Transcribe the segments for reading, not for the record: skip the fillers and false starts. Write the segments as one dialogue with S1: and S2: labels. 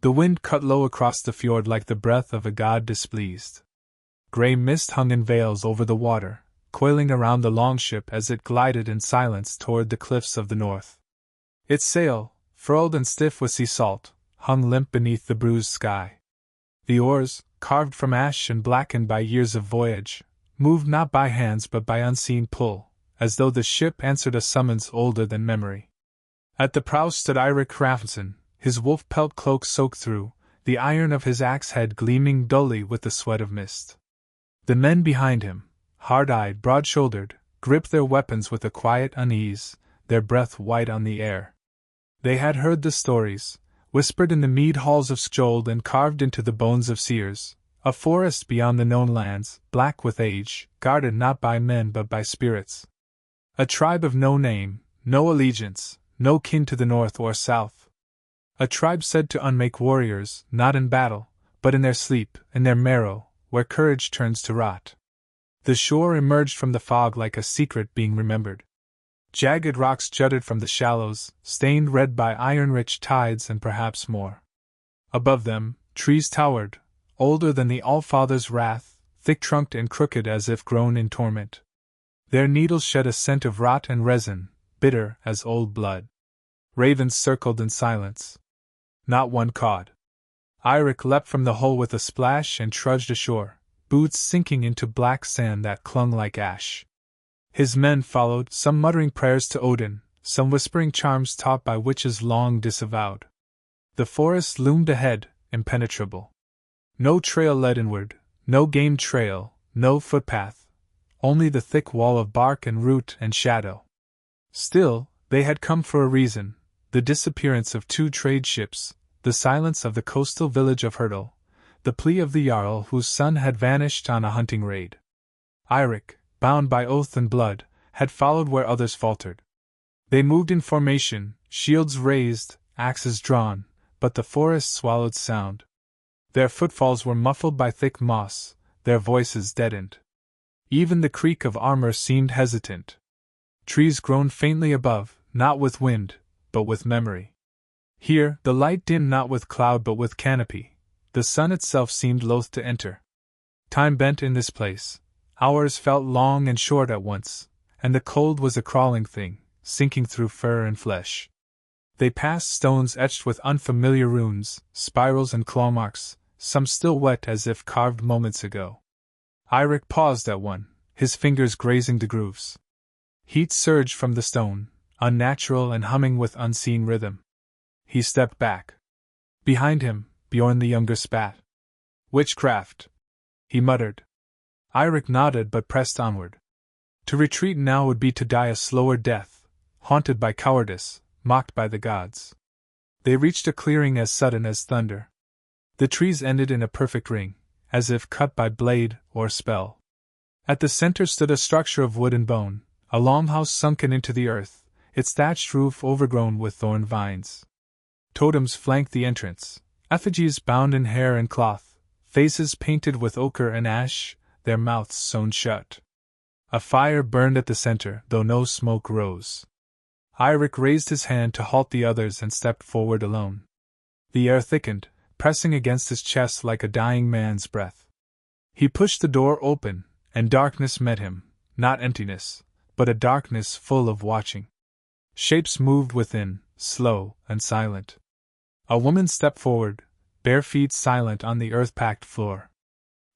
S1: The wind cut low across the fjord like the breath of a god displeased. Grey mist hung in veils over the water, coiling around the longship as it glided in silence toward the cliffs of the north. Its sail, furled and stiff with sea salt, hung limp beneath the bruised sky. The oars, carved from ash and blackened by years of voyage, moved not by hands but by unseen pull, as though the ship answered a summons older than memory. At the prow stood Eirik Hrafnsson, his wolf pelt cloak soaked through, the iron of his axe head gleaming dully with the sweat of mist. The men behind him, hard-eyed, broad-shouldered, gripped their weapons with a quiet unease, their breath white on the air. They had heard the stories, whispered in the mead halls of Skjold and carved into the bones of seers, a forest beyond the known lands, black with age, guarded not by men but by spirits. A tribe of no name, no allegiance, no kin to the north or south. A tribe said to unmake warriors, not in battle, but in their sleep, in their marrow, where courage turns to rot. The shore emerged from the fog like a secret being remembered. Jagged rocks jutted from the shallows, stained red by iron-rich tides and perhaps more. Above them, trees towered, older than the Allfather's wrath, thick-trunked and crooked as if grown in torment. Their needles shed a scent of rot and resin, bitter as old blood. Ravens circled in silence. Not one cawed. Eirik leapt from the hull with a splash and trudged ashore, boots sinking into black sand that clung like ash. His men followed, some muttering prayers to Odin, some whispering charms taught by witches long disavowed. The forest loomed ahead, impenetrable. No trail led inward, no game trail, no footpath, only the thick wall of bark and root and shadow. Still, they had come for a reason: the disappearance of 2 trade ships, the silence of the coastal village of Hurdle, the plea of the Jarl whose son had vanished on a hunting raid. Eirik, bound by oath and blood, had followed where others faltered. They moved in formation, shields raised, axes drawn, but the forest swallowed sound. Their footfalls were muffled by thick moss, their voices deadened. Even the creak of armor seemed hesitant. Trees groaned faintly above, not with wind, but with memory. Here, the light dimmed not with cloud but with canopy. The sun itself seemed loath to enter. Time bent in this place. Hours felt long and short at once, and the cold was a crawling thing, sinking through fur and flesh. They passed stones etched with unfamiliar runes, spirals and claw marks, some still wet as if carved moments ago. Eirik paused at one, his fingers grazing the grooves. Heat surged from the stone, unnatural and humming with unseen rhythm. He stepped back. Behind him, Bjorn the younger spat. "Witchcraft," he muttered. Eirik nodded but pressed onward. To retreat now would be to die a slower death, haunted by cowardice, mocked by the gods. They reached a clearing as sudden as thunder. The trees ended in a perfect ring, as if cut by blade or spell. At the center stood a structure of wood and bone, a longhouse sunken into the earth, its thatched roof overgrown with thorn vines. Totems flanked the entrance, effigies bound in hair and cloth, faces painted with ochre and ash, their mouths sewn shut. A fire burned at the center, though no smoke rose. Eirik raised his hand to halt the others and stepped forward alone. The air thickened, pressing against his chest like a dying man's breath. He pushed the door open, and darkness met him, not emptiness, but a darkness full of watching. Shapes moved within, slow and silent. A woman stepped forward, bare feet silent on the earth-packed floor.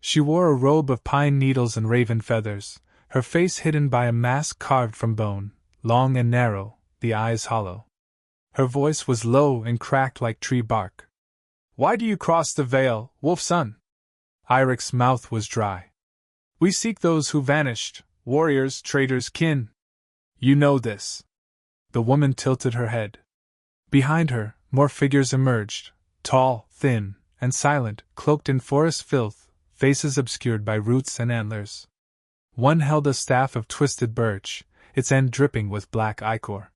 S1: She wore a robe of pine needles and raven feathers, her face hidden by a mask carved from bone, long and narrow, the eyes hollow. Her voice was low and cracked like tree bark. "Why do you cross the vale, Wolf-son?" Eirik's mouth was dry. "We seek those who vanished, warriors, traders, kin. You know this." The woman tilted her head. Behind her, more figures emerged, tall, thin, and silent, cloaked in forest filth, faces obscured by roots and antlers. One held a staff of twisted birch, its end dripping with black ichor.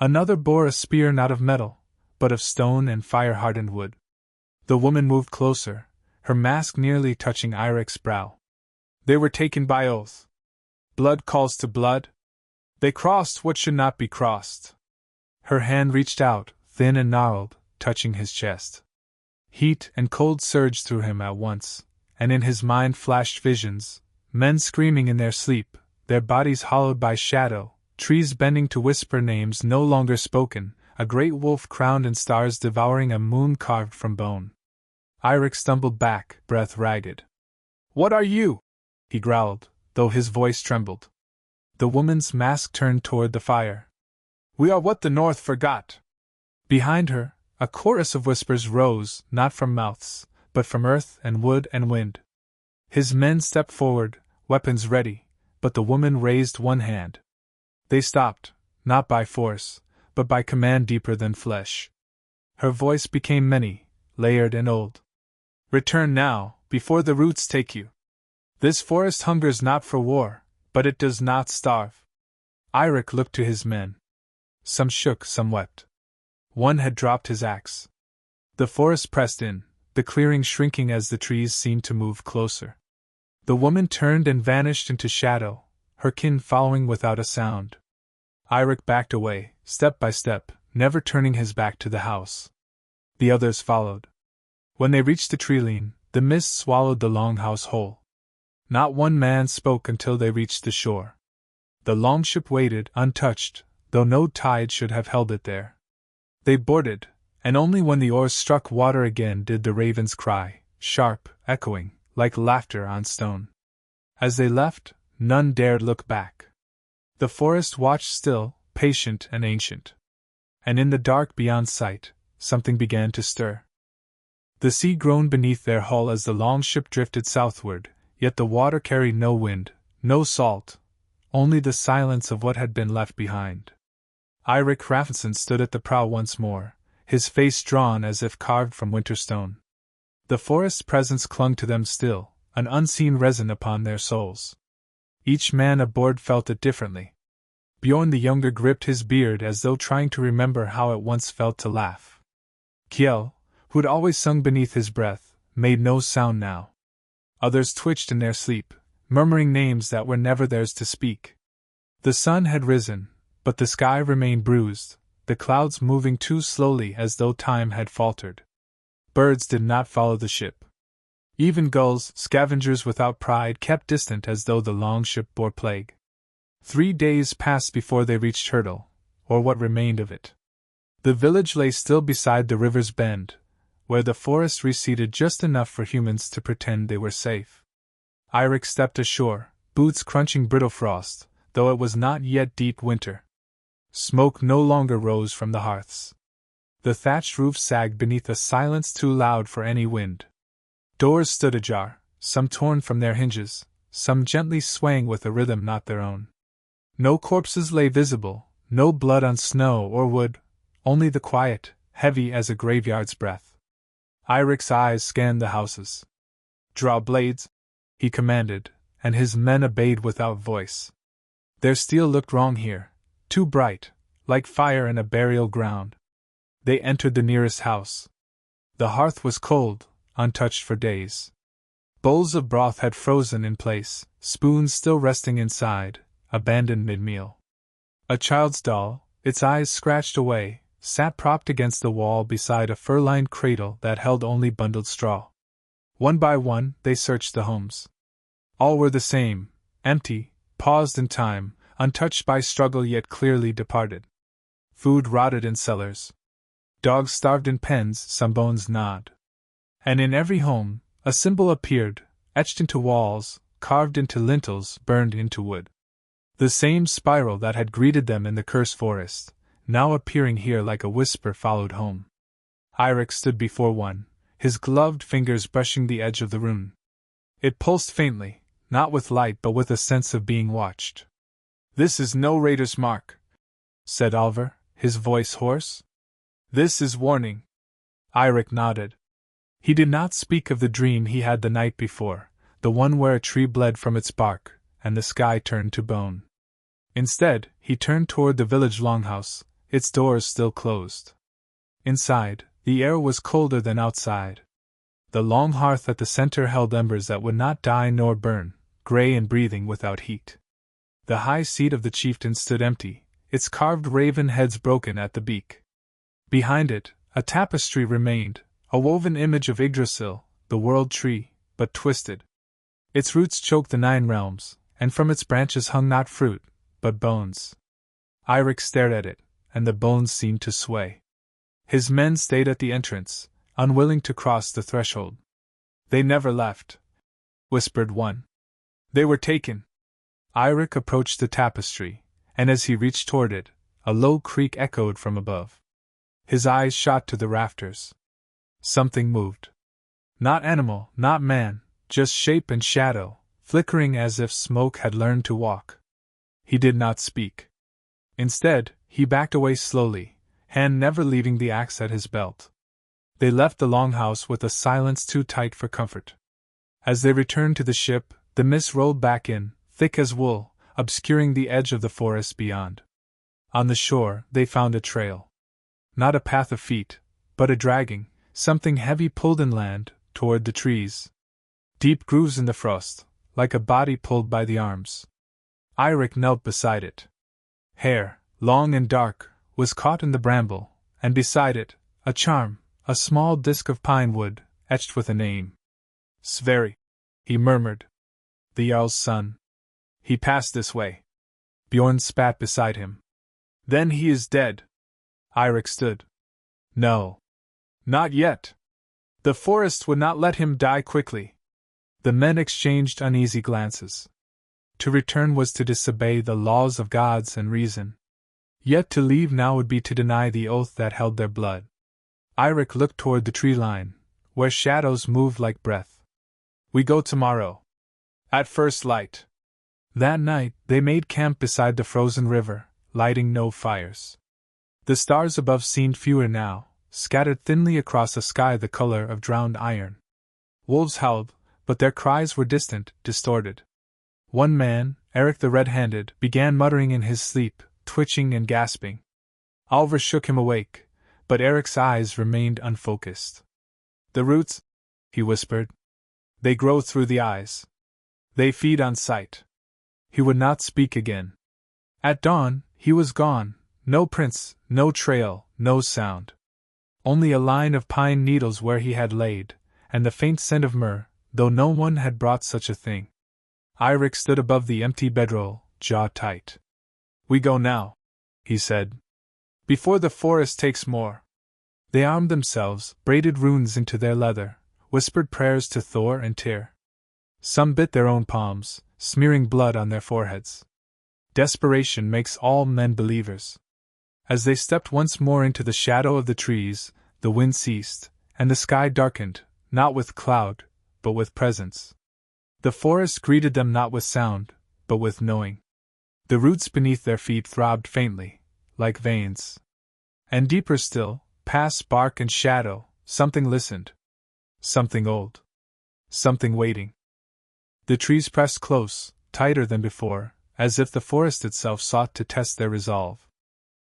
S1: Another bore a spear not of metal, but of stone and fire-hardened wood. The woman moved closer, her mask nearly touching Eirik's brow. "They were taken by oath. Blood calls to blood. They crossed what should not be crossed." Her hand reached out, thin and gnarled, touching his chest. Heat and cold surged through him at once, and in his mind flashed visions, men screaming in their sleep, their bodies hollowed by shadow, trees bending to whisper names no longer spoken, a great wolf crowned in stars devouring a moon carved from bone. Eirik stumbled back, breath ragged. "What are you?" he growled, though his voice trembled. The woman's mask turned toward the fire. "We are what the North forgot." Behind her, a chorus of whispers rose, not from mouths, but from earth and wood and wind. His men stepped forward, weapons ready, but the woman raised one hand. They stopped, not by force, but by command deeper than flesh. Her voice became many, layered and old. "Return now, before the roots take you. This forest hungers not for war, but it does not starve." Eirik looked to his men. Some shook, some wept. One had dropped his axe. The forest pressed in, the clearing shrinking as the trees seemed to move closer. The woman turned and vanished into shadow, her kin following without a sound. Eirik backed away, step by step, never turning his back to the house. The others followed. When they reached the treeline, the mist swallowed the longhouse whole. Not one man spoke until they reached the shore. The longship waited, untouched, though no tide should have held it there. They boarded, and only when the oars struck water again did the ravens cry, sharp, echoing, like laughter on stone. As they left, none dared look back. The forest watched still, patient and ancient. And in the dark beyond sight, something began to stir. The sea groaned beneath their hull as the longship drifted southward, yet the water carried no wind, no salt, only the silence of what had been left behind. Eirik Hrafnsson stood at the prow once more, his face drawn as if carved from winter stone. The forest's presence clung to them still, an unseen resin upon their souls. Each man aboard felt it differently. Bjorn the younger gripped his beard as though trying to remember how it once felt to laugh. Kjell, who had always sung beneath his breath, made no sound now. Others twitched in their sleep, murmuring names that were never theirs to speak. The sun had risen, but the sky remained bruised, the clouds moving too slowly as though time had faltered. Birds did not follow the ship. Even gulls, scavengers without pride, kept distant as though the longship bore plague. 3 days passed before they reached Hurdle, or what remained of it. The village lay still beside the river's bend, where the forest receded just enough for humans to pretend they were safe. Eirik stepped ashore, boots crunching brittle frost, though it was not yet deep winter. Smoke no longer rose from the hearths. The thatched roof sagged beneath a silence too loud for any wind. Doors stood ajar, some torn from their hinges, some gently swaying with a rhythm not their own. No corpses lay visible, no blood on snow or wood, only the quiet, heavy as a graveyard's breath. Eirik's eyes scanned the houses. "Draw blades," he commanded, and his men obeyed without voice. Their steel looked wrong here, too bright, like fire in a burial ground. They entered the nearest house. The hearth was cold, untouched for days. Bowls of broth had frozen in place, spoons still resting inside, abandoned mid-meal. A child's doll, its eyes scratched away, sat propped against the wall beside a fur-lined cradle that held only bundled straw. One by one, they searched the homes. All were the same, empty, paused in time, untouched by struggle yet clearly departed. Food rotted in cellars. Dogs starved in pens, some bones gnawed. And in every home, a symbol appeared, etched into walls, carved into lintels, burned into wood. The same spiral that had greeted them in the cursed forest, now appearing here like a whisper followed home. Eirik stood before one, his gloved fingers brushing the edge of the rune. It pulsed faintly, not with light but with a sense of being watched. "This is no raider's mark," said Alvar, his voice hoarse. "This is warning." Eirik nodded. He did not speak of the dream he had the night before, the one where a tree bled from its bark, and the sky turned to bone. Instead, he turned toward the village longhouse, its doors still closed. Inside, the air was colder than outside. The long hearth at the center held embers that would not die nor burn, gray and breathing without heat. The high seat of the chieftain stood empty, its carved raven heads broken at the beak. Behind it, a tapestry remained, A woven image of Yggdrasil, the world tree, but twisted. Its roots choked the 9 realms, and from its branches hung not fruit, but bones. Eirik stared at it, and the bones seemed to sway. His men stayed at the entrance, unwilling to cross the threshold. They never left, whispered one. They were taken. Eirik approached the tapestry, and as he reached toward it, a low creak echoed from above. His eyes shot to the rafters. Something moved. Not animal, not man, just shape and shadow, flickering as if smoke had learned to walk. He did not speak. Instead, he backed away slowly, hand never leaving the axe at his belt. They left the longhouse with a silence too tight for comfort. As they returned to the ship, the mist rolled back in, thick as wool, obscuring the edge of the forest beyond. On the shore, they found a trail. Not a path of feet, but a dragging, something heavy pulled inland, toward the trees. Deep grooves in the frost, like a body pulled by the arms. Eirik knelt beside it. Hair, long and dark, was caught in the bramble, and beside it, a charm, a small disk of pine wood, etched with a name. Sverri, he murmured. The Jarl's son. He passed this way. Bjorn spat beside him. Then he is dead. Eirik stood. No. Not yet. The forest would not let him die quickly. The men exchanged uneasy glances. To return was to disobey the laws of gods and reason. Yet to leave now would be to deny the oath that held their blood. Eirik looked toward the tree line, where shadows moved like breath. We go tomorrow. At first light. That night, they made camp beside the frozen river, lighting no fires. The stars above seemed fewer now, scattered thinly across a sky the color of drowned iron. Wolves howled, but their cries were distant, distorted. One man, Eric the Red-Handed, began muttering in his sleep, twitching and gasping. Alvar shook him awake, but Eric's eyes remained unfocused. The roots, he whispered. They grow through the eyes. They feed on sight. He would not speak again. At dawn, he was gone, no prints, no trail, no sound. Only a line of pine needles where he had laid, and the faint scent of myrrh, though no one had brought such a thing. Eirik stood above the empty bedroll, jaw tight. We go now, he said. Before the forest takes more. They armed themselves, braided runes into their leather, whispered prayers to Thor and Tyr. Some bit their own palms, smearing blood on their foreheads. Desperation makes all men believers. As they stepped once more into the shadow of the trees, the wind ceased, and the sky darkened, not with cloud, but with presence. The forest greeted them not with sound, but with knowing. The roots beneath their feet throbbed faintly, like veins. And deeper still, past bark and shadow, something listened. Something old. Something waiting. The trees pressed close, tighter than before, as if the forest itself sought to test their resolve.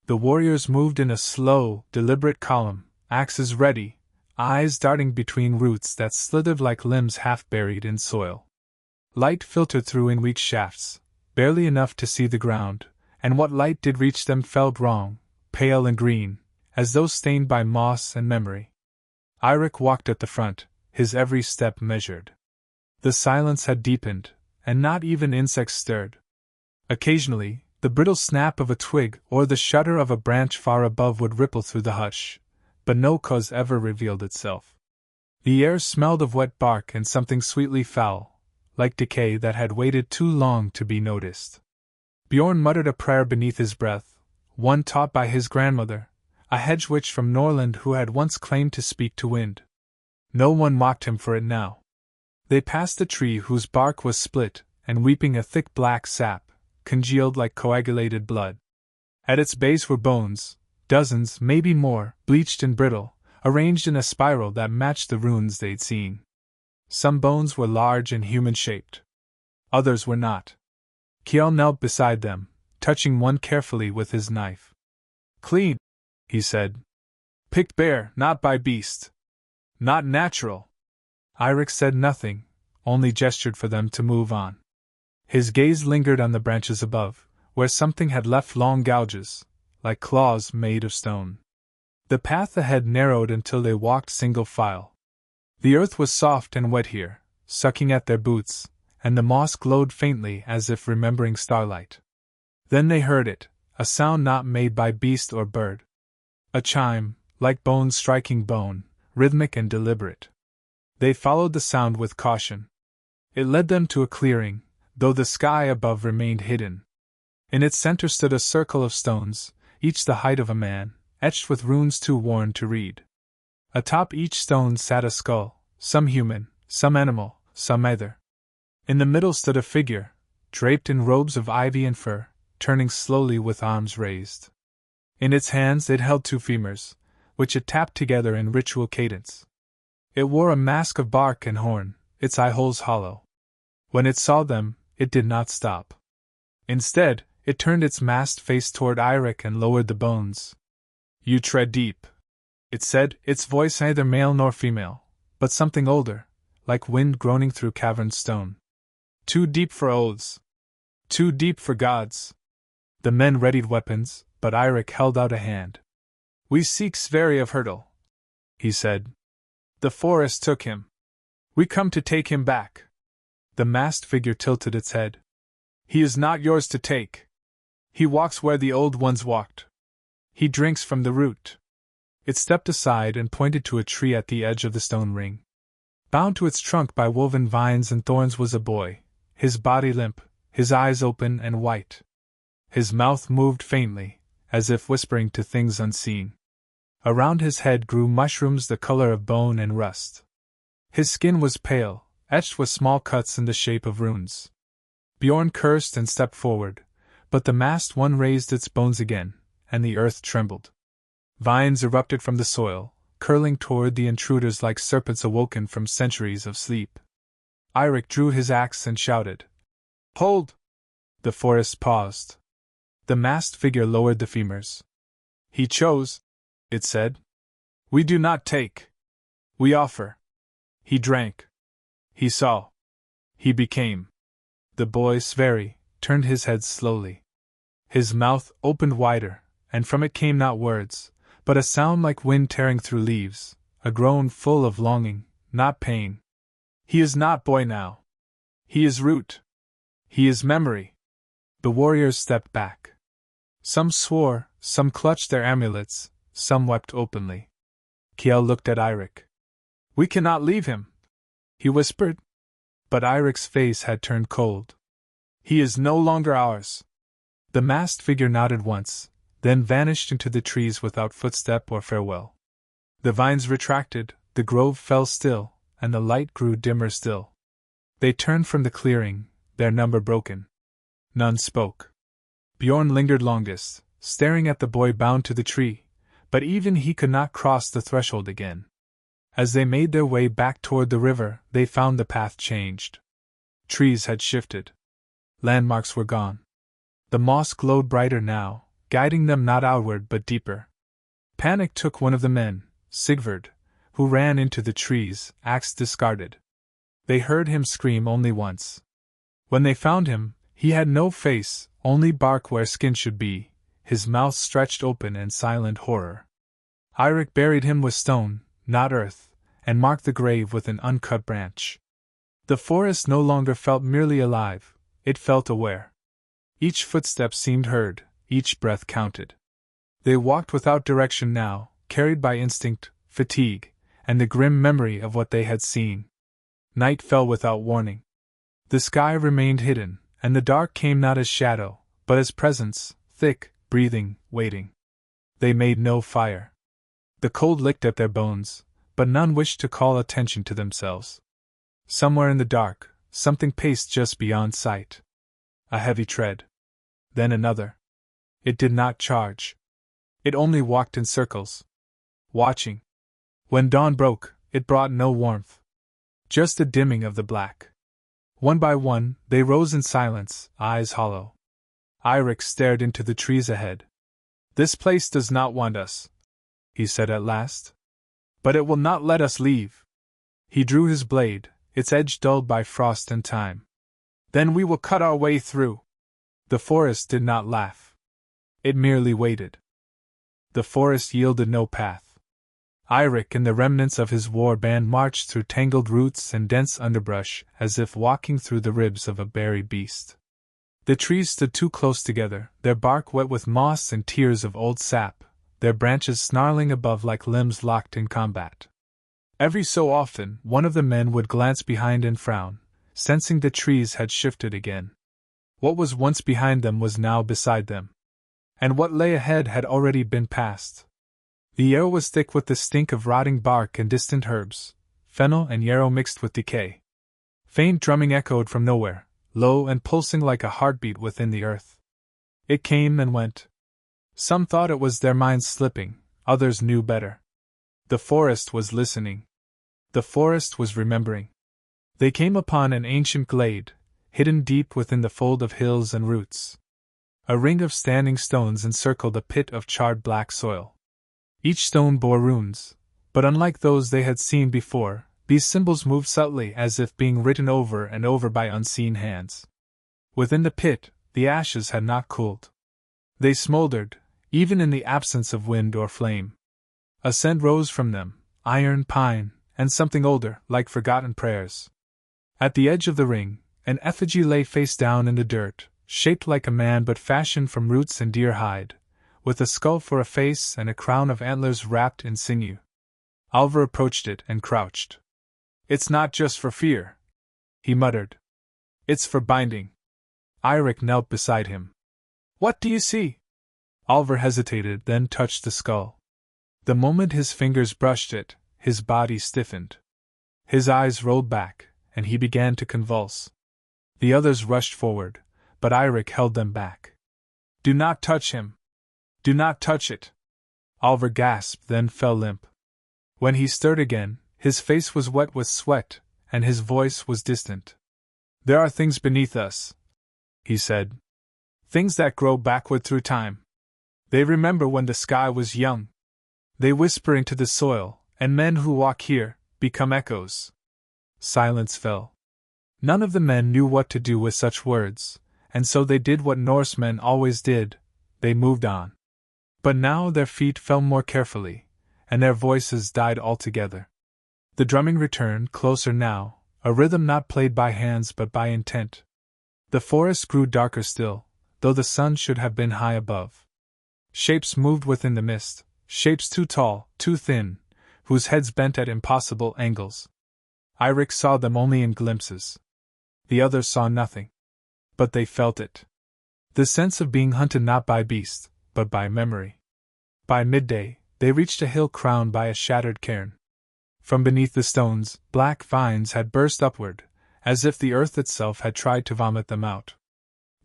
S1: The warriors moved in a slow, deliberate column, axes ready, eyes darting between roots that slithered like limbs half buried in soil. Light filtered through in weak shafts, barely enough to see the ground, and what light did reach them felt wrong, pale and green, as though stained by moss and memory. Eirik walked at the front, his every step measured. The silence had deepened, and not even insects stirred. Occasionally, the brittle snap of a twig or the shudder of a branch far above would ripple through the hush, but no cause ever revealed itself. The air smelled of wet bark and something sweetly foul, like decay that had waited too long to be noticed. Bjorn muttered a prayer beneath his breath, one taught by his grandmother, a hedge witch from Norland who had once claimed to speak to wind. No one mocked him for it now. They passed a tree whose bark was split, and weeping a thick black sap, congealed like coagulated blood. At its base were bones, dozens, maybe more, bleached and brittle, arranged in a spiral that matched the runes they'd seen. Some bones were large and human-shaped. Others were not. Kjell knelt beside them, touching one carefully with his knife. Clean, he said. Picked bare, not by beast. Not natural. Eirik said nothing, only gestured for them to move on. His gaze lingered on the branches above, where something had left long gouges, like claws made of stone. The path ahead narrowed until they walked single file. The earth was soft and wet here, sucking at their boots, and the moss glowed faintly as if remembering starlight. Then they heard it, a sound not made by beast or bird. A chime, like bone striking bone, rhythmic and deliberate. They followed the sound with caution. It led them to a clearing, though the sky above remained hidden. In its center stood a circle of stones, each the height of a man, etched with runes too worn to read. Atop each stone sat a skull, some human, some animal, some either. In the middle stood a figure, draped in robes of ivy and fur, turning slowly with arms raised. In its hands it held two femurs, which it tapped together in ritual cadence. It wore a mask of bark and horn, its eye holes hollow. When it saw them, it did not stop. Instead, it turned its masked face toward Eirik and lowered the bones. "You tread deep," it said, its voice neither male nor female, but something older, like wind groaning through caverned stone. "Too deep for oaths. Too deep for gods." The men readied weapons, but Eirik held out a hand. "We seek Sverri of Hurdle," he said. "The forest took him. We come to take him back." The masked figure tilted its head. "He is not yours to take. He walks where the old ones walked. He drinks from the root." It stepped aside and pointed to a tree at the edge of the stone ring. Bound to its trunk by woven vines and thorns was a boy, his body limp, his eyes open and white. His mouth moved faintly, as if whispering to things unseen. Around his head grew mushrooms the color of bone and rust. His skin was pale, etched with small cuts in the shape of runes. Bjorn cursed and stepped forward, but the masked one raised its bones again, and the earth trembled. Vines erupted from the soil, curling toward the intruders like serpents awoken from centuries of sleep. Eirik drew his axe and shouted, "Hold!" The forest paused. The masked figure lowered the femurs. "He chose," it said. "We do not take. We offer." He drank. He saw. He became. The boy Sverri turned his head slowly. His mouth opened wider, and from it came not words, but a sound like wind tearing through leaves, a groan full of longing, not pain. "He is not boy now. He is root. He is memory." The warriors stepped back. Some swore, some clutched their amulets, some wept openly. Kjell looked at Eirik. "We cannot leave him," he whispered. But Eirik's face had turned cold. "He is no longer ours." The masked figure nodded once, then vanished into the trees without footstep or farewell. The vines retracted, the grove fell still, and the light grew dimmer still. They turned from the clearing, their number broken. None spoke. Bjorn lingered longest, staring at the boy bound to the tree, but even he could not cross the threshold again. As they made their way back toward the river, they found the path changed. Trees had shifted. Landmarks were gone. The moss glowed brighter now, guiding them not outward but deeper. Panic took one of the men, Sigvard, who ran into the trees, axe discarded. They heard him scream only once. When they found him, he had no face, only bark where skin should be, his mouth stretched open in silent horror. Eirik buried him with stone, not earth, and marked the grave with an uncut branch. The forest no longer felt merely alive, it felt aware. Each footstep seemed heard, each breath counted. They walked without direction now, carried by instinct, fatigue, and the grim memory of what they had seen. Night fell without warning. The sky remained hidden, and the dark came not as shadow, but as presence, thick, breathing, waiting. They made no fire. The cold licked at their bones, but none wished to call attention to themselves. Somewhere in the dark, something paced just beyond sight. A heavy tread. Then another. It did not charge. It only walked in circles. Watching. When dawn broke, it brought no warmth. Just a dimming of the black. One by one, they rose in silence, eyes hollow. Eirik stared into the trees ahead. "This place does not want us," he said at last. "But it will not let us leave." He drew his blade, its edge dulled by frost and time. "Then we will cut our way through." The forest did not laugh. It merely waited. The forest yielded no path. Eirik and the remnants of his war band marched through tangled roots and dense underbrush as if walking through the ribs of a buried beast. The trees stood too close together, their bark wet with moss and tears of old sap, their branches snarling above like limbs locked in combat. Every so often, one of the men would glance behind and frown, sensing the trees had shifted again. What was once behind them was now beside them. And what lay ahead had already been past. The air was thick with the stink of rotting bark and distant herbs, fennel and yarrow mixed with decay. Faint drumming echoed from nowhere, low and pulsing like a heartbeat within the earth. It came and went. Some thought it was their minds slipping, others knew better. The forest was listening. The forest was remembering. They came upon an ancient glade, hidden deep within the fold of hills and roots. A ring of standing stones encircled a pit of charred black soil. Each stone bore runes, but unlike those they had seen before, these symbols moved subtly as if being written over and over by unseen hands. Within the pit, the ashes had not cooled. They smoldered, even in the absence of wind or flame. A scent rose from them, iron, pine, and something older, like forgotten prayers. At the edge of the ring, an effigy lay face down in the dirt, shaped like a man but fashioned from roots and deer hide, with a skull for a face and a crown of antlers wrapped in sinew. Alvar approached it and crouched. "It's not just for fear," he muttered. "It's for binding." Eirik knelt beside him. "What do you see?" Alvar hesitated, then touched the skull. The moment his fingers brushed it, his body stiffened. His eyes rolled back, and he began to convulse. The others rushed forward, but Eirik held them back. "Do not touch him! Do not touch it!" Alvar gasped, then fell limp. When he stirred again, his face was wet with sweat, and his voice was distant. "There are things beneath us," he said. "Things that grow backward through time. They remember when the sky was young. They whisper into the soil, and men who walk here become echoes." Silence fell. None of the men knew what to do with such words, and so they did what Norsemen always did, they moved on. But now their feet fell more carefully, and their voices died altogether. The drumming returned, closer now, a rhythm not played by hands but by intent. The forest grew darker still, though the sun should have been high above. Shapes moved within the mist, shapes too tall, too thin, whose heads bent at impossible angles. Eirik saw them only in glimpses. The others saw nothing. But they felt it. The sense of being hunted not by beast, but by memory. By midday, they reached a hill crowned by a shattered cairn. From beneath the stones, black vines had burst upward, as if the earth itself had tried to vomit them out.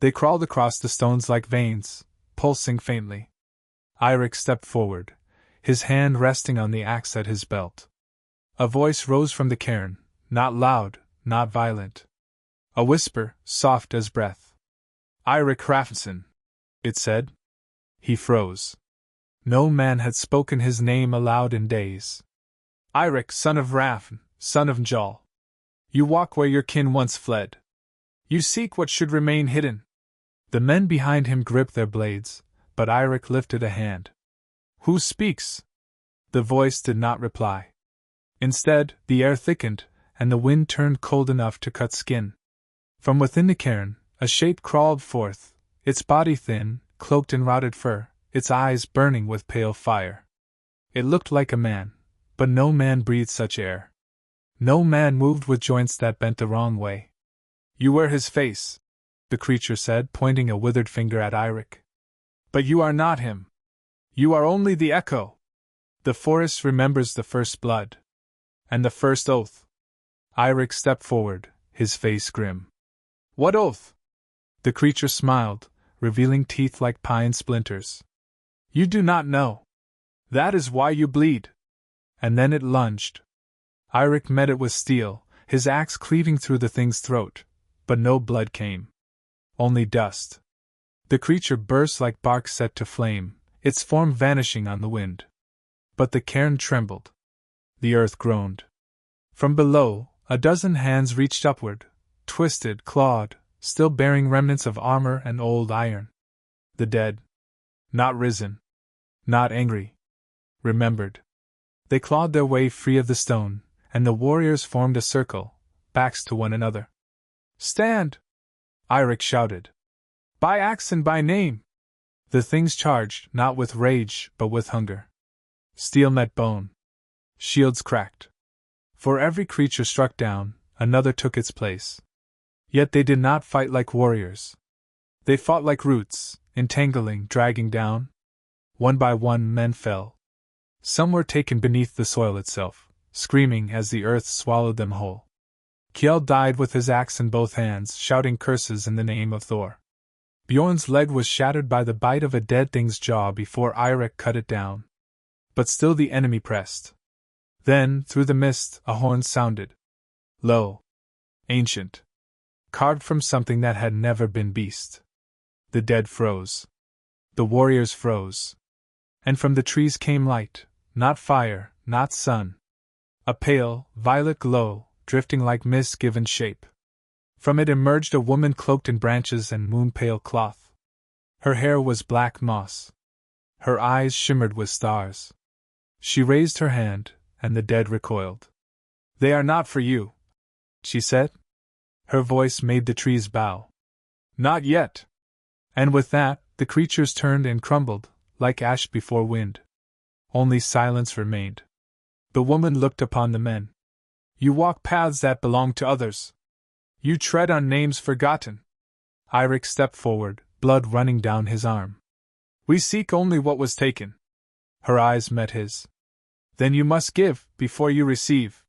S1: They crawled across the stones like veins, pulsing faintly. Eirik stepped forward, his hand resting on the axe at his belt. A voice rose from the cairn, not loud, not violent. A whisper, soft as breath. "Eirik Hrafnsson," it said. He froze. No man had spoken his name aloud in days. "Eirik, son of Rafn, son of Njal. You walk where your kin once fled. You seek what should remain hidden." The men behind him gripped their blades, but Eirik lifted a hand. "Who speaks?" The voice did not reply. Instead, the air thickened, and the wind turned cold enough to cut skin. From within the cairn, a shape crawled forth, its body thin, cloaked in rotted fur, its eyes burning with pale fire. It looked like a man, but no man breathed such air. No man moved with joints that bent the wrong way. "You wear his face," the creature said, pointing a withered finger at Eirik. "But you are not him. You are only the echo. The forest remembers the first blood. And the first oath." Eirik stepped forward, his face grim. "What oath?" The creature smiled, revealing teeth like pine splinters. "You do not know. That is why you bleed." And then it lunged. Eirik met it with steel, his axe cleaving through the thing's throat, but no blood came. Only dust. The creature burst like bark set to flame, its form vanishing on the wind. But the cairn trembled. The earth groaned. From below, a dozen hands reached upward, twisted, clawed, still bearing remnants of armor and old iron. The dead. Not risen. Not angry. Remembered. They clawed their way free of the stone, and the warriors formed a circle, backs to one another. Stand! Eirik shouted. By axe and by name! The things charged, not with rage, but with hunger. Steel met bone. Shields cracked. For every creature struck down, another took its place. Yet they did not fight like warriors. They fought like roots, entangling, dragging down. One by one men fell. Some were taken beneath the soil itself, screaming as the earth swallowed them whole. Kjell died with his axe in both hands, shouting curses in the name of Thor. Bjorn's leg was shattered by the bite of a dead thing's jaw before Eirik cut it down. But still the enemy pressed. Then, through the mist, a horn sounded. Low. Ancient. Carved from something that had never been beast. The dead froze. The warriors froze. And from the trees came light, not fire, not sun. A pale, violet glow, drifting like mist given shape. From it emerged a woman cloaked in branches and moon-pale cloth. Her hair was black moss. Her eyes shimmered with stars. She raised her hand, and the dead recoiled. They are not for you, she said. Her voice made the trees bow. Not yet. And with that, the creatures turned and crumbled, like ash before wind. Only silence remained. The woman looked upon the men. You walk paths that belong to others. You tread on names forgotten. Eirik stepped forward, blood running down his arm. We seek only what was taken. Her eyes met his. Then you must give, before you receive.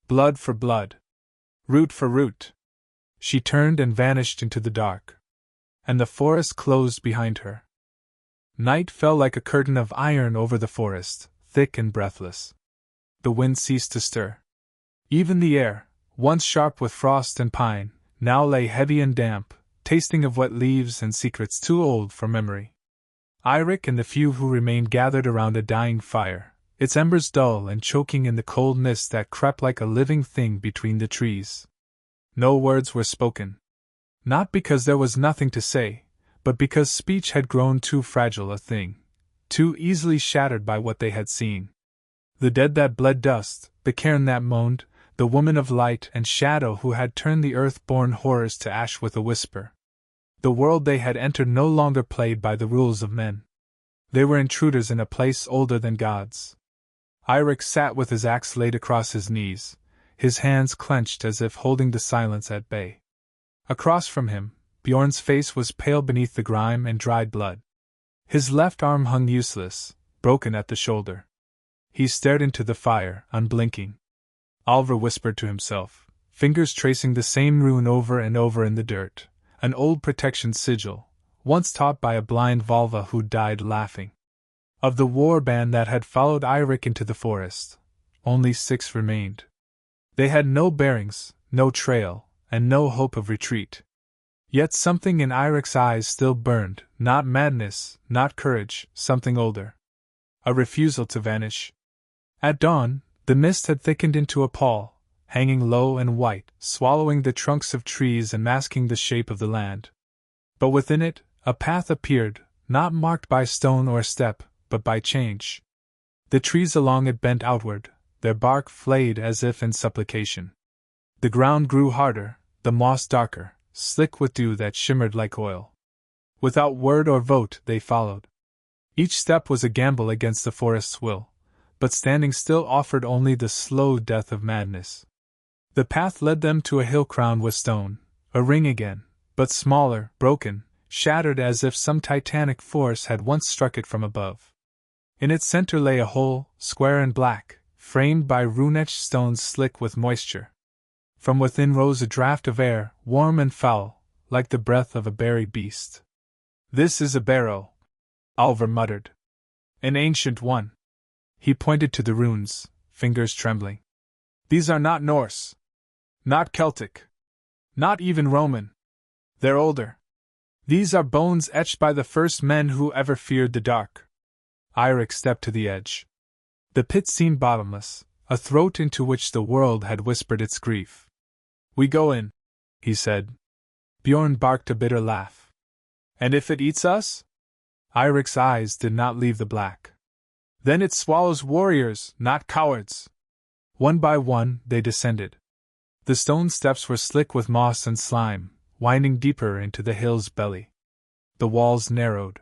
S1: Blood for blood. Root for root. She turned and vanished into the dark. And the forest closed behind her. Night fell like a curtain of iron over the forest, thick and breathless. The wind ceased to stir. Even the air, once sharp with frost and pine, now lay heavy and damp, tasting of wet leaves and secrets too old for memory. Eirik and the few who remained gathered around a dying fire, its embers dull and choking in the cold mist that crept like a living thing between the trees. No words were spoken. Not because there was nothing to say, but because speech had grown too fragile a thing, too easily shattered by what they had seen. The dead that bled dust, the cairn that moaned, the woman of light and shadow who had turned the earth-born horrors to ash with a whisper. The world they had entered no longer played by the rules of men. They were intruders in a place older than gods. Eirik sat with his axe laid across his knees, his hands clenched as if holding the silence at bay. Across from him, Bjorn's face was pale beneath the grime and dried blood. His left arm hung useless, broken at the shoulder. He stared into the fire, unblinking. Alvar whispered to himself, fingers tracing the same rune over and over in the dirt, an old protection sigil, once taught by a blind Volva who died laughing. Of the war band that had followed Eirik into the forest, only 6 remained. They had no bearings, no trail, and no hope of retreat. Yet something in Eirik's eyes still burned, not madness, not courage, something older. A refusal to vanish. At dawn, the mist had thickened into a pall, hanging low and white, swallowing the trunks of trees and masking the shape of the land. But within it, a path appeared, not marked by stone or step, but by change. The trees along it bent outward, their bark flayed as if in supplication. The ground grew harder, the moss darker, slick with dew that shimmered like oil. Without word or vote they followed. Each step was a gamble against the forest's will, but standing still offered only the slow death of madness. The path led them to a hill crowned with stone, a ring again, but smaller, broken, shattered as if some titanic force had once struck it from above. In its center lay a hole, square and black, framed by rune-etched stones slick with moisture. From within rose a draught of air, warm and foul, like the breath of a buried beast. This is a barrow, Alvar muttered. An ancient one. He pointed to the runes, fingers trembling. These are not Norse. Not Celtic. Not even Roman. They're older. These are bones etched by the first men who ever feared the dark. Eirik stepped to the edge. The pit seemed bottomless, a throat into which the world had whispered its grief. We go in, he said. Bjorn barked a bitter laugh. And if it eats us? Irik's eyes did not leave the black. Then it swallows warriors, not cowards. One by one, they descended. The stone steps were slick with moss and slime, winding deeper into the hill's belly. The walls narrowed.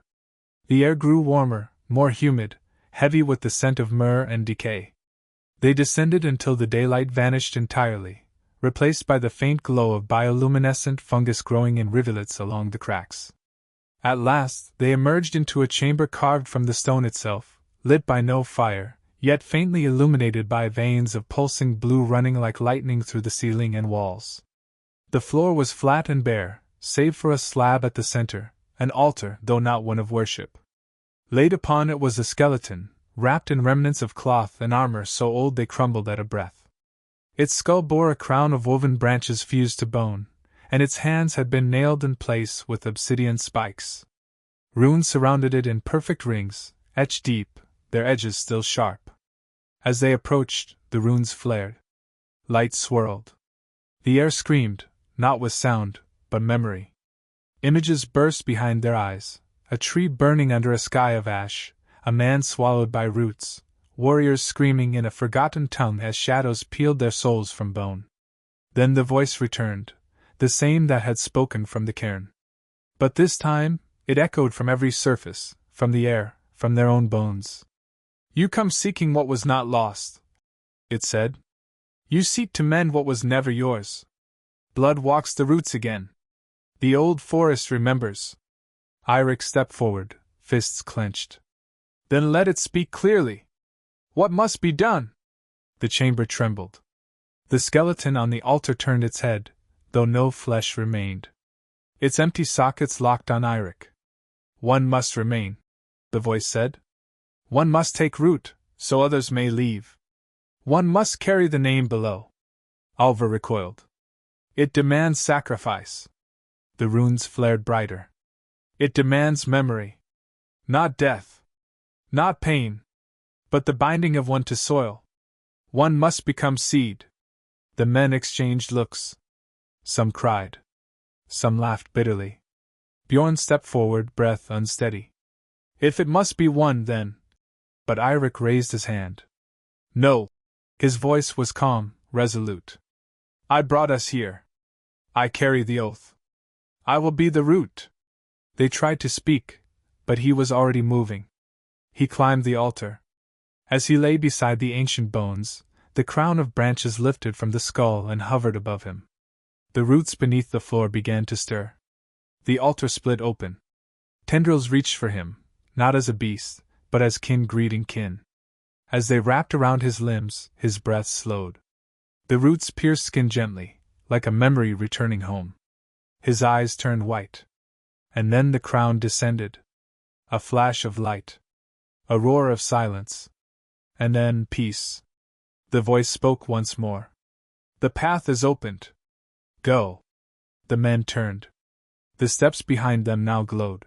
S1: The air grew warmer, more humid, heavy with the scent of myrrh and decay. They descended until the daylight vanished entirely, replaced by the faint glow of bioluminescent fungus growing in rivulets along the cracks. At last, they emerged into a chamber carved from the stone itself, lit by no fire, yet faintly illuminated by veins of pulsing blue running like lightning through the ceiling and walls. The floor was flat and bare, save for a slab at the center, an altar, though not one of worship. Laid upon it was a skeleton, wrapped in remnants of cloth and armor so old they crumbled at a breath. Its skull bore a crown of woven branches fused to bone, and its hands had been nailed in place with obsidian spikes. Runes surrounded it in perfect rings, etched deep, their edges still sharp. As they approached, the runes flared. Light swirled. The air screamed, not with sound, but memory. Images burst behind their eyes, a tree burning under a sky of ash, a man swallowed by roots, warriors screaming in a forgotten tongue as shadows peeled their souls from bone. Then the voice returned, the same that had spoken from the cairn. But this time, it echoed from every surface, from the air, from their own bones. "You come seeking what was not lost," it said. "You seek to mend what was never yours. Blood walks the roots again. The old forest remembers." Irik stepped forward, fists clenched. "Then let it speak clearly. What must be done?" The chamber trembled. The skeleton on the altar turned its head, though no flesh remained. Its empty sockets locked on Irik. "One must remain," the voice said. "One must take root, so others may leave. One must carry the name below." Alva recoiled. "It demands sacrifice." The runes flared brighter. "It demands memory. Not death. Not pain. But the binding of one to soil. One must become seed." The men exchanged looks. Some cried. Some laughed bitterly. Bjorn stepped forward, breath unsteady. "If it must be one, then." But Irik raised his hand. "No." His voice was calm, resolute. "I brought us here. I carry the oath. I will be the root." They tried to speak, but he was already moving. He climbed the altar. As he lay beside the ancient bones, the crown of branches lifted from the skull and hovered above him. The roots beneath the floor began to stir. The altar split open. Tendrils reached for him, not as a beast, but as kin greeting kin. As they wrapped around his limbs, his breath slowed. The roots pierced skin gently, like a memory returning home. His eyes turned white. And then the crown descended. A flash of light. A roar of silence. And then peace. The voice spoke once more. "The path is opened. Go." The men turned. The steps behind them now glowed.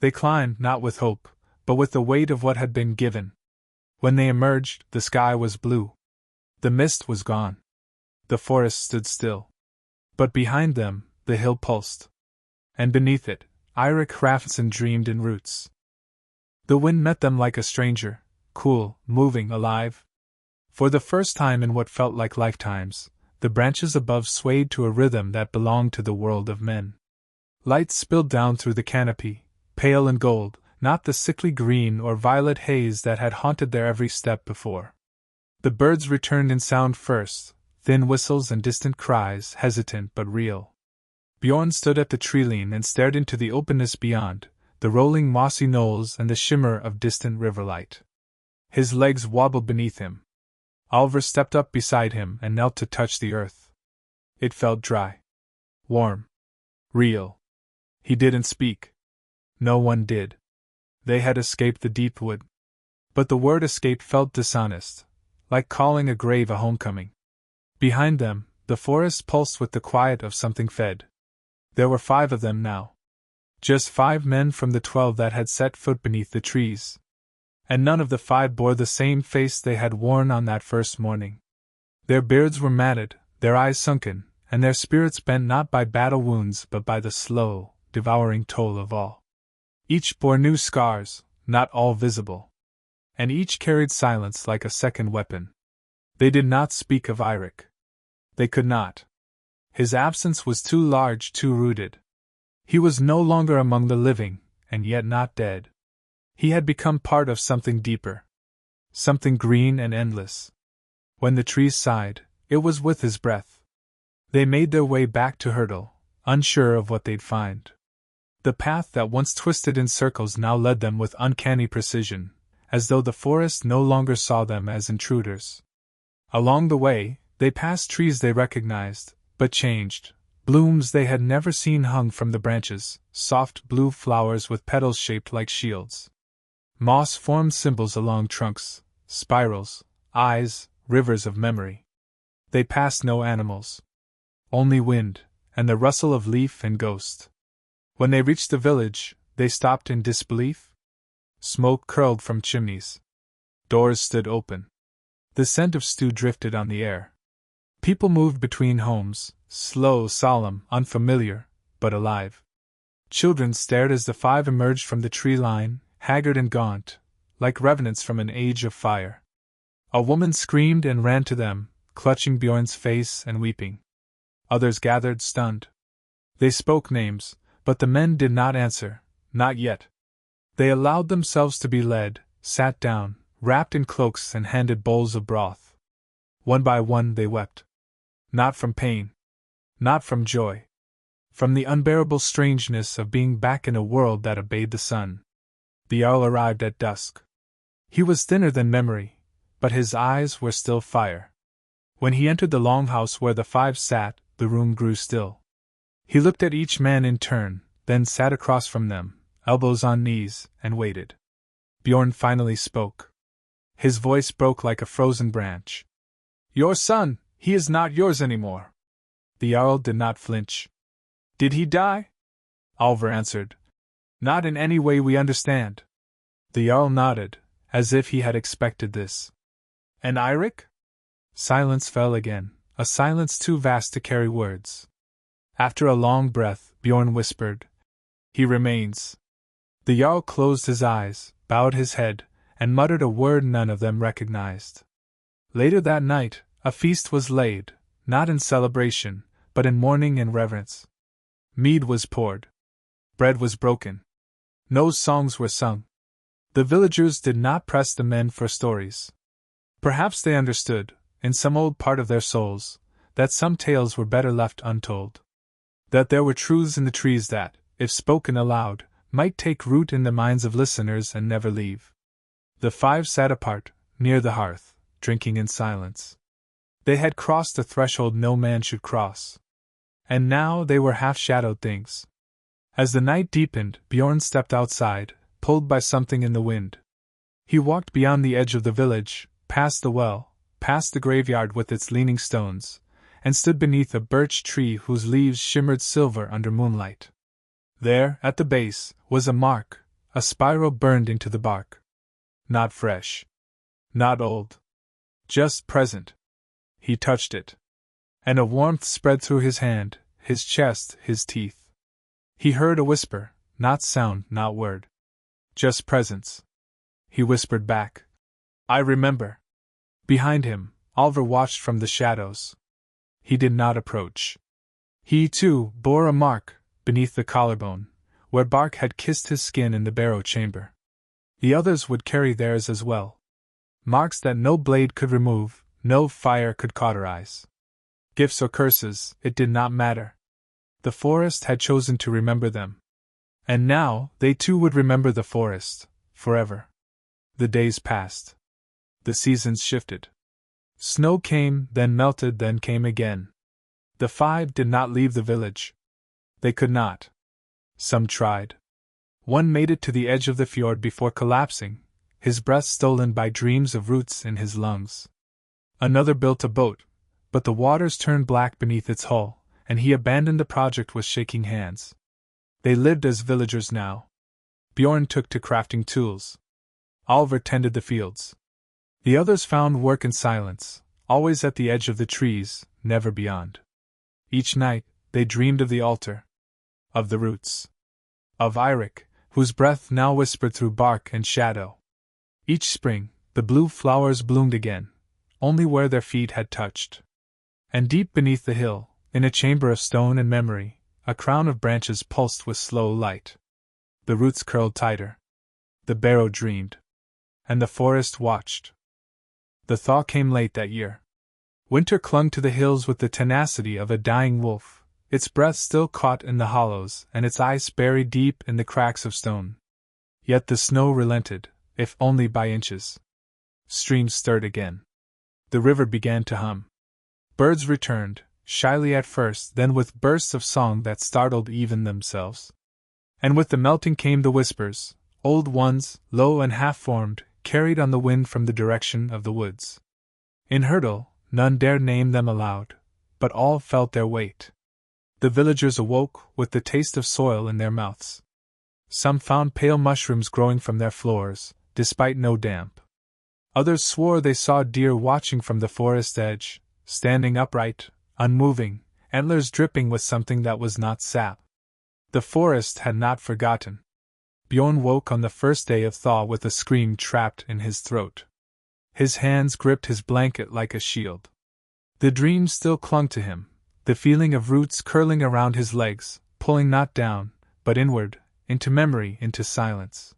S1: They climbed not with hope, but with the weight of what had been given. When they emerged, the sky was blue. The mist was gone. The forest stood still. But behind them, the hill pulsed. And beneath it, Irik Hrafnsson dreamed in roots. The wind met them like a stranger, cool, moving, alive. For the first time in what felt like lifetimes, the branches above swayed to a rhythm that belonged to the world of men. Light spilled down through the canopy, pale and gold, not the sickly green or violet haze that had haunted their every step before. The birds returned in sound first, thin whistles and distant cries, hesitant but real. Bjorn stood at the tree-line and stared into the openness beyond, the rolling mossy knolls and the shimmer of distant river light. His legs wobbled beneath him. Alvar stepped up beside him and knelt to touch the earth. It felt dry. Warm. Real. He didn't speak. No one did. They had escaped the deep wood. But the word escape felt dishonest, like calling a grave a homecoming. Behind them, the forest pulsed with the quiet of something fed. There were 5 of them now. Just 5 men from the 12 that had set foot beneath the trees. And none of the 5 bore the same face they had worn on that first morning. Their beards were matted, their eyes sunken, and their spirits bent not by battle wounds but by the slow, devouring toll of all. Each bore new scars, not all visible. And each carried silence like a second weapon. They did not speak of Eirik. They could not. His absence was too large, too rooted. He was no longer among the living, and yet not dead. He had become part of something deeper. Something green and endless. When the trees sighed, it was with his breath. They made their way back to Hurdle, unsure of what they'd find. The path that once twisted in circles now led them with uncanny precision, as though the forest no longer saw them as intruders. Along the way, they passed trees they recognized, but changed. Blooms they had never seen hung from the branches, soft blue flowers with petals shaped like shields. Moss formed symbols along trunks, spirals, eyes, rivers of memory. They passed no animals. Only wind, and the rustle of leaf and ghost. When they reached the village, they stopped in disbelief. Smoke curled from chimneys. Doors stood open. The scent of stew drifted on the air. People moved between homes, slow, solemn, unfamiliar, but alive. Children stared as the five emerged from the tree line, haggard and gaunt, like revenants from an age of fire. A woman screamed and ran to them, clutching Bjorn's face and weeping. Others gathered, stunned. They spoke names, but the men did not answer, not yet. They allowed themselves to be led, sat down, wrapped in cloaks and handed bowls of broth. One by one they wept. Not from pain. Not from joy. From the unbearable strangeness of being back in a world that obeyed the sun. The Jarl arrived at dusk. He was thinner than memory, but his eyes were still fire. When he entered the longhouse where the five sat, the room grew still. He looked at each man in turn, then sat across from them, elbows on knees, and waited. Bjorn finally spoke. His voice broke like a frozen branch. "Your son, he is not yours anymore." The Jarl did not flinch. "Did he die?" Alvar answered. "Not in any way we understand." The Jarl nodded, as if he had expected this. "And Eirik?" Silence fell again, a silence too vast to carry words. After a long breath, Bjorn whispered, "He remains." The Jarl closed his eyes, bowed his head, and muttered a word none of them recognized. Later that night, a feast was laid, not in celebration, but in mourning and reverence. Mead was poured. Bread was broken. No songs were sung. The villagers did not press the men for stories. Perhaps they understood, in some old part of their souls, that some tales were better left untold. That there were truths in the trees that, if spoken aloud, might take root in the minds of listeners and never leave. The five sat apart, near the hearth, drinking in silence. They had crossed a threshold no man should cross. And now they were half-shadowed things. As the night deepened, Bjorn stepped outside, pulled by something in the wind. He walked beyond the edge of the village, past the well, past the graveyard with its leaning stones, and stood beneath a birch tree whose leaves shimmered silver under moonlight. There, at the base, was a mark, a spiral burned into the bark. Not fresh. Not old. Just present. He touched it. And a warmth spread through his hand, his chest, his teeth. He heard a whisper, not sound, not word. Just presence. He whispered back, "I remember." Behind him, Alvar watched from the shadows. He did not approach. He, too, bore a mark, beneath the collarbone, where bark had kissed his skin in the barrow chamber. The others would carry theirs as well. Marks that no blade could remove, no fire could cauterize. Gifts or curses, it did not matter. The forest had chosen to remember them. And now, they too would remember the forest, forever. The days passed. The seasons shifted. Snow came, then melted, then came again. The five did not leave the village. They could not. Some tried. One made it to the edge of the fjord before collapsing, his breath stolen by dreams of roots in his lungs. Another built a boat, but the waters turned black beneath its hull, and he abandoned the project with shaking hands. They lived as villagers now. Bjorn took to crafting tools. Alvar tended the fields. The others found work in silence, always at the edge of the trees, never beyond. Each night, they dreamed of the altar. Of the roots. Of Eirik, whose breath now whispered through bark and shadow. Each spring, the blue flowers bloomed again, only where their feet had touched. And deep beneath the hill, in a chamber of stone and memory, a crown of branches pulsed with slow light. The roots curled tighter. The barrow dreamed. And the forest watched. The thaw came late that year. Winter clung to the hills with the tenacity of a dying wolf, its breath still caught in the hollows and its eyes buried deep in the cracks of stone. Yet the snow relented, if only by inches. Streams stirred again. The river began to hum. Birds returned, shyly at first, then with bursts of song that startled even themselves. And with the melting came the whispers, old ones, low and half-formed, carried on the wind from the direction of the woods. In Hurdle, none dared name them aloud, but all felt their weight. The villagers awoke with the taste of soil in their mouths. Some found pale mushrooms growing from their floors, despite no damp. Others swore they saw deer watching from the forest edge, standing upright, unmoving, antlers dripping with something that was not sap. The forest had not forgotten. Bjorn woke on the first day of thaw with a scream trapped in his throat. His hands gripped his blanket like a shield. The dream still clung to him, the feeling of roots curling around his legs, pulling not down, but inward, into memory, into silence.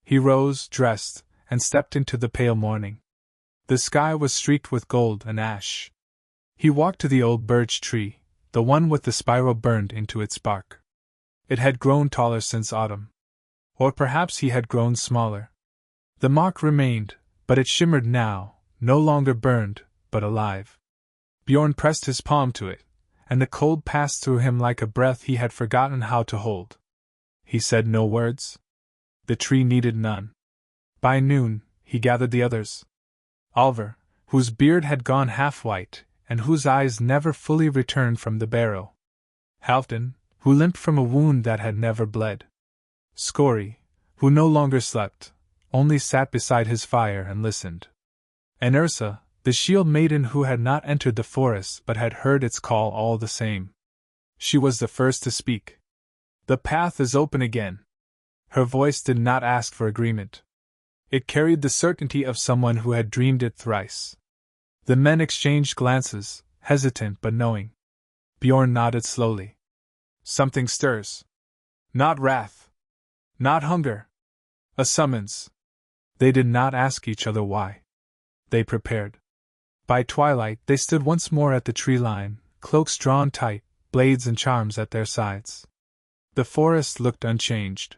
S1: He rose, dressed, and stepped into the pale morning. The sky was streaked with gold and ash. He walked to the old birch tree, the one with the spiral burned into its bark. It had grown taller since autumn. Or perhaps he had grown smaller. The mark remained, but it shimmered now, no longer burned, but alive. Bjorn pressed his palm to it, and the cold passed through him like a breath he had forgotten how to hold. He said no words. The tree needed none. By noon, he gathered the others. Alvar, whose beard had gone half-white, and whose eyes never fully returned from the barrow. Halfdan, who limped from a wound that had never bled. Scory, who no longer slept, only sat beside his fire and listened. And Ursa, the shield maiden who had not entered the forest but had heard its call all the same. She was the first to speak. "The path is open again." Her voice did not ask for agreement. It carried the certainty of someone who had dreamed it thrice. The men exchanged glances, hesitant but knowing. Bjorn nodded slowly. "Something stirs. Not wrath. Not hunger. A summons." They did not ask each other why. They prepared. By twilight they stood once more at the tree line, cloaks drawn tight, blades and charms at their sides. The forest looked unchanged.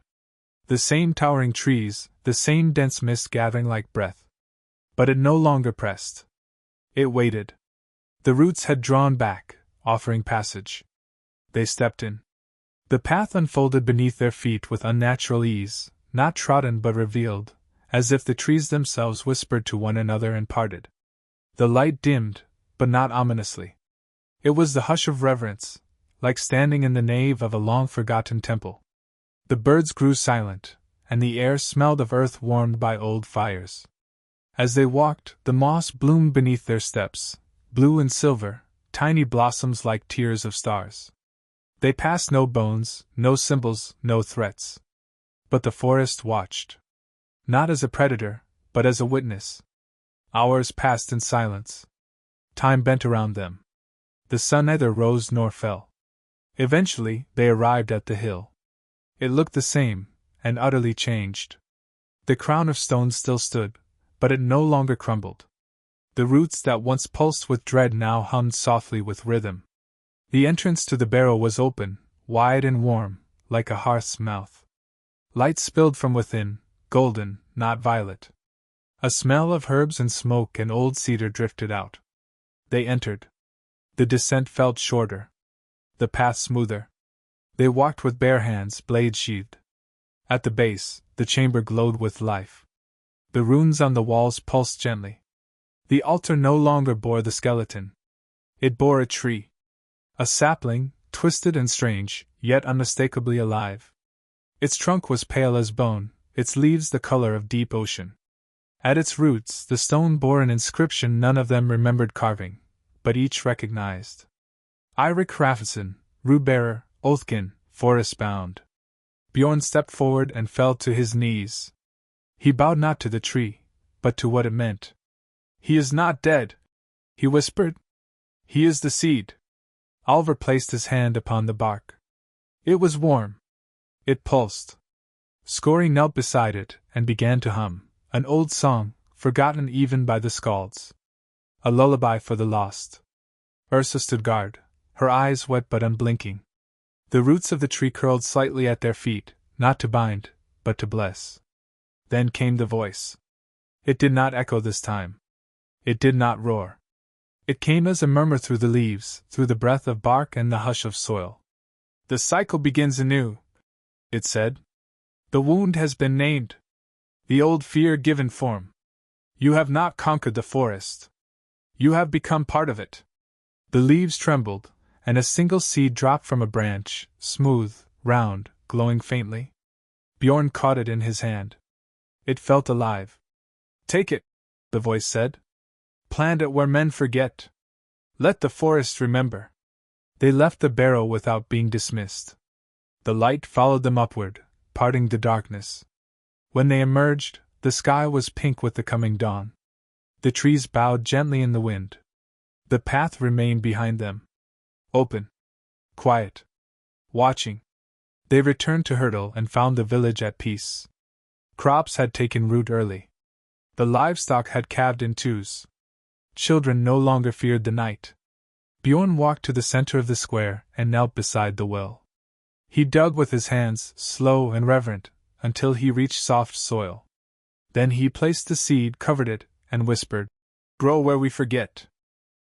S1: The same towering trees, the same dense mist gathering like breath. But it no longer pressed. It waited. The roots had drawn back, offering passage. They stepped in. The path unfolded beneath their feet with unnatural ease, not trodden but revealed, as if the trees themselves whispered to one another and parted. The light dimmed, but not ominously. It was the hush of reverence, like standing in the nave of a long-forgotten temple. The birds grew silent, and the air smelled of earth warmed by old fires. As they walked, the moss bloomed beneath their steps, blue and silver, tiny blossoms like tears of stars. They passed no bones, no symbols, no threats. But the forest watched. Not as a predator, but as a witness. Hours passed in silence. Time bent around them. The sun neither rose nor fell. Eventually, they arrived at the hill. It looked the same, and utterly changed. The crown of stone still stood, but it no longer crumbled. The roots that once pulsed with dread now hummed softly with rhythm. The entrance to the barrow was open, wide and warm, like a hearth's mouth. Light spilled from within, golden, not violet. A smell of herbs and smoke and old cedar drifted out. They entered. The descent felt shorter. The path smoother. They walked with bare hands, blade sheathed. At the base, the chamber glowed with life. The runes on the walls pulsed gently. The altar no longer bore the skeleton. It bore a tree. A sapling, twisted and strange, yet unmistakably alive. Its trunk was pale as bone, its leaves the color of deep ocean. At its roots, the stone bore an inscription none of them remembered carving, but each recognized. Eirik Rafferson, root-bearer, Oathkin, forest-bound. Bjorn stepped forward and fell to his knees. He bowed not to the tree, but to what it meant. "He is not dead," he whispered. "He is the seed." Oliver placed his hand upon the bark. It was warm. It pulsed. Scory knelt beside it and began to hum, an old song, forgotten even by the skalds. A lullaby for the lost. Ursa stood guard, her eyes wet but unblinking. The roots of the tree curled slightly at their feet, not to bind, but to bless. Then came the voice. It did not echo this time. It did not roar. It came as a murmur through the leaves, through the breath of bark and the hush of soil. "The cycle begins anew," it said. "The wound has been named. The old fear given form. You have not conquered the forest. You have become part of it." The leaves trembled, and a single seed dropped from a branch, smooth, round, glowing faintly. Bjorn caught it in his hand. It felt alive. "Take it," the voice said. "Plant it where men forget. Let the forest remember." They left the barrow without being dismissed. The light followed them upward, parting the darkness. When they emerged, the sky was pink with the coming dawn. The trees bowed gently in the wind. The path remained behind them. Open. Quiet. Watching. They returned to Hurdle and found the village at peace. Crops had taken root early. The livestock had calved in twos. Children no longer feared the night. Bjorn walked to the center of the square and knelt beside the well. He dug with his hands, slow and reverent, until he reached soft soil. Then he placed the seed, covered it, and whispered, "Grow where we forget."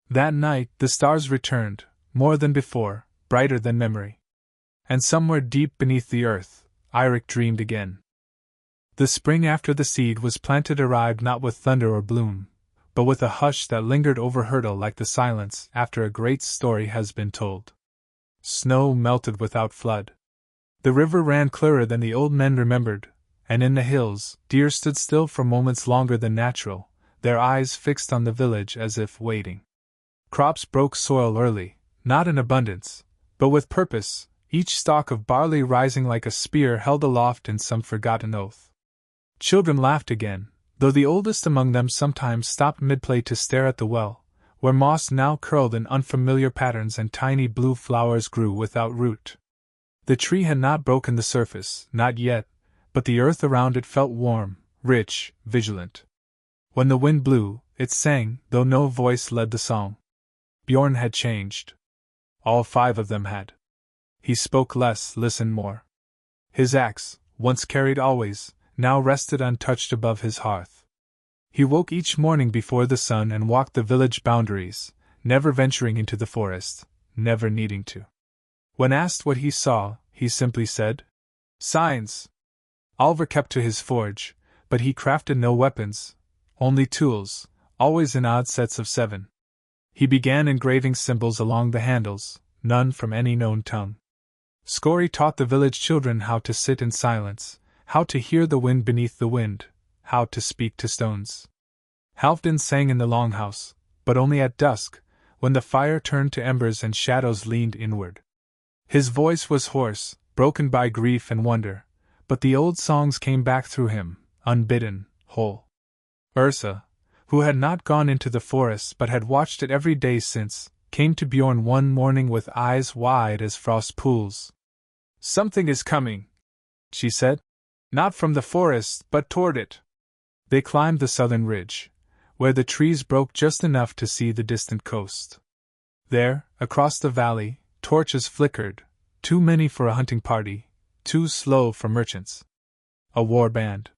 S1: That night the stars returned, more than before, brighter than memory. And somewhere deep beneath the earth, Eirik dreamed again. The spring after the seed was planted arrived not with thunder or bloom, but with a hush that lingered over Hurdle like the silence after a great story has been told. Snow melted without flood. The river ran clearer than the old men remembered, and in the hills, deer stood still for moments longer than natural, their eyes fixed on the village as if waiting. Crops broke soil early, not in abundance, but with purpose, each stalk of barley rising like a spear held aloft in some forgotten oath. Children laughed again, though the oldest among them sometimes stopped mid-play to stare at the well, where moss now curled in unfamiliar patterns and tiny blue flowers grew without root. The tree had not broken the surface, not yet, but the earth around it felt warm, rich, vigilant. When the wind blew, it sang, though no voice led the song. Bjorn had changed. All five of them had. He spoke less, listened more. His axe, once carried always, now rested untouched above his hearth. He woke each morning before the sun and walked the village boundaries, never venturing into the forest, never needing to. When asked what he saw, he simply said, "Signs." Oliver kept to his forge, but he crafted no weapons, only tools, always in odd sets of 7. He began engraving symbols along the handles, none from any known tongue. Scory taught the village children how to sit in silence, how to hear the wind beneath the wind, how to speak to stones. Halfdan sang in the longhouse, but only at dusk, when the fire turned to embers and shadows leaned inward. His voice was hoarse, broken by grief and wonder, but the old songs came back through him, unbidden, whole. Ursa, who had not gone into the forest but had watched it every day since, came to Bjorn one morning with eyes wide as frost pools. "Something is coming," she said. "Not from the forest, but toward it." They climbed the southern ridge, where the trees broke just enough to see the distant coast. There, across the valley, torches flickered, too many for a hunting party, too slow for merchants. A war band.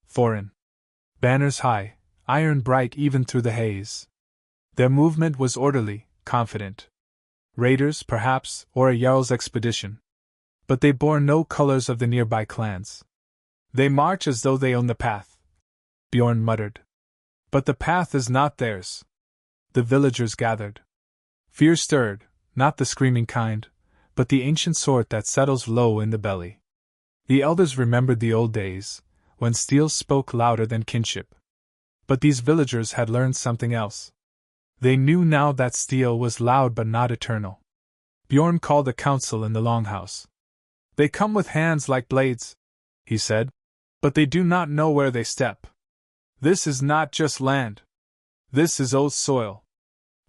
S1: Foreign. Banners high, iron bright even through the haze. Their movement was orderly, confident. Raiders, perhaps, or a Jarl's expedition. But they bore no colors of the nearby clans. "They march as though they own the path," Bjorn muttered. "But the path is not theirs." The villagers gathered. Fear stirred, not the screaming kind, but the ancient sort that settles low in the belly. The elders remembered the old days, when steel spoke louder than kinship. But these villagers had learned something else. They knew now that steel was loud but not eternal. Bjorn called a council in the longhouse. They come with hands like blades, he said, but they do not know where they step. This is not just land. This is old soil.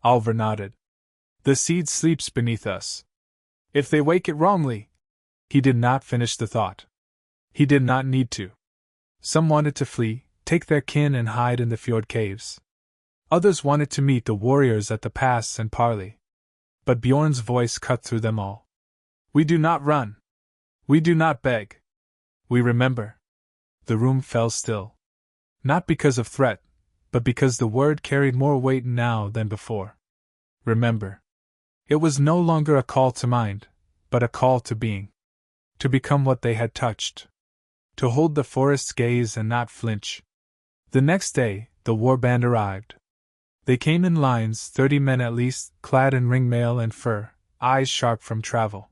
S1: Alvar nodded. The seed sleeps beneath us. If they wake it wrongly. He did not finish the thought. He did not need to. Some wanted to flee, take their kin and hide in the fjord caves. Others wanted to meet the warriors at the pass and parley. But Bjorn's voice cut through them all. We do not run. We do not beg. We remember. The room fell still. Not because of threat, but because the word carried more weight now than before. Remember. It was no longer a call to mind, but a call to being. To become what they had touched. To hold the forest's gaze and not flinch. The next day, the war band arrived. They came in lines, 30 men at least, clad in ringmail and fur, eyes sharp from travel.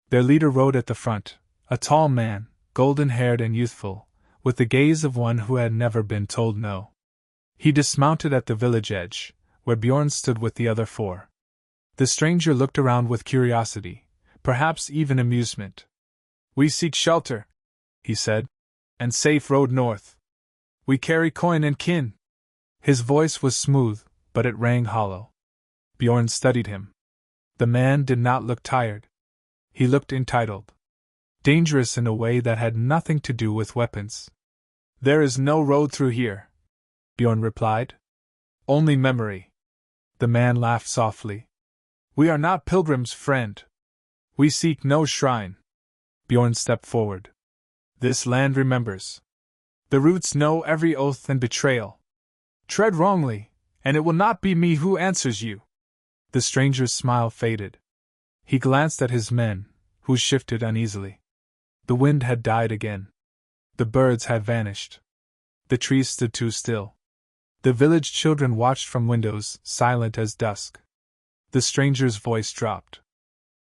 S1: Their leader rode at the front, a tall man, golden-haired and youthful, with the gaze of one who had never been told no. He dismounted at the village edge, where Bjorn stood with the other four. The stranger looked around with curiosity, perhaps even amusement. We seek shelter, he said, and safe road north. We carry coin and kin. His voice was smooth, but it rang hollow. Bjorn studied him. The man did not look tired. He looked entitled. Dangerous in a way that had nothing to do with weapons. There is no road through here, Bjorn replied. Only memory. The man laughed softly. We are not pilgrims, friend. We seek no shrine. Bjorn stepped forward. This land remembers. The roots know every oath and betrayal. Tread wrongly, and it will not be me who answers you. The stranger's smile faded. He glanced at his men, who shifted uneasily. The wind had died again. The birds had vanished. The trees stood too still. The village children watched from windows, silent as dusk. The stranger's voice dropped.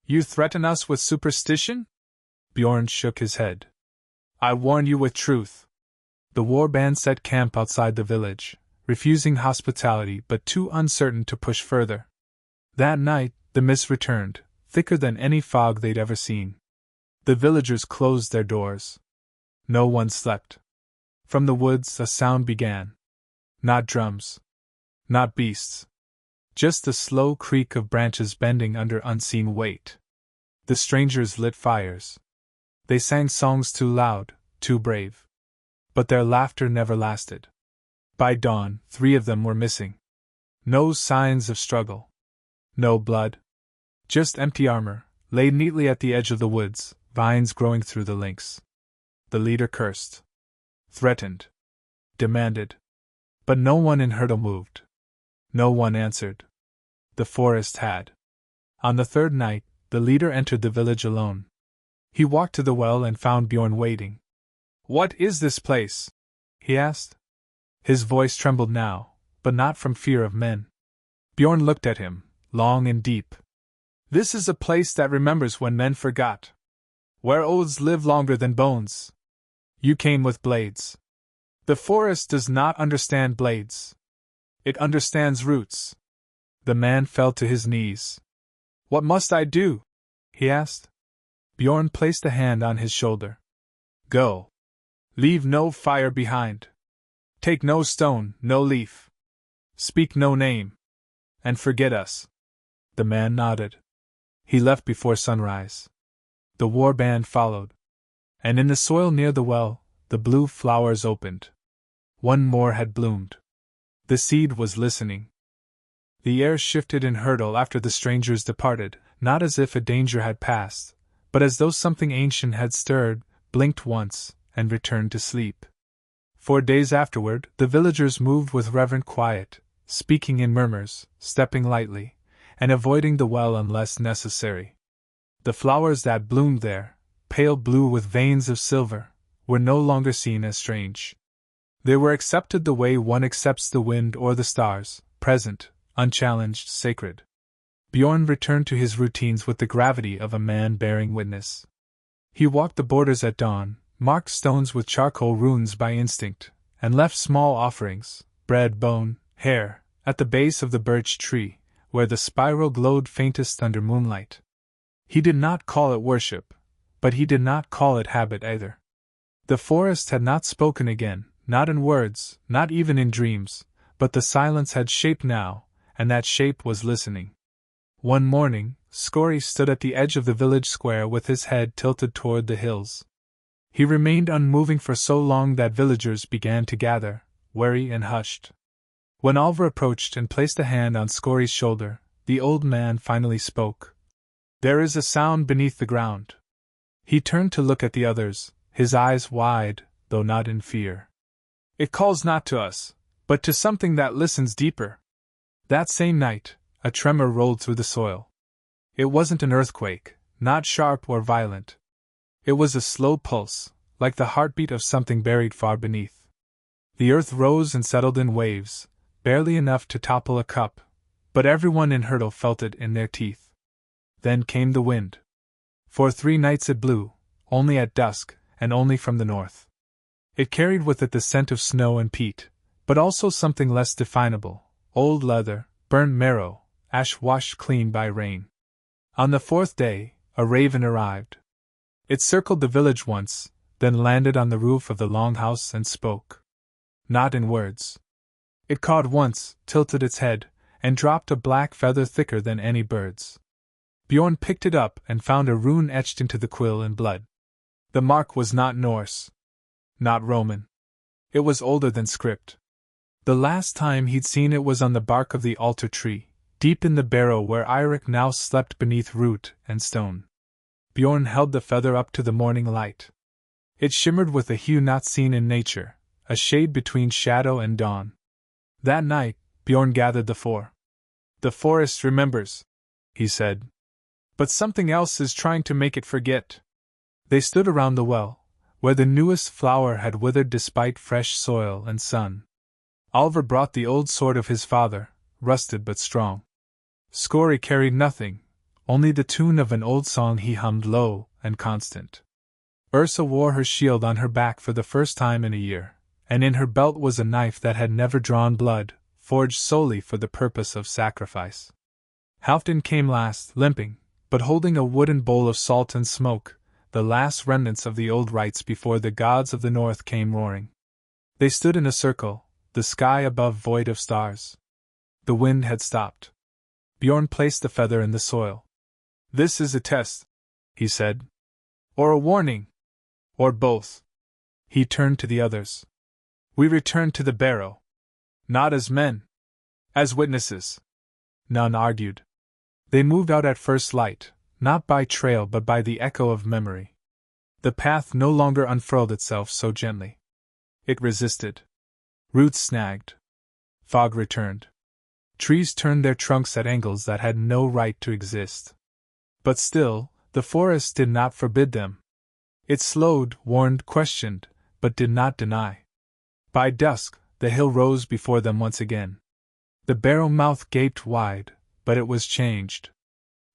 S1: You threaten us with superstition? Bjorn shook his head. I warn you with truth. The war band set camp outside the village, refusing hospitality but too uncertain to push further. That night, the mist returned, thicker than any fog they'd ever seen. The villagers closed their doors. No one slept. From the woods a sound began. Not drums. Not beasts. Just the slow creak of branches bending under unseen weight. The strangers lit fires. They sang songs too loud, too brave. But their laughter never lasted. By dawn, 3 of them were missing. No signs of struggle. No blood. Just empty armor, laid neatly at the edge of the woods, vines growing through the links. The leader cursed. Threatened. Demanded. But no one in Hurdle moved. No one answered. The forest had. On the 3rd night, the leader entered the village alone. He walked to the well and found Bjorn waiting. What is this place? He asked. His voice trembled now, but not from fear of men. Bjorn looked at him, long and deep. This is a place that remembers when men forgot. Where oaths live longer than bones. You came with blades. The forest does not understand blades. It understands roots. The man fell to his knees. What must I do? He asked. Bjorn placed a hand on his shoulder. Go. Leave no fire behind. Take no stone, no leaf. Speak no name. And forget us. The man nodded. He left before sunrise. The war band followed. And in the soil near the well, the blue flowers opened. One more had bloomed. The seed was listening. The air shifted in Hurdle after the strangers departed, not as if a danger had passed, but as though something ancient had stirred, blinked once, and returned to sleep. 4 days afterward, the villagers moved with reverent quiet, speaking in murmurs, stepping lightly, and avoiding the well unless necessary. The flowers that bloomed there, pale blue with veins of silver, were no longer seen as strange. They were accepted the way one accepts the wind or the stars, present, unchallenged, sacred. Bjorn returned to his routines with the gravity of a man bearing witness. He walked the borders at dawn, marked stones with charcoal runes by instinct, and left small offerings, bread, bone, hair, at the base of the birch tree, where the spiral glowed faintest under moonlight. He did not call it worship, but he did not call it habit either. The forest had not spoken again, not in words, not even in dreams, but the silence had shape now, and that shape was listening. One morning, Scory stood at the edge of the village square with his head tilted toward the hills. He remained unmoving for so long that villagers began to gather, wary and hushed. When Alva approached and placed a hand on Scory's shoulder, the old man finally spoke. "There is a sound beneath the ground." He turned to look at the others, his eyes wide, though not in fear. "It calls not to us, but to something that listens deeper." That same night, a tremor rolled through the soil. It wasn't an earthquake, not sharp or violent. It was a slow pulse, like the heartbeat of something buried far beneath. The earth rose and settled in waves, barely enough to topple a cup, but everyone in Hurdle felt it in their teeth. Then came the wind. For 3 nights it blew, only at dusk, and only from the north. It carried with it the scent of snow and peat, but also something less definable: old leather, burnt marrow, ash washed clean by rain. On the 4th day, a raven arrived. It circled the village once, then landed on the roof of the longhouse and spoke. Not in words. It cawed once, tilted its head, and dropped a black feather thicker than any bird's. Bjorn picked it up and found a rune etched into the quill in blood. The mark was not Norse. Not Roman. It was older than script. The last time he'd seen it was on the bark of the altar tree, deep in the barrow where Eirik now slept beneath root and stone. Bjorn held the feather up to the morning light. It shimmered with a hue not seen in nature, a shade between shadow and dawn. That night, Bjorn gathered the 4. "The forest remembers," he said. "But something else is trying to make it forget." They stood around the well, where the newest flower had withered despite fresh soil and sun. Alvar brought the old sword of his father, rusted but strong. Scory carried nothing, only the tune of an old song he hummed low and constant. Ursa wore her shield on her back for the first time in a year, and in her belt was a knife that had never drawn blood, forged solely for the purpose of sacrifice. Halfdan came last, limping, but holding a wooden bowl of salt and smoke, the last remnants of the old rites before the gods of the north came roaring. They stood in a circle, the sky above void of stars. The wind had stopped. Bjorn placed the feather in the soil. "This is a test," he said. "Or a warning. Or both." He turned to the others. "We return to the barrow. Not as men. As witnesses." None argued. They moved out at first light, not by trail but by the echo of memory. The path no longer unfurled itself so gently. It resisted. Roots snagged. Fog returned. Trees turned their trunks at angles that had no right to exist. But still, the forest did not forbid them. It slowed, warned, questioned, but did not deny. By dusk, the hill rose before them once again. The barrow mouth gaped wide, but it was changed.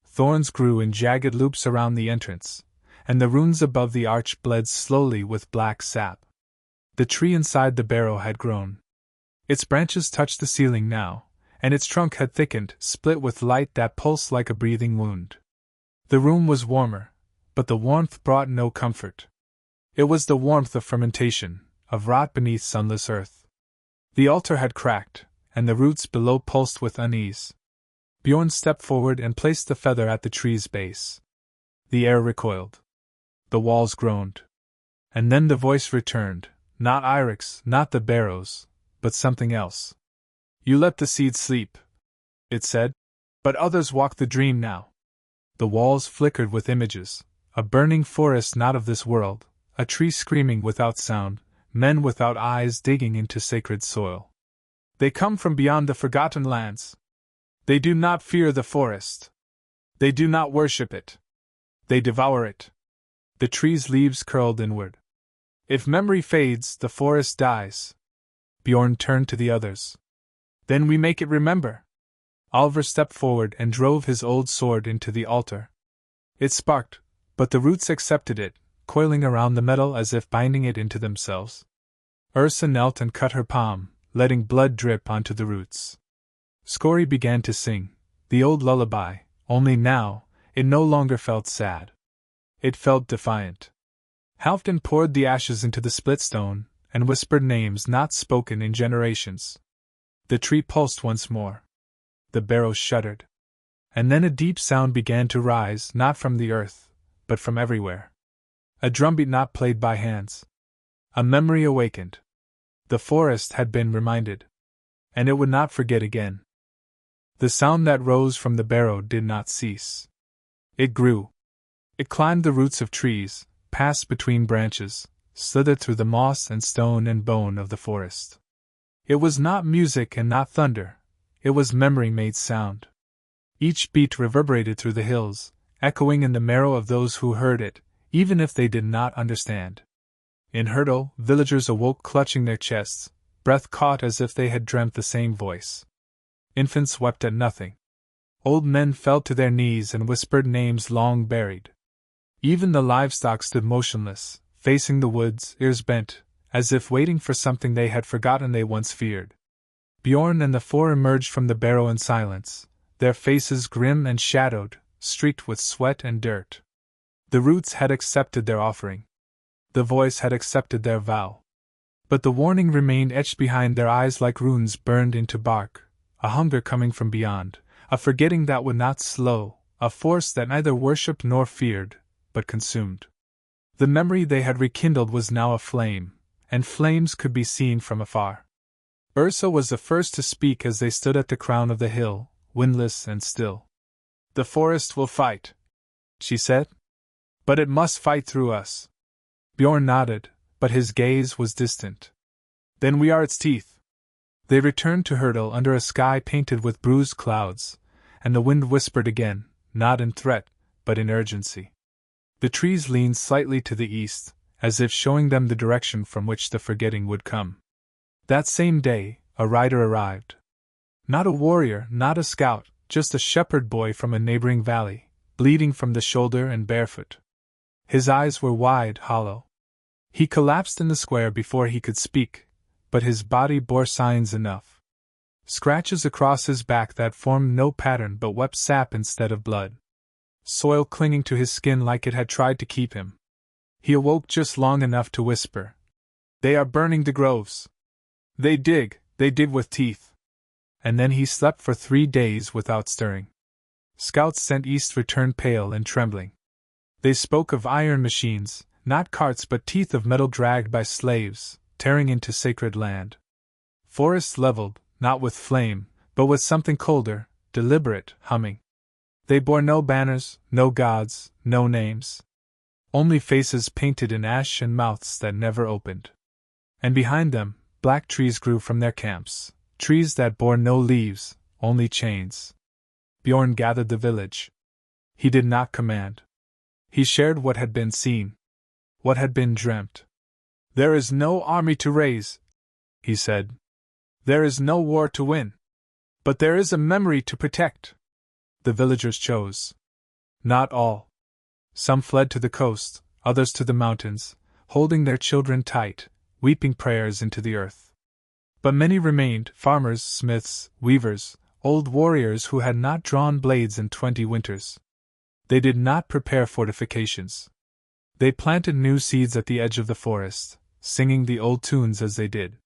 S1: Thorns grew in jagged loops around the entrance, and the runes above the arch bled slowly with black sap. The tree inside the barrow had grown. Its branches touched the ceiling now, and its trunk had thickened, split with light that pulsed like a breathing wound. The room was warmer, but the warmth brought no comfort. It was the warmth of fermentation, of rot beneath sunless earth. The altar had cracked, and the roots below pulsed with unease. Bjorn stepped forward and placed the feather at the tree's base. The air recoiled. The walls groaned. And then the voice returned, not Eirik's, not the barrow's, but something else. "You let the seed sleep," it said, "but others walk the dream now." The walls flickered with images, a burning forest not of this world, a tree screaming without sound, men without eyes digging into sacred soil. "They come from beyond the forgotten lands. They do not fear the forest. They do not worship it. They devour it." The tree's leaves curled inward. "If memory fades, the forest dies." Bjorn turned to the others. "Then we make it remember." Alvar stepped forward and drove his old sword into the altar. It sparked, but the roots accepted it, coiling around the metal as if binding it into themselves. Ursa knelt and cut her palm, letting blood drip onto the roots. Scory began to sing, the old lullaby, only now, it no longer felt sad. It felt defiant. Halfdan poured the ashes into the split stone, and whispered names not spoken in generations. The tree pulsed once more. The barrows shuddered. And then a deep sound began to rise, not from the earth, but from everywhere. A drumbeat not played by hands. A memory awakened. The forest had been reminded. And it would not forget again. The sound that rose from the barrow did not cease. It grew. It climbed the roots of trees, passed between branches, slithered through the moss and stone and bone of the forest. It was not music and not thunder. It was memory made sound. Each beat reverberated through the hills, echoing in the marrow of those who heard it, even if they did not understand. In Hurdle, villagers awoke clutching their chests, breath caught as if they had dreamt the same voice. Infants wept at nothing. Old men fell to their knees and whispered names long buried. Even the livestock stood motionless, facing the woods, ears bent, as if waiting for something they had forgotten they once feared. Bjorn and the four emerged from the barrow in silence, their faces grim and shadowed, streaked with sweat and dirt. The roots had accepted their offering. The voice had accepted their vow. But the warning remained etched behind their eyes like runes burned into bark, a hunger coming from beyond, a forgetting that would not slow, a force that neither worshipped nor feared, but consumed. The memory they had rekindled was now aflame, and flames could be seen from afar. Ursa was the first to speak as they stood at the crown of the hill, windless and still. "The forest will fight," she said. "But it must fight through us." Bjorn nodded, but his gaze was distant. "Then we are its teeth." They returned to Hurdle under a sky painted with bruised clouds, and the wind whispered again, not in threat, but in urgency. The trees leaned slightly to the east, as if showing them the direction from which the forgetting would come. That same day, a rider arrived. Not a warrior, not a scout, just a shepherd boy from a neighboring valley, bleeding from the shoulder and barefoot. His eyes were wide, hollow. He collapsed in the square before he could speak, but his body bore signs enough. Scratches across his back that formed no pattern but wept sap instead of blood. Soil clinging to his skin like it had tried to keep him. He awoke just long enough to whisper, "They are burning the groves. They dig with teeth." And then he slept for 3 days without stirring. Scouts sent east returned pale and trembling. They spoke of iron machines, not carts but teeth of metal dragged by slaves, tearing into sacred land. Forests leveled, not with flame, but with something colder, deliberate, humming. They bore no banners, no gods, no names. Only faces painted in ash and mouths that never opened. And behind them, black trees grew from their camps, trees that bore no leaves, only chains. Bjorn gathered the village. He did not command. He shared what had been seen, what had been dreamt. "There is no army to raise," he said. "There is no war to win. But there is a memory to protect." The villagers chose. Not all. Some fled to the coast, others to the mountains, holding their children tight, weeping prayers into the earth. But many remained, farmers, smiths, weavers, old warriors who had not drawn blades in 20 winters. They did not prepare fortifications. They planted new seeds at the edge of the forest, singing the old tunes as they did.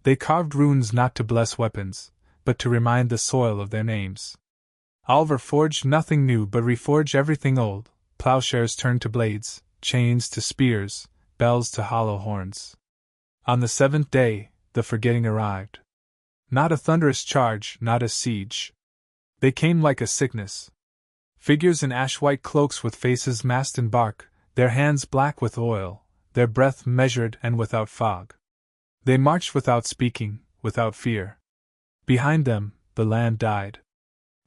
S1: They carved runes not to bless weapons, but to remind the soil of their names. Alvar forged nothing new but reforged everything old, plowshares turned to blades, chains to spears, bells to hollow horns. On the 7th day, the forgetting arrived. Not a thunderous charge, not a siege. They came like a sickness. Figures in ash-white cloaks with faces masked in bark, their hands black with oil, their breath measured and without fog. They marched without speaking, without fear. Behind them, the land died.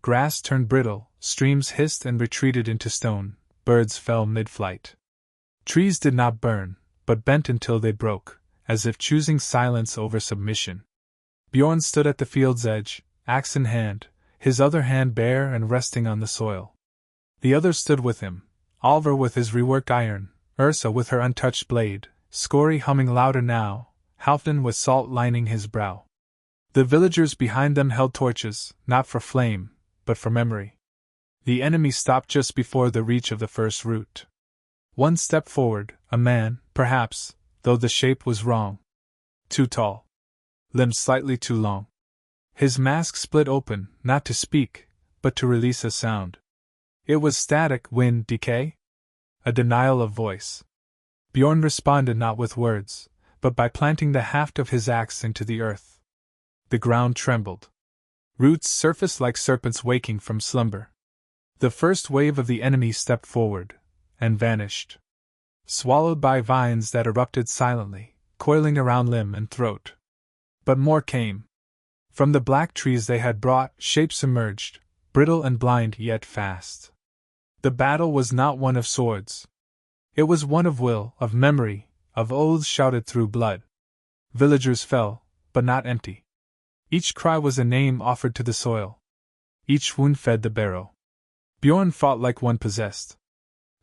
S1: Grass turned brittle, streams hissed and retreated into stone, birds fell mid-flight. Trees did not burn, but bent until they broke, as if choosing silence over submission. Bjorn stood at the field's edge, axe in hand, his other hand bare and resting on the soil. The others stood with him, Alvar with his reworked iron, Ursa with her untouched blade, Scory humming louder now, Halfdan with salt lining his brow. The villagers behind them held torches, not for flame, but for memory. The enemy stopped just before the reach of the first root. One step forward, a man, perhaps, though the shape was wrong. Too tall. Limbs slightly too long. His mask split open, not to speak, but to release a sound. It was static, wind, decay? A denial of voice. Bjorn responded not with words, but by planting the haft of his axe into the earth. The ground trembled. Roots surfaced like serpents waking from slumber. The first wave of the enemy stepped forward, and vanished. Swallowed by vines that erupted silently, coiling around limb and throat. But more came. From the black trees they had brought, shapes emerged, brittle and blind yet fast. The battle was not one of swords. It was one of will, of memory, of oaths shouted through blood. Villagers fell, but not empty. Each cry was a name offered to the soil. Each wound fed the barrow. Bjorn fought like one possessed.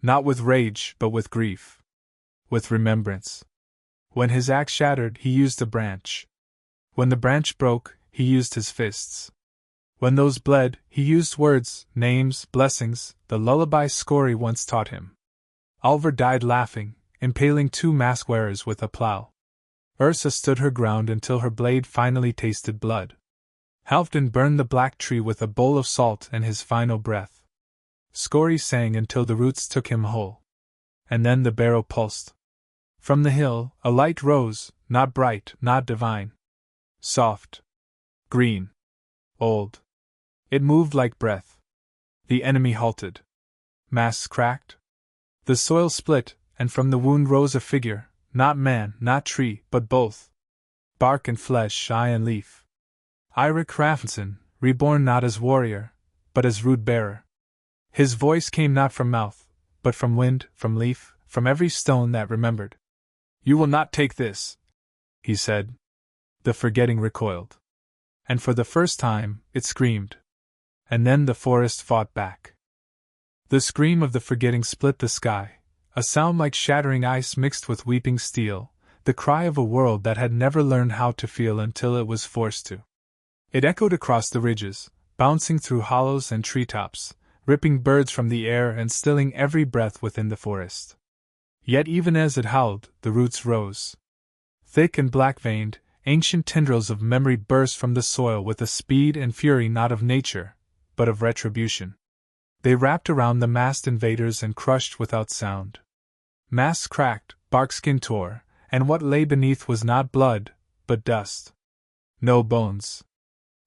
S1: Not with rage, but with grief. With remembrance. When his axe shattered, he used a branch. When the branch broke, he used his fists. When those bled, he used words, names, blessings, the lullaby Scory once taught him. Alvar died laughing, impaling 2 mask wearers with a plow. Ursa stood her ground until her blade finally tasted blood. Halfdan burned the black tree with a bowl of salt and his final breath. Scory sang until the roots took him whole. And then the barrow pulsed. From the hill, a light rose, not bright, not divine. Soft. Green. Old. It moved like breath. The enemy halted. Masks cracked. The soil split, and from the wound rose a figure, not man, not tree, but both. Bark and flesh, eye and leaf. Eirik Hrafnsson, reborn not as warrior, but as root bearer. His voice came not from mouth, but from wind, from leaf, from every stone that remembered. "You will not take this," he said. The forgetting recoiled. And for the first time, it screamed. And then the forest fought back. The scream of the forgetting split the sky, a sound like shattering ice mixed with weeping steel, the cry of a world that had never learned how to feel until it was forced to. It echoed across the ridges, bouncing through hollows and treetops, ripping birds from the air and stilling every breath within the forest. Yet even as it howled, the roots rose. Thick and black-veined, ancient tendrils of memory burst from the soil with a speed and fury not of nature, but of retribution. They wrapped around the masked invaders and crushed without sound. Masks cracked, barkskin tore, and what lay beneath was not blood, but dust. No bones.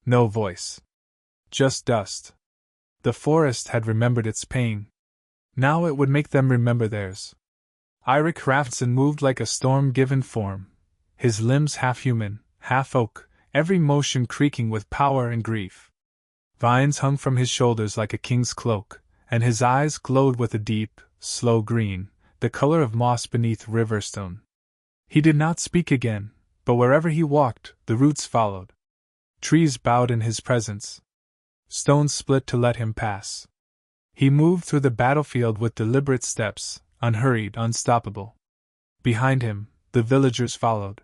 S1: No voice. Just dust. The forest had remembered its pain. Now it would make them remember theirs. Eirik Hrafnsson moved like a storm-given form, his limbs half-human, half-oak, every motion creaking with power and grief. Vines hung from his shoulders like a king's cloak, and his eyes glowed with a deep, slow green, the color of moss beneath riverstone. He did not speak again, but wherever he walked, the roots followed. Trees bowed in his presence. Stones split to let him pass. He moved through the battlefield with deliberate steps, unhurried, unstoppable. Behind him, the villagers followed.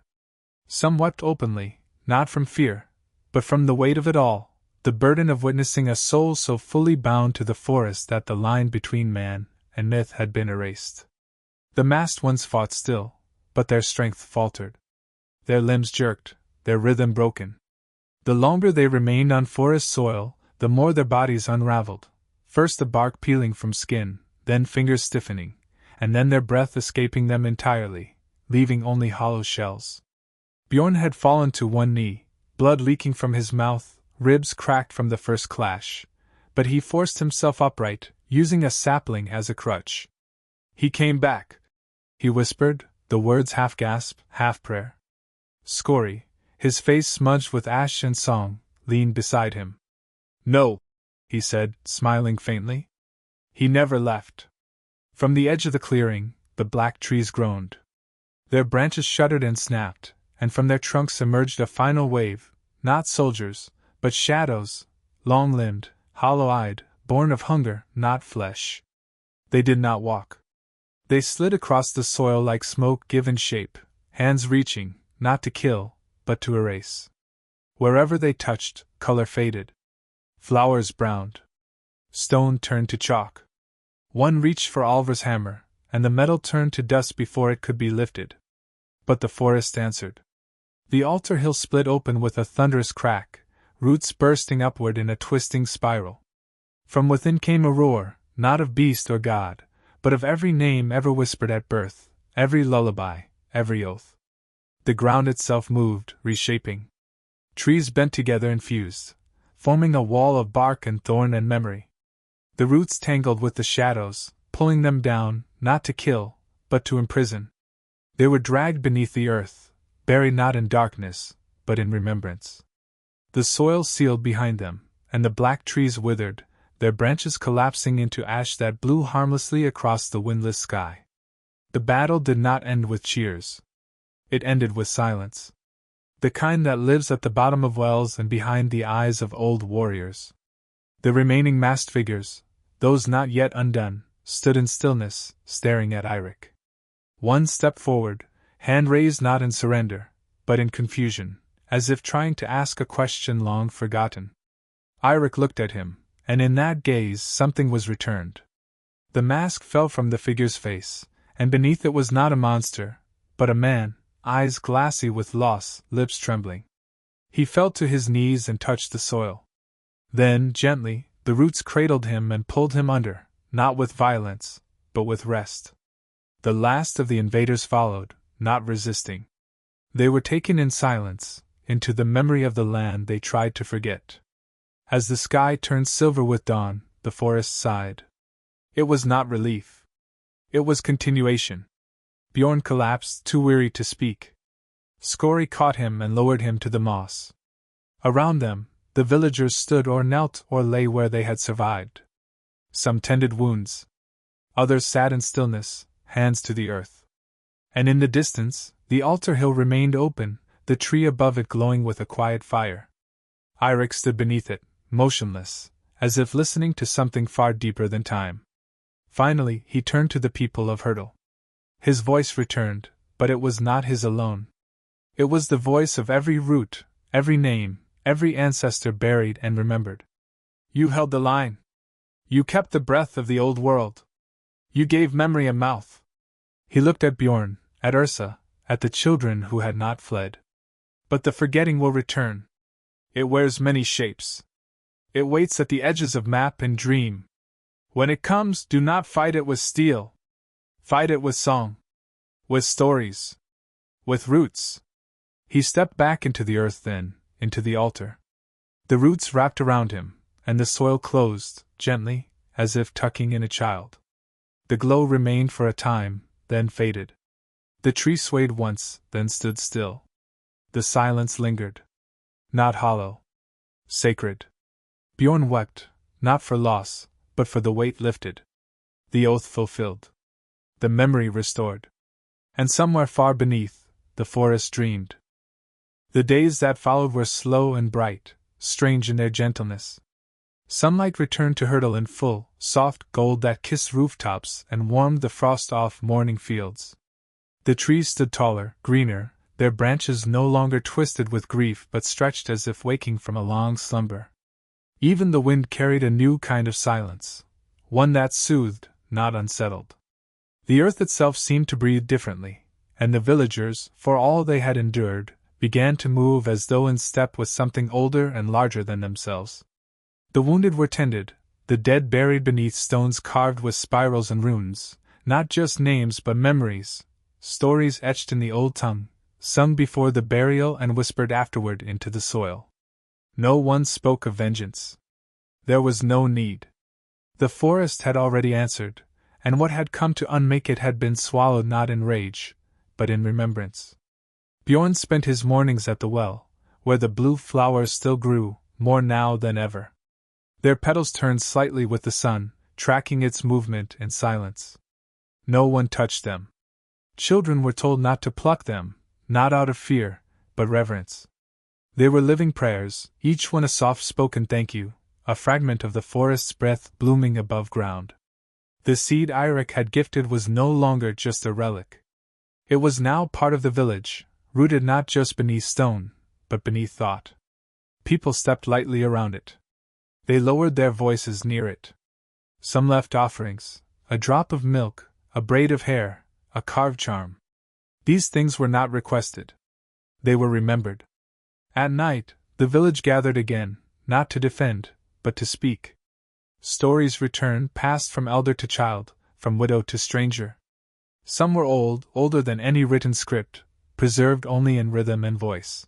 S1: Some wept openly, not from fear, but from the weight of it all, the burden of witnessing a soul so fully bound to the forest that the line between man and myth had been erased. The masked ones fought still, but their strength faltered. Their limbs jerked, their rhythm broken. The longer they remained on forest soil, the more their bodies unraveled, first the bark peeling from skin, then fingers stiffening, and then their breath escaping them entirely, leaving only hollow shells. Bjorn had fallen to one knee, blood leaking from his mouth, ribs cracked from the first clash, but he forced himself upright, using a sapling as a crutch. "He came back," he whispered, the words half-gasp, half-prayer. Scory, his face smudged with ash and song, leaned beside him. "No," he said, smiling faintly. "He never left." From the edge of the clearing, the black trees groaned. Their branches shuddered and snapped, and from their trunks emerged a final wave, not soldiers, but shadows, long-limbed, hollow-eyed, born of hunger, not flesh. They did not walk. They slid across the soil like smoke given shape, hands reaching, not to kill, but to erase. Wherever they touched, color faded. Flowers browned. Stone turned to chalk. One reached for Alvar's hammer, and the metal turned to dust before it could be lifted. But the forest answered. The altar hill split open with a thunderous crack, roots bursting upward in a twisting spiral. From within came a roar, not of beast or god, but of every name ever whispered at birth, every lullaby, every oath. The ground itself moved, reshaping. Trees bent together and fused, forming a wall of bark and thorn and memory. The roots tangled with the shadows, pulling them down, not to kill, but to imprison. They were dragged beneath the earth, buried not in darkness, but in remembrance. The soil sealed behind them, and the black trees withered, their branches collapsing into ash that blew harmlessly across the windless sky. The battle did not end with cheers. It ended with silence. The kind that lives at the bottom of wells and behind the eyes of old warriors. The remaining masked figures, those not yet undone, stood in stillness, staring at Eirik. One stepped forward, hand raised not in surrender, but in confusion, as if trying to ask a question long forgotten. Eirik looked at him, and in that gaze something was returned. The mask fell from the figure's face, and beneath it was not a monster, but a man, eyes glassy with loss, lips trembling. He fell to his knees and touched the soil. Then, gently, the roots cradled him and pulled him under, not with violence, but with rest. The last of the invaders followed, not resisting. They were taken in silence, into the memory of the land they tried to forget. As the sky turned silver with dawn, the forest sighed. It was not relief. It was continuation. Bjorn collapsed, too weary to speak. Skori caught him and lowered him to the moss. Around them, the villagers stood or knelt or lay where they had survived. Some tended wounds. Others sat in stillness, hands to the earth. And in the distance, the altar hill remained open, the tree above it glowing with a quiet fire. Eirik stood beneath it, motionless, as if listening to something far deeper than time. Finally, he turned to the people of Hurdle. His voice returned, but it was not his alone. It was the voice of every root, every name, every ancestor buried and remembered. You held the line. You kept the breath of the old world. You gave memory a mouth. He looked at Bjorn, at Ursa, at the children who had not fled. But the forgetting will return. It wears many shapes. It waits at the edges of map and dream. When it comes, do not fight it with steel. Fight it with song. With stories. With roots. He stepped back into the earth then, into the altar. The roots wrapped around him, and the soil closed, gently, as if tucking in a child. The glow remained for a time, then faded. The tree swayed once, then stood still. The silence lingered. Not hollow. Sacred. Bjorn wept, not for loss, but for the weight lifted. The oath fulfilled. The memory restored. And somewhere far beneath, the forest dreamed. The days that followed were slow and bright, strange in their gentleness. Sunlight returned to Hurdle in full, soft gold that kissed rooftops and warmed the frost-off morning fields. The trees stood taller, greener, their branches no longer twisted with grief but stretched as if waking from a long slumber. Even the wind carried a new kind of silence, one that soothed, not unsettled. The earth itself seemed to breathe differently, and the villagers, for all they had endured, began to move as though in step with something older and larger than themselves. The wounded were tended, the dead buried beneath stones carved with spirals and runes, not just names but memories, stories etched in the old tongue, sung before the burial and whispered afterward into the soil. No one spoke of vengeance. There was no need. The forest had already answered, and what had come to unmake it had been swallowed not in rage, but in remembrance. Bjorn spent his mornings at the well, where the blue flowers still grew, more now than ever. Their petals turned slightly with the sun, tracking its movement in silence. No one touched them. Children were told not to pluck them, not out of fear, but reverence. They were living prayers, each one a soft-spoken thank you, a fragment of the forest's breath blooming above ground. The seed Eirik had gifted was no longer just a relic. It was now part of the village, rooted not just beneath stone, but beneath thought. People stepped lightly around it. They lowered their voices near it. Some left offerings, a drop of milk, a braid of hair, a carved charm. These things were not requested. They were remembered. At night, the village gathered again, not to defend, but to speak. Stories returned, passed from elder to child, from widow to stranger. Some were old, older than any written script, preserved only in rhythm and voice.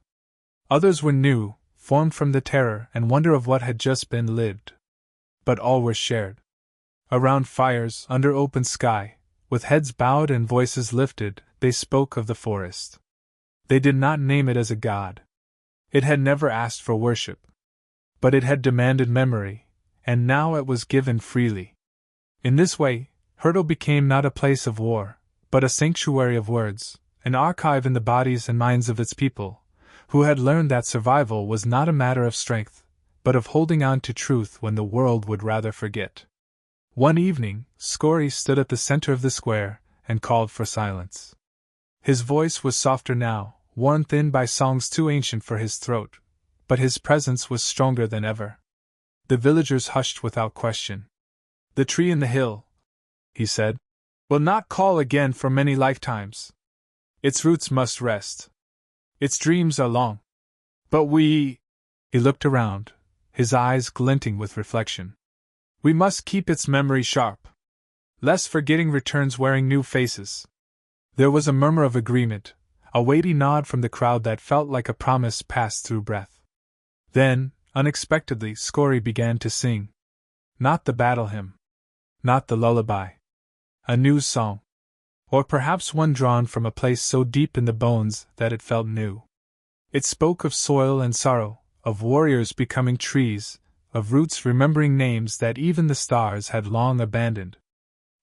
S1: Others were new, formed from the terror and wonder of what had just been lived. But all were shared. Around fires, under open sky, with heads bowed and voices lifted, they spoke of the forest. They did not name it as a god. It had never asked for worship. But it had demanded memory, and now it was given freely. In this way, Hurdle became not a place of war, but a sanctuary of words, an archive in the bodies and minds of its people, who had learned that survival was not a matter of strength, but of holding on to truth when the world would rather forget. One evening, Scory stood at the center of the square and called for silence. His voice was softer now, worn thin by songs too ancient for his throat, but his presence was stronger than ever. The villagers hushed without question. "The tree in the hill," he said, "will not call again for many lifetimes. Its roots must rest. Its dreams are long. But we—" he looked around, his eyes glinting with reflection. "We must keep its memory sharp, lest forgetting returns wearing new faces." There was a murmur of agreement, a weighty nod from the crowd that felt like a promise passed through breath. Then, unexpectedly, Scory began to sing. Not the battle hymn. Not the lullaby. A new song. Or perhaps one drawn from a place so deep in the bones that it felt new. It spoke of soil and sorrow, of warriors becoming trees, of roots remembering names that even the stars had long abandoned.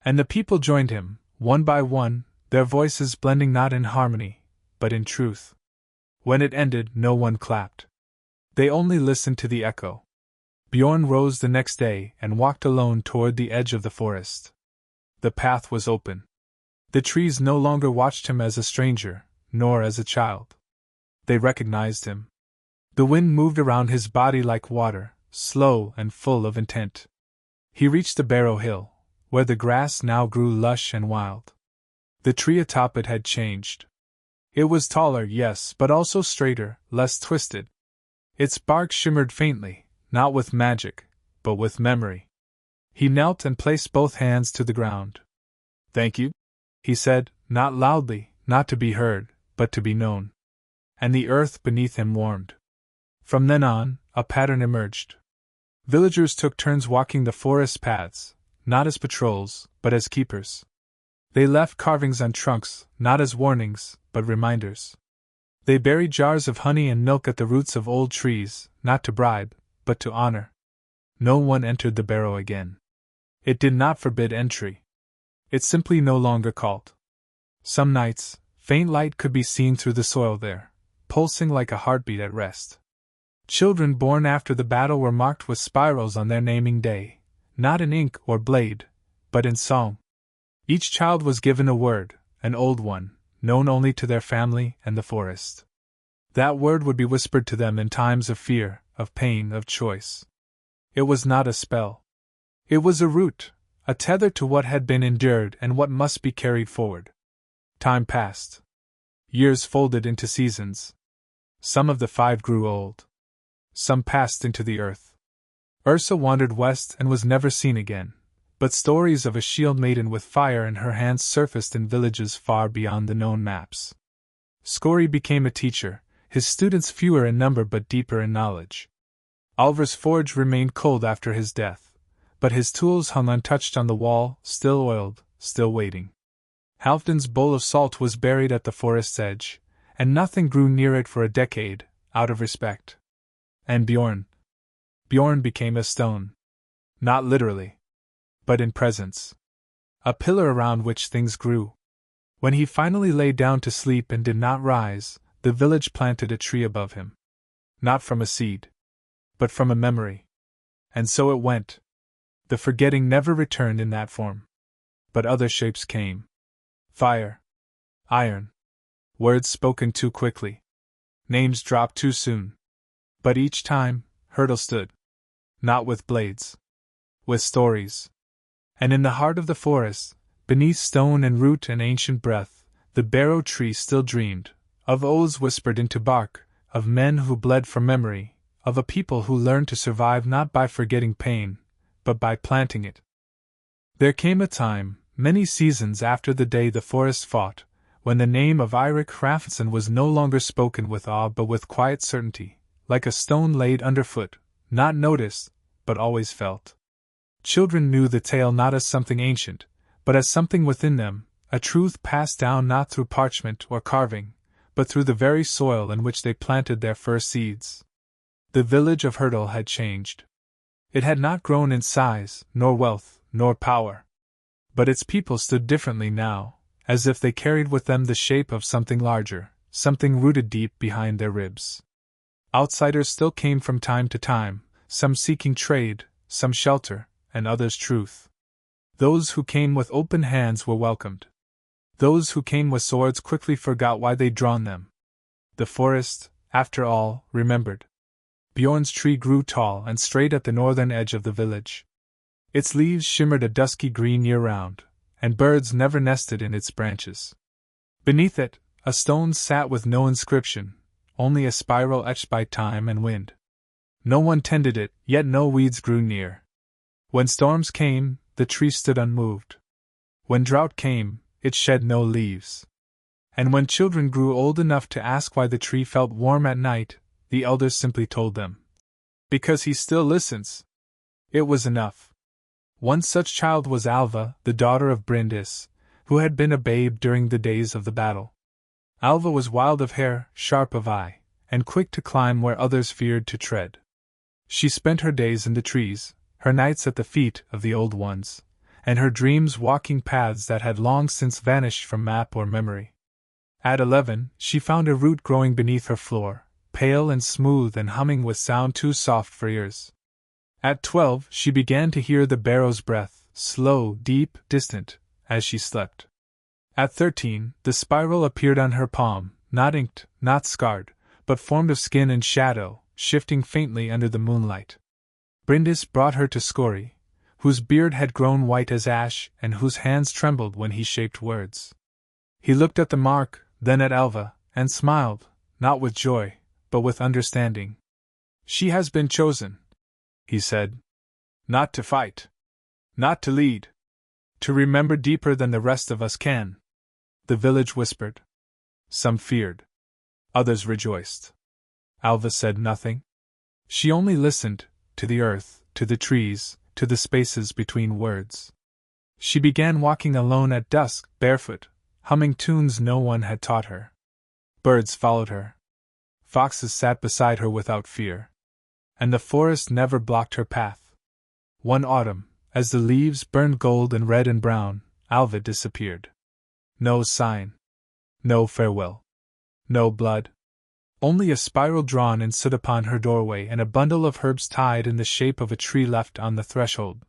S1: And the people joined him, one by one, their voices blending not in harmony, but in truth. When it ended, no one clapped. They only listened to the echo. Bjorn rose the next day and walked alone toward the edge of the forest. The path was open. The trees no longer watched him as a stranger, nor as a child. They recognized him. The wind moved around his body like water, slow and full of intent. He reached the Barrow Hill, where the grass now grew lush and wild. The tree atop it had changed. It was taller, yes, but also straighter, less twisted. Its bark shimmered faintly, not with magic, but with memory. He knelt and placed both hands to the ground. "Thank you," he said, not loudly, not to be heard, but to be known. And the earth beneath him warmed. From then on, a pattern emerged. Villagers took turns walking the forest paths, not as patrols, but as keepers. They left carvings on trunks, not as warnings, but reminders. They buried jars of honey and milk at the roots of old trees, not to bribe, but to honor. No one entered the barrow again. It did not forbid entry. It simply no longer called. Some nights, faint light could be seen through the soil there, pulsing like a heartbeat at rest. Children born after the battle were marked with spirals on their naming day, not in ink or blade, but in song. Each child was given a word, an old one, known only to their family and the forest. That word would be whispered to them in times of fear, of pain, of choice. It was not a spell. It was a root, a tether to what had been endured and what must be carried forward. Time passed. Years folded into seasons. Some of the 5 grew old. Some passed into the earth. Ursa wandered west and was never seen again, but stories of a shield maiden with fire in her hands surfaced in villages far beyond the known maps. Scory became a teacher, his students fewer in number but deeper in knowledge. Alvar's forge remained cold after his death, but his tools hung untouched on the wall, still oiled, still waiting. Halfdan's bowl of salt was buried at the forest's edge, and nothing grew near it for a decade, out of respect. And Bjorn became a stone. Not literally, but in presence. A pillar around which things grew. When he finally lay down to sleep and did not rise, the village planted a tree above him. Not from a seed, but from a memory. And so it went. The forgetting never returned in that form. But other shapes came. Fire. Iron. Words spoken too quickly. Names dropped too soon. But each time, Hurdle stood. Not with blades. With stories. And in the heart of the forest, Beneath stone and root and ancient breath, the barrow tree still dreamed, of oaths whispered into bark, of men who bled from memory, of a people who learned to survive not by forgetting pain, but by planting it. There came a time, many seasons after the day the forest fought, when the name of Eirik Hrafnsson was no longer spoken with awe but with quiet certainty, like a stone laid underfoot, not noticed, but always felt. Children knew the tale not as something ancient, but as something within them, a truth passed down not through parchment or carving, but through the very soil in which they planted their first seeds. The village of Hurdle had changed. It had not grown in size, nor wealth, nor power. But its people stood differently now, as if they carried with them the shape of something larger, something rooted deep behind their ribs. Outsiders still came from time to time, some seeking trade, some shelter, and others truth. Those who came with open hands were welcomed. Those who came with swords quickly forgot why they'd drawn them. The forest, after all, remembered. Bjorn's tree grew tall and straight at the northern edge of the village. Its leaves shimmered a dusky green year-round, and birds never nested in its branches. Beneath it, a stone sat with no inscription, only a spiral etched by time and wind. No one tended it, yet no weeds grew near. When storms came, the tree stood unmoved. When drought came, it shed no leaves. And when children grew old enough to ask why the tree felt warm at night, the elders simply told them, "Because he still listens." It was enough. One such child was Alva, the daughter of Bryndis, who had been a babe during the days of the battle. Alva was wild of hair, sharp of eye, and quick to climb where others feared to tread. She spent her days in the trees, her nights at the feet of the old ones, and her dreams walking paths that had long since vanished from map or memory. At 11, she found a root growing beneath her floor, pale and smooth and humming with sound too soft for ears. At 12, she began to hear the barrow's breath, slow, deep, distant, as she slept. At 13, the spiral appeared on her palm, not inked, not scarred, but formed of skin and shadow, shifting faintly under the moonlight. Bryndis brought her to Skorri, whose beard had grown white as ash and whose hands trembled when he shaped words. He looked at the mark, then at Alva, and smiled, not with joy, but with understanding. "She has been chosen," he said. "Not to fight. Not to lead. To remember deeper than the rest of us can." The village whispered. Some feared. Others rejoiced. Alva said nothing. She only listened, to the earth, to the trees, to the spaces between words. She began walking alone at dusk, barefoot, humming tunes no one had taught her. Birds followed her. Foxes sat beside her without fear. And the forest never blocked her path. One autumn, as the leaves burned gold and red and brown, Alva disappeared. No sign. No farewell. No blood. Only a spiral drawn in soot upon her doorway and a bundle of herbs tied in the shape of a tree left on the threshold.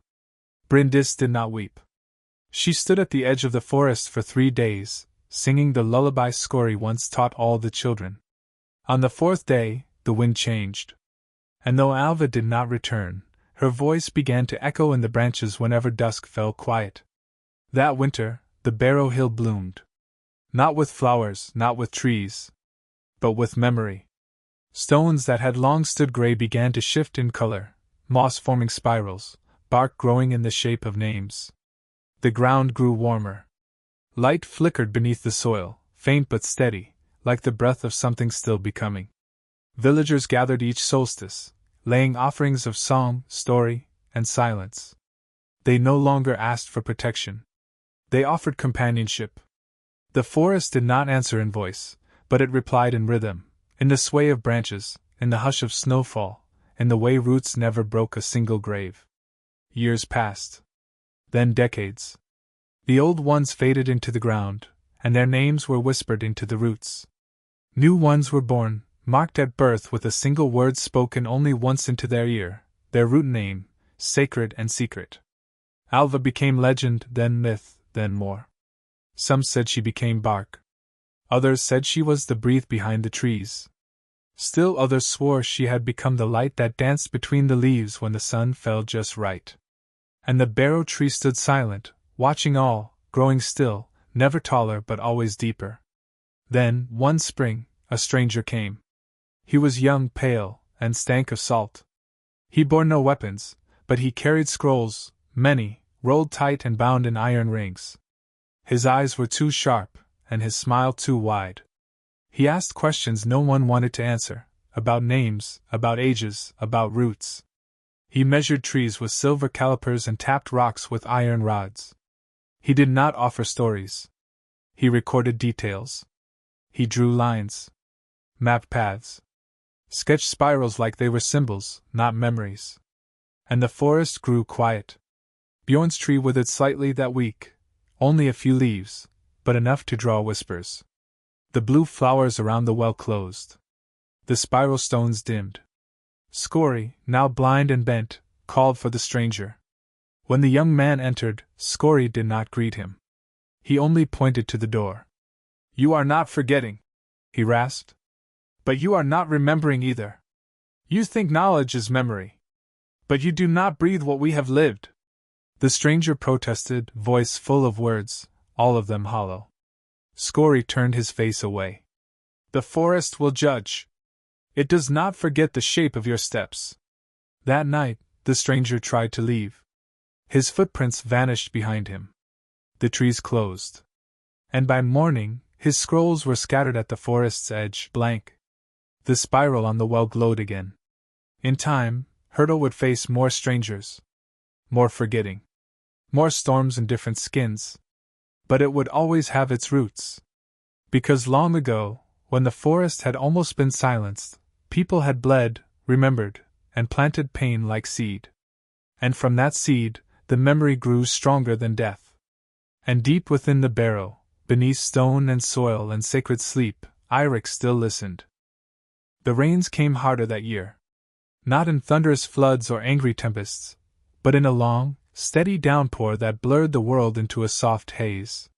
S1: Bryndis did not weep. She stood at the edge of the forest for 3 days, singing the lullaby Skorri once taught all the children. On the 4th day, the wind changed. And though Alva did not return, her voice began to echo in the branches whenever dusk fell quiet. That winter, the Barrow Hill bloomed. Not with flowers, not with trees, but with memory. Stones that had long stood gray began to shift in color, moss forming spirals, bark growing in the shape of names. The ground grew warmer. Light flickered beneath the soil, faint but steady, like the breath of something still becoming. Villagers gathered each solstice, laying offerings of song, story, and silence. They no longer asked for protection. They offered companionship. The forest did not answer in voice, but it replied in rhythm, in the sway of branches, in the hush of snowfall, in the way roots never broke a single grave. Years passed. Then decades. The old ones faded into the ground, and their names were whispered into the roots. New ones were born, marked at birth with a single word spoken only once into their ear, their root name, sacred and secret. Alva became legend, then myth, then more. Some said she became bark. Others said she was the breath behind the trees. Still others swore she had become the light that danced between the leaves when the sun fell just right. And the barrow tree stood silent, watching all, growing still, never taller but always deeper. Then, one spring, a stranger came. He was young, pale, and stank of salt. He bore no weapons, but he carried scrolls, many, rolled tight and bound in iron rings. His eyes were too sharp, and his smile too wide. He asked questions no one wanted to answer, about names, about ages, about roots. He measured trees with silver calipers and tapped rocks with iron rods. He did not offer stories. He recorded details. He drew lines, mapped paths, sketched spirals like they were symbols, not memories. And the forest grew quiet. Bjorn's tree withered slightly that week, only a few leaves, but enough to draw whispers. The blue flowers around the well closed. The spiral stones dimmed. Scory, now blind and bent, called for the stranger. When the young man entered, Scory did not greet him. He only pointed to the door. "You are not forgetting," he rasped. "But you are not remembering either. You think knowledge is memory. But you do not breathe what we have lived." The stranger protested, voice full of words, all of them hollow. Scory turned his face away. "The forest will judge. It does not forget the shape of your steps." That night, the stranger tried to leave. His footprints vanished behind him. The trees closed. And by morning, his scrolls were scattered at the forest's edge, blank. The spiral on the well glowed again. In time, Hyrtle would face more strangers. More forgetting. More storms in different skins. But it would always have its roots. Because long ago, when the forest had almost been silenced, people had bled, remembered, and planted pain like seed. And from that seed, the memory grew stronger than death. And deep within the barrow, beneath stone and soil and sacred sleep, Eirik still listened. The rains came harder that year. Not in thunderous floods or angry tempests, but in a long, steady downpour that blurred the world into a soft haze.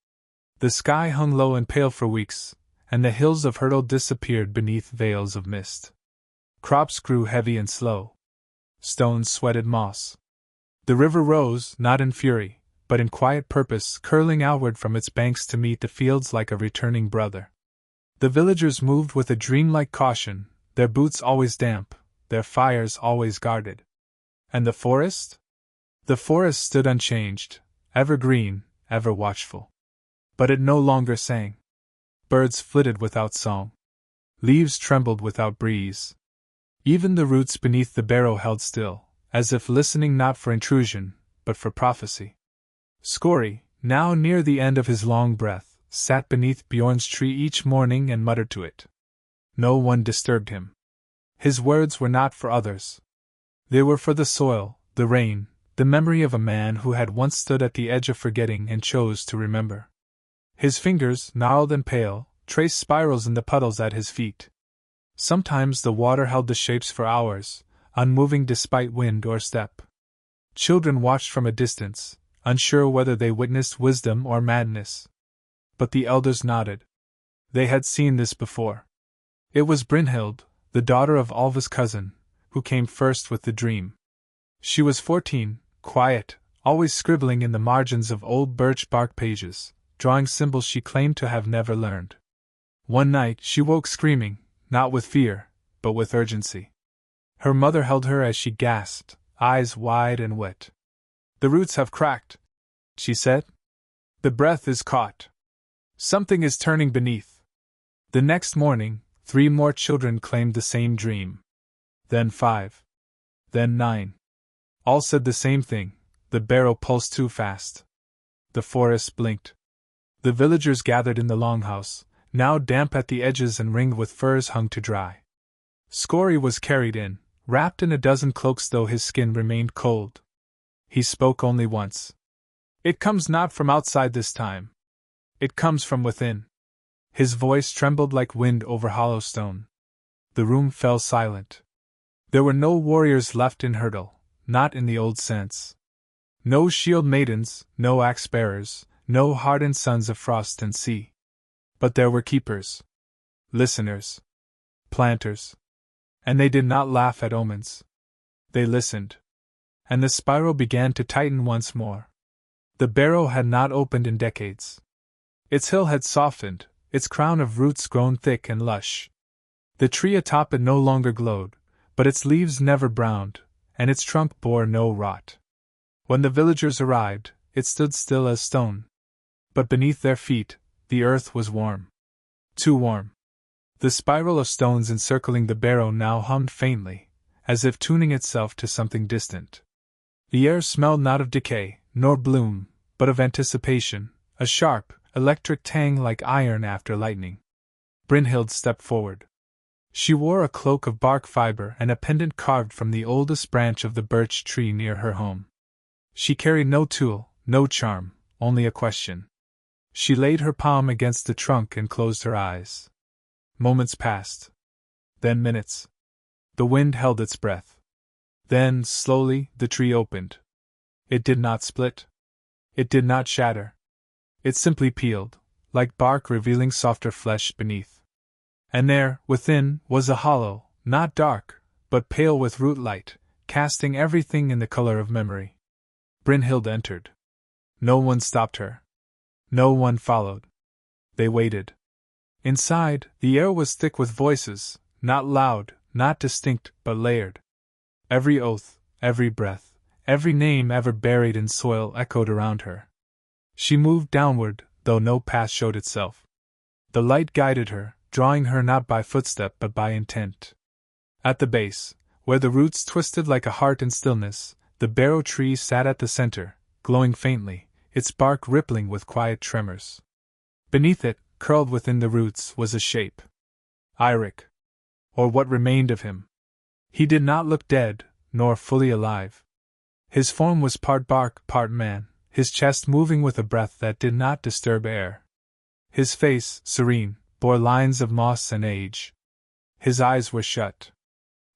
S1: The sky hung low and pale for weeks, and the hills of Hyrtle disappeared beneath veils of mist. Crops grew heavy and slow. Stones sweated moss. The river rose, not in fury, but in quiet purpose, curling outward from its banks to meet the fields like a returning brother. The villagers moved with a dreamlike caution, their boots always damp, their fires always guarded. And the forest? The forest stood unchanged, ever green, ever watchful. But it no longer sang. Birds flitted without song. Leaves trembled without breeze. Even the roots beneath the barrow held still, as if listening not for intrusion, but for prophecy. Scory, now near the end of his long breath, sat beneath Bjorn's tree each morning and muttered to it. No one disturbed him. His words were not for others. They were for the soil, the rain, the memory of a man who had once stood at the edge of forgetting and chose to remember. His fingers, gnarled and pale, traced spirals in the puddles at his feet. Sometimes the water held the shapes for hours, unmoving despite wind or step. Children watched from a distance, unsure whether they witnessed wisdom or madness. But the elders nodded. They had seen this before. It was Brynhild, the daughter of Alva's cousin, who came first with the dream. She was 14, quiet, always scribbling in the margins of old birch bark pages, drawing symbols she claimed to have never learned. One night she woke screaming, not with fear, but with urgency. Her mother held her as she gasped, eyes wide and wet. "The roots have cracked," she said. "The breath is caught. Something is turning beneath." The next morning, 3 more children claimed the same dream. Then 5. Then 9. All said the same thing: the barrow pulsed too fast. The forest blinked. The villagers gathered in the longhouse, now damp at the edges and ringed with furs hung to dry. Scory was carried in, wrapped in a dozen cloaks though his skin remained cold. He spoke only once. "It comes not from outside this time. It comes from within." His voice trembled like wind over hollow stone. The room fell silent. There were no warriors left in Hyrtle, not in the old sense. No shield maidens, no axe bearers, no hardened sons of frost and sea. But there were keepers. Listeners. Planters. And they did not laugh at omens. They listened. And the spiral began to tighten once more. The barrow had not opened in decades. Its hill had softened, its crown of roots grown thick and lush. The tree atop it no longer glowed, but its leaves never browned, and its trunk bore no rot. When the villagers arrived, it stood still as stone. But beneath their feet, the earth was warm. Too warm. The spiral of stones encircling the barrow now hummed faintly, as if tuning itself to something distant. The air smelled not of decay, nor bloom, but of anticipation, a sharp, electric tang like iron after lightning. Brynhild stepped forward. She wore a cloak of bark fiber and a pendant carved from the oldest branch of the birch tree near her home. She carried no tool, no charm, only a question. She laid her palm against the trunk and closed her eyes. Moments passed. Then minutes. The wind held its breath. Then, slowly, the tree opened. It did not split. It did not shatter. It simply peeled, like bark revealing softer flesh beneath. And there, within, was a hollow, not dark, but pale with root light, casting everything in the color of memory. Brynhild entered. No one stopped her. No one followed. They waited. Inside, the air was thick with voices, not loud, not distinct, but layered. Every oath, every breath, every name ever buried in soil echoed around her. She moved downward, though no path showed itself. The light guided her, drawing her not by footstep but by intent. At the base, where the roots twisted like a heart in stillness, the barrow tree sat at the center, glowing faintly, its bark rippling with quiet tremors. Beneath it, curled within the roots, was a shape. Eirik. Or what remained of him. He did not look dead, nor fully alive. His form was part bark, part man, his chest moving with a breath that did not disturb air. His face, serene, bore lines of moss and age. His eyes were shut.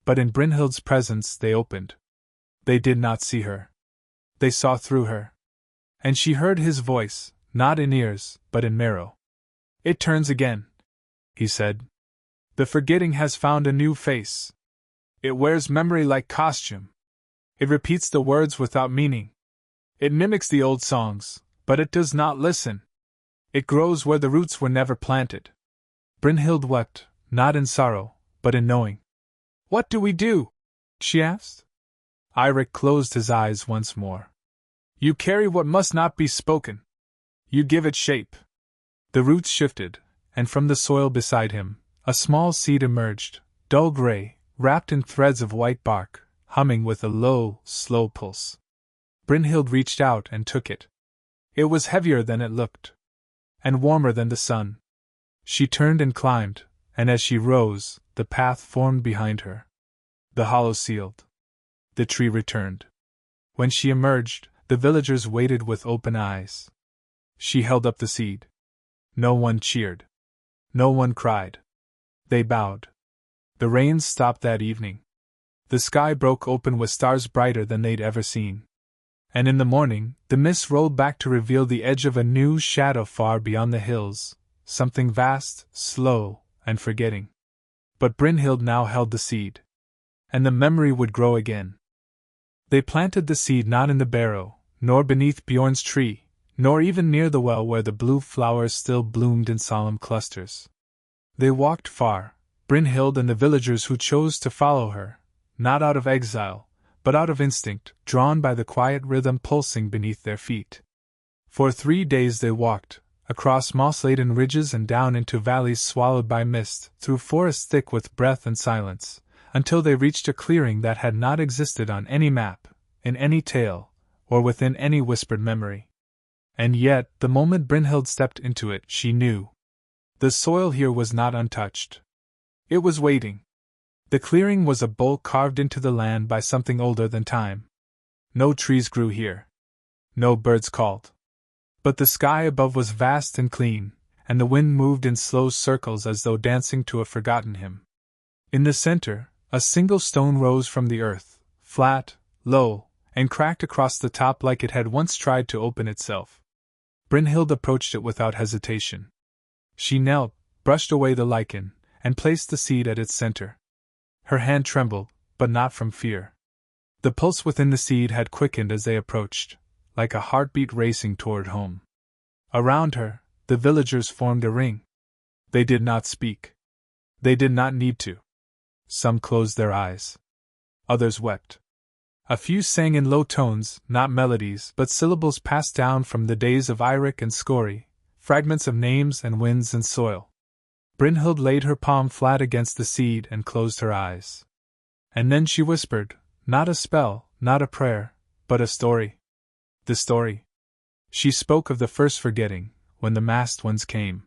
S1: But in Brynhild's presence they opened. They did not see her. They saw through her. And she heard his voice, not in ears, but in marrow. "It turns again," he said. "The forgetting has found a new face. It wears memory like costume. It repeats the words without meaning. It mimics the old songs, but it does not listen. It grows where the roots were never planted." Brynhild wept, not in sorrow, but in knowing. "What do we do?" she asked. Eirik closed his eyes once more. "You carry what must not be spoken. You give it shape." The roots shifted, and from the soil beside him, a small seed emerged, dull gray, wrapped in threads of white bark, humming with a low, slow pulse. Brynhild reached out and took it. It was heavier than it looked, and warmer than the sun. She turned and climbed, and as she rose, the path formed behind her. The hollow sealed. The tree returned. When she emerged, the villagers waited with open eyes. She held up the seed. No one cheered. No one cried. They bowed. The rains stopped that evening. The sky broke open with stars brighter than they'd ever seen. And in the morning, the mist rolled back to reveal the edge of a new shadow far beyond the hills, something vast, slow, and forgetting. But Brynhild now held the seed. And the memory would grow again. They planted the seed not in the barrow, nor beneath Bjorn's tree, nor even near the well where the blue flowers still bloomed in solemn clusters. They walked far, Brynhild and the villagers who chose to follow her, not out of exile, but out of instinct, drawn by the quiet rhythm pulsing beneath their feet. For 3 days they walked, across moss-laden ridges and down into valleys swallowed by mist, through forests thick with breath and silence, until they reached a clearing that had not existed on any map, in any tale, or within any whispered memory. And yet, the moment Brynhild stepped into it, she knew. The soil here was not untouched. It was waiting. The clearing was a bowl carved into the land by something older than time. No trees grew here. No birds called. But the sky above was vast and clean, and the wind moved in slow circles as though dancing to a forgotten hymn. In the center, a single stone rose from the earth, flat, low, and cracked across the top like it had once tried to open itself. Brynhild approached it without hesitation. She knelt, brushed away the lichen, and placed the seed at its center. Her hand trembled, but not from fear. The pulse within the seed had quickened as they approached, like a heartbeat racing toward home. Around her, the villagers formed a ring. They did not speak. They did not need to. Some closed their eyes. Others wept. A few sang in low tones, not melodies, but syllables passed down from the days of Eirik and Skorri, fragments of names and winds and soil. Brynhild laid her palm flat against the seed and closed her eyes. And then she whispered, not a spell, not a prayer, but a story. The story. She spoke of the first forgetting, when the masked ones came.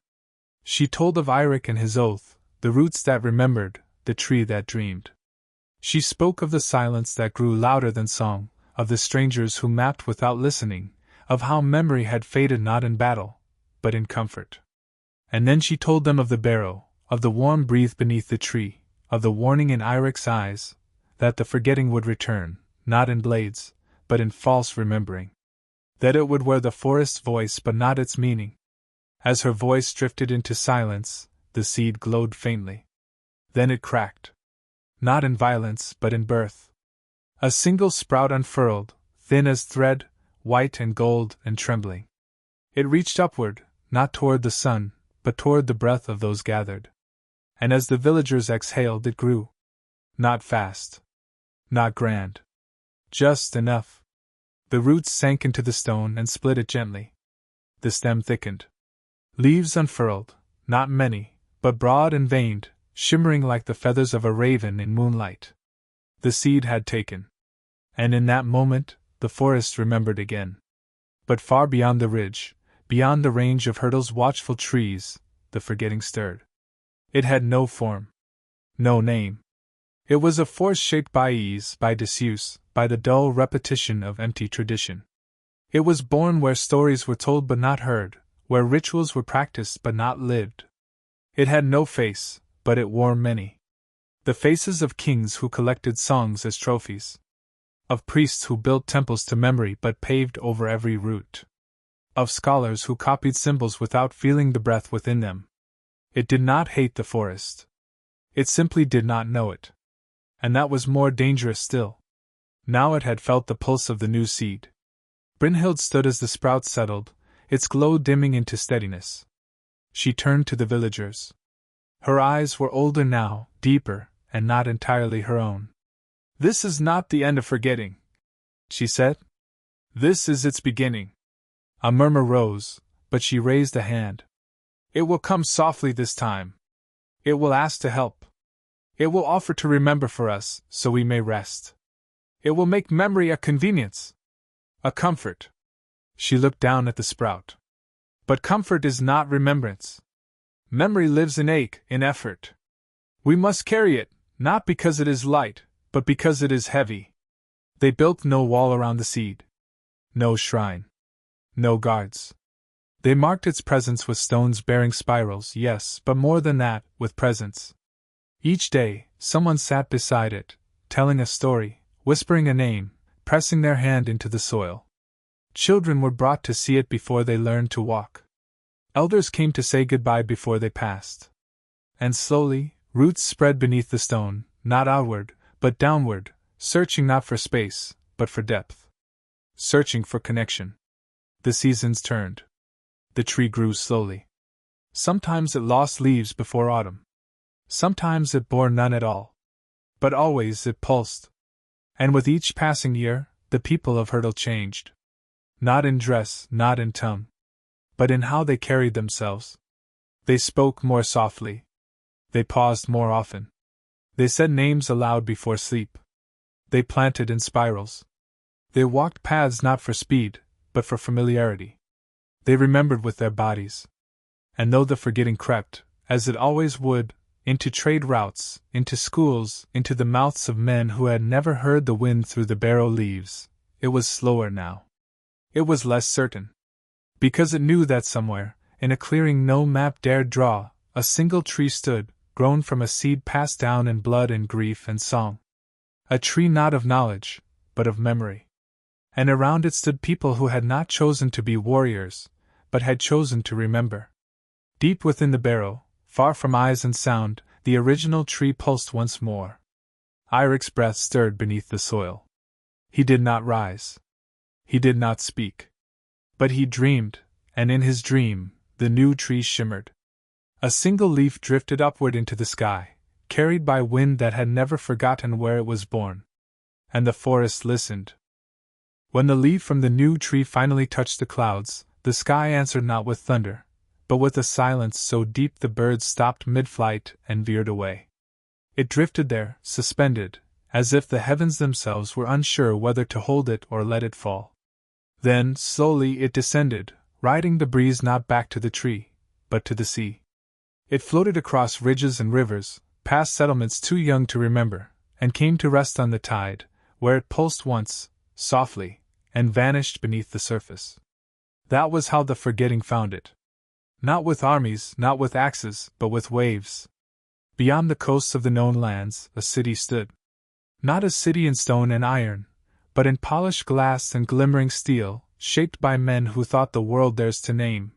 S1: She told of Eirik and his oath, the roots that remembered, the tree that dreamed. She spoke of the silence that grew louder than song, of the strangers who mapped without listening, of how memory had faded not in battle, but in comfort. And then she told them of the barrow, of the warm breath beneath the tree, of the warning in Eirik's eyes, that the forgetting would return, not in blades, but in false remembering. That it would wear the forest's voice but not its meaning. As her voice drifted into silence, the seed glowed faintly. Then it cracked. Not in violence, but in birth. A single sprout unfurled, thin as thread, white and gold and trembling. It reached upward, not toward the sun, but toward the breath of those gathered. And as the villagers exhaled, it grew. Not fast. Not grand. Just enough. The roots sank into the stone and split it gently. The stem thickened. Leaves unfurled, not many, but broad and veined, shimmering like the feathers of a raven in moonlight. The seed had taken. And in that moment, the forest remembered again. But far beyond the ridge, beyond the range of Hyrdel's watchful trees, the forgetting stirred. It had no form. No name. It was a force shaped by ease, by disuse, by the dull repetition of empty tradition. It was born where stories were told but not heard, where rituals were practiced but not lived. It had no face, but it wore many. The faces of kings who collected songs as trophies. Of priests who built temples to memory but paved over every root. Of scholars who copied symbols without feeling the breath within them. It did not hate the forest. It simply did not know it. And that was more dangerous still. Now it had felt the pulse of the new seed. Brynhild stood as the sprout settled, its glow dimming into steadiness. She turned to the villagers. Her eyes were older now, deeper, and not entirely her own. "This is not the end of forgetting," she said. "This is its beginning." A murmur rose, but she raised a hand. "It will come softly this time. It will ask to help. It will offer to remember for us, so we may rest. It will make memory a convenience. A comfort." She looked down at the sprout. "But comfort is not remembrance. Memory lives in ache, in effort. We must carry it, not because it is light, but because it is heavy." They built no wall around the seed. No shrine. No guards. They marked its presence with stones bearing spirals, yes, but more than that, with presence. Each day, someone sat beside it, telling a story, whispering a name, pressing their hand into the soil. Children were brought to see it before they learned to walk. Elders came to say goodbye before they passed. And slowly, roots spread beneath the stone, not outward, but downward, searching not for space, but for depth. Searching for connection. The seasons turned. The tree grew slowly. Sometimes it lost leaves before autumn. Sometimes it bore none at all. But always it pulsed. And with each passing year, the people of Hyrdel changed. Not in dress, not in tongue, but in how they carried themselves. They spoke more softly. They paused more often. They said names aloud before sleep. They planted in spirals. They walked paths not for speed, but for familiarity. They remembered with their bodies. And though the forgetting crept, as it always would, into trade routes, into schools, into the mouths of men who had never heard the wind through the barrow leaves, it was slower now. It was less certain. Because it knew that somewhere, in a clearing no map dared draw, a single tree stood, grown from a seed passed down in blood and grief and song. A tree not of knowledge, but of memory. And around it stood people who had not chosen to be warriors, but had chosen to remember. Deep within the barrow, far from eyes and sound, the original tree pulsed once more. Eirik's breath stirred beneath the soil. He did not rise. He did not speak. But he dreamed, and in his dream, the new tree shimmered. A single leaf drifted upward into the sky, carried by wind that had never forgotten where it was born. And the forest listened. When the leaf from the new tree finally touched the clouds, the sky answered not with thunder, but with a silence so deep the birds stopped mid-flight and veered away. It drifted there, suspended, as if the heavens themselves were unsure whether to hold it or let it fall. Then, slowly it descended, riding the breeze not back to the tree, but to the sea. It floated across ridges and rivers, past settlements too young to remember, and came to rest on the tide, where it pulsed once, softly, and vanished beneath the surface. That was how the forgetting found it. Not with armies, not with axes, but with waves. Beyond the coasts of the known lands, a city stood. Not a city in stone and iron, but in polished glass and glimmering steel, shaped by men who thought the world theirs to name.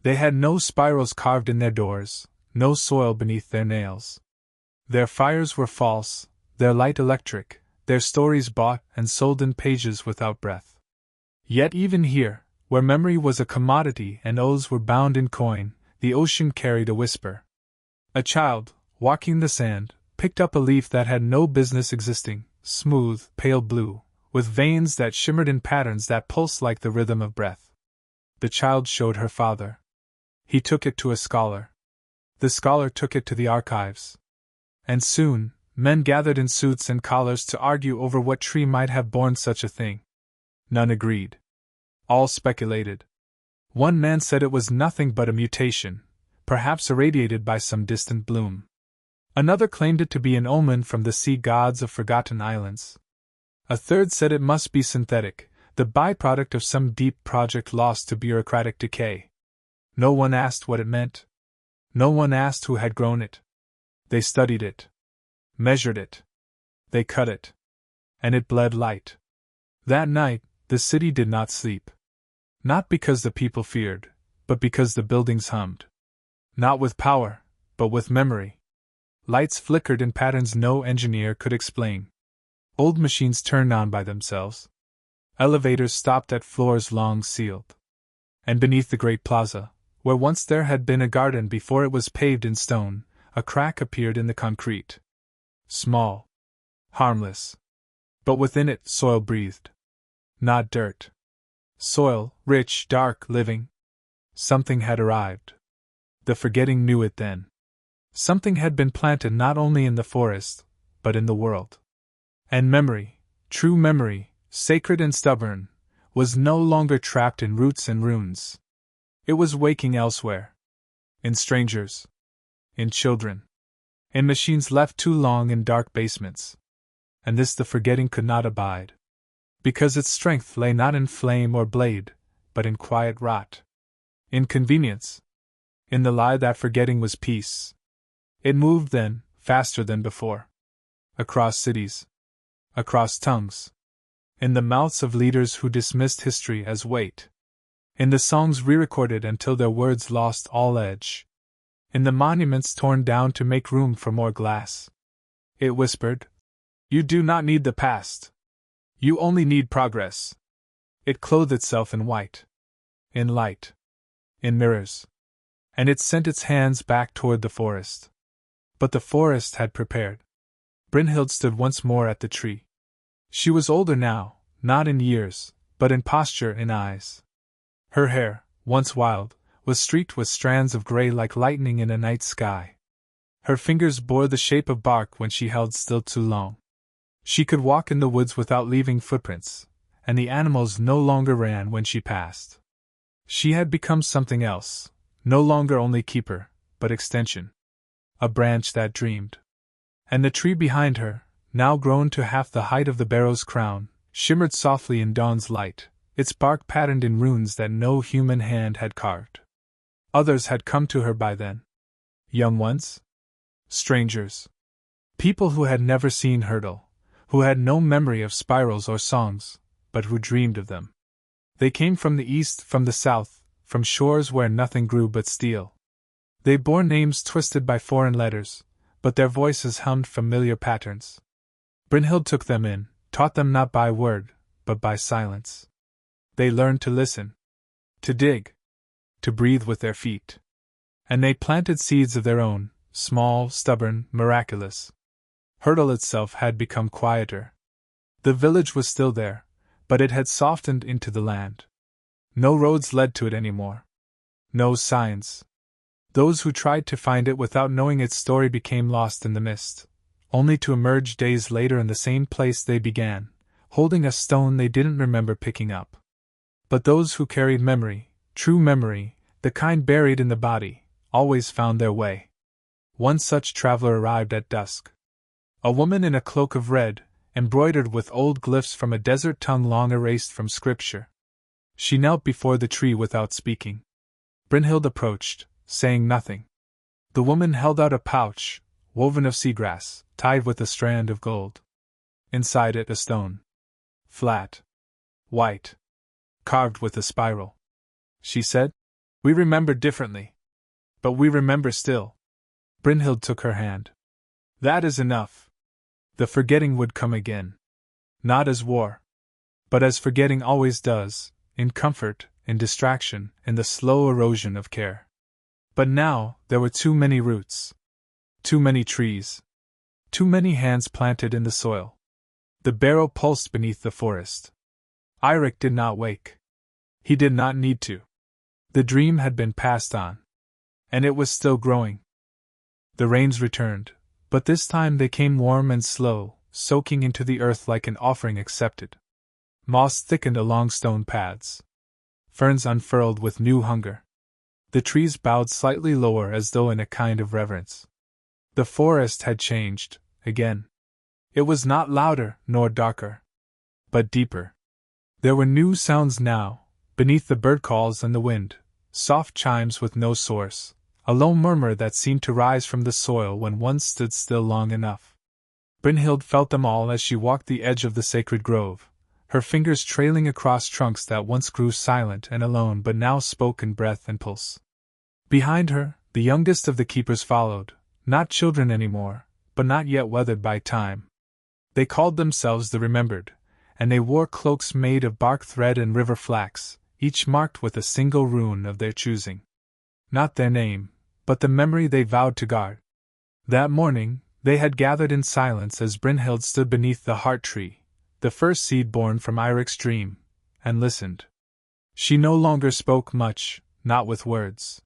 S1: They had no spirals carved in their doors, no soil beneath their nails. Their fires were false, their light electric, their stories bought and sold in pages without breath. Yet even here, where memory was a commodity and oaths were bound in coin, the ocean carried a whisper. A child, walking the sand, picked up a leaf that had no business existing, smooth, pale blue, with veins that shimmered in patterns that pulsed like the rhythm of breath. The child showed her father. He took it to a scholar. The scholar took it to the archives. And soon, men gathered in suits and collars to argue over what tree might have borne such a thing. None agreed. All speculated. One man said it was nothing but a mutation, perhaps irradiated by some distant bloom. Another claimed it to be an omen from the sea gods of forgotten islands. A third said it must be synthetic, the byproduct of some deep project lost to bureaucratic decay. No one asked what it meant. No one asked who had grown it. They studied it. Measured it. They cut it. And it bled light. That night, the city did not sleep. Not because the people feared, but because the buildings hummed. Not with power, but with memory. Lights flickered in patterns no engineer could explain. Old machines turned on by themselves. Elevators stopped at floors long sealed. And beneath the great plaza, where once there had been a garden before it was paved in stone, a crack appeared in the concrete. Small. Harmless. But within it, soil breathed. Not dirt. Soil, rich, dark, living. Something had arrived. The forgetting knew it then. Something had been planted not only in the forest, but in the world. And memory, true memory, sacred and stubborn, was no longer trapped in roots and runes. It was waking elsewhere. In strangers. In children. In machines left too long in dark basements. And this the forgetting could not abide. Because its strength lay not in flame or blade, but in quiet rot. In convenience. In the lie that forgetting was peace. It moved then, faster than before. Across cities. Across tongues. In the mouths of leaders who dismissed history as weight. In the songs re-recorded until their words lost all edge. In the monuments torn down to make room for more glass. It whispered, "You do not need the past. You only need progress." It clothed itself in white. In light. In mirrors. And it sent its hands back toward the forest. But the forest had prepared. Brynhild stood once more at the tree. She was older now, not in years, but in posture, in eyes. Her hair, once wild, was streaked with strands of gray like lightning in a night sky. Her fingers bore the shape of bark when she held still too long. She could walk in the woods without leaving footprints, and the animals no longer ran when she passed. She had become something else, no longer only keeper, but extension. A branch that dreamed. And the tree behind her, now grown to half the height of the barrow's crown, shimmered softly in dawn's light, its bark patterned in runes that no human hand had carved. Others had come to her by then. Young ones? Strangers. People who had never seen hurdle, who had no memory of spirals or songs, but who dreamed of them. They came from the east, from the south, from shores where nothing grew but steel. They bore names twisted by foreign letters, but their voices hummed familiar patterns. Brynhild took them in, taught them not by word, but by silence. They learned to listen, to dig, to breathe with their feet. And they planted seeds of their own, small, stubborn, miraculous. Hurdle itself had become quieter. The village was still there, but it had softened into the land. No roads led to it anymore. No signs. Those who tried to find it without knowing its story became lost in the mist, only to emerge days later in the same place they began, holding a stone they didn't remember picking up. But those who carried memory, true memory, the kind buried in the body, always found their way. One such traveler arrived at dusk. A woman in a cloak of red, embroidered with old glyphs from a desert tongue long erased from scripture. She knelt before the tree without speaking. Brynhild approached, saying nothing. The woman held out a pouch, woven of seagrass, tied with a strand of gold. Inside it a stone. Flat. White. Carved with a spiral. She said, "We remember differently. But we remember still." Brynhild took her hand. "That is enough. The forgetting would come again. Not as war. But as forgetting always does, in comfort, in distraction, in the slow erosion of care. But now, there were too many roots. Too many trees. Too many hands planted in the soil. The barrow pulsed beneath the forest. Eirik did not wake. He did not need to. The dream had been passed on. And it was still growing. The rains returned, but this time they came warm and slow, soaking into the earth like an offering accepted. Moss thickened along stone paths. Ferns unfurled with new hunger. The trees bowed slightly lower as though in a kind of reverence. The forest had changed, again. It was not louder nor darker, but deeper. There were new sounds now, beneath the bird calls and the wind, soft chimes with no source, a low murmur that seemed to rise from the soil when one stood still long enough. Brynhild felt them all as she walked the edge of the sacred grove, her fingers trailing across trunks that once grew silent and alone but now spoke in breath and pulse. Behind her, the youngest of the keepers followed, not children anymore, but not yet weathered by time. They called themselves the Remembered, and they wore cloaks made of bark thread and river flax, each marked with a single rune of their choosing. Not their name, but the memory they vowed to guard. That morning, they had gathered in silence as Brynhild stood beneath the heart tree, the first seed born from Eirik's dream, and listened. She no longer spoke much, not with words.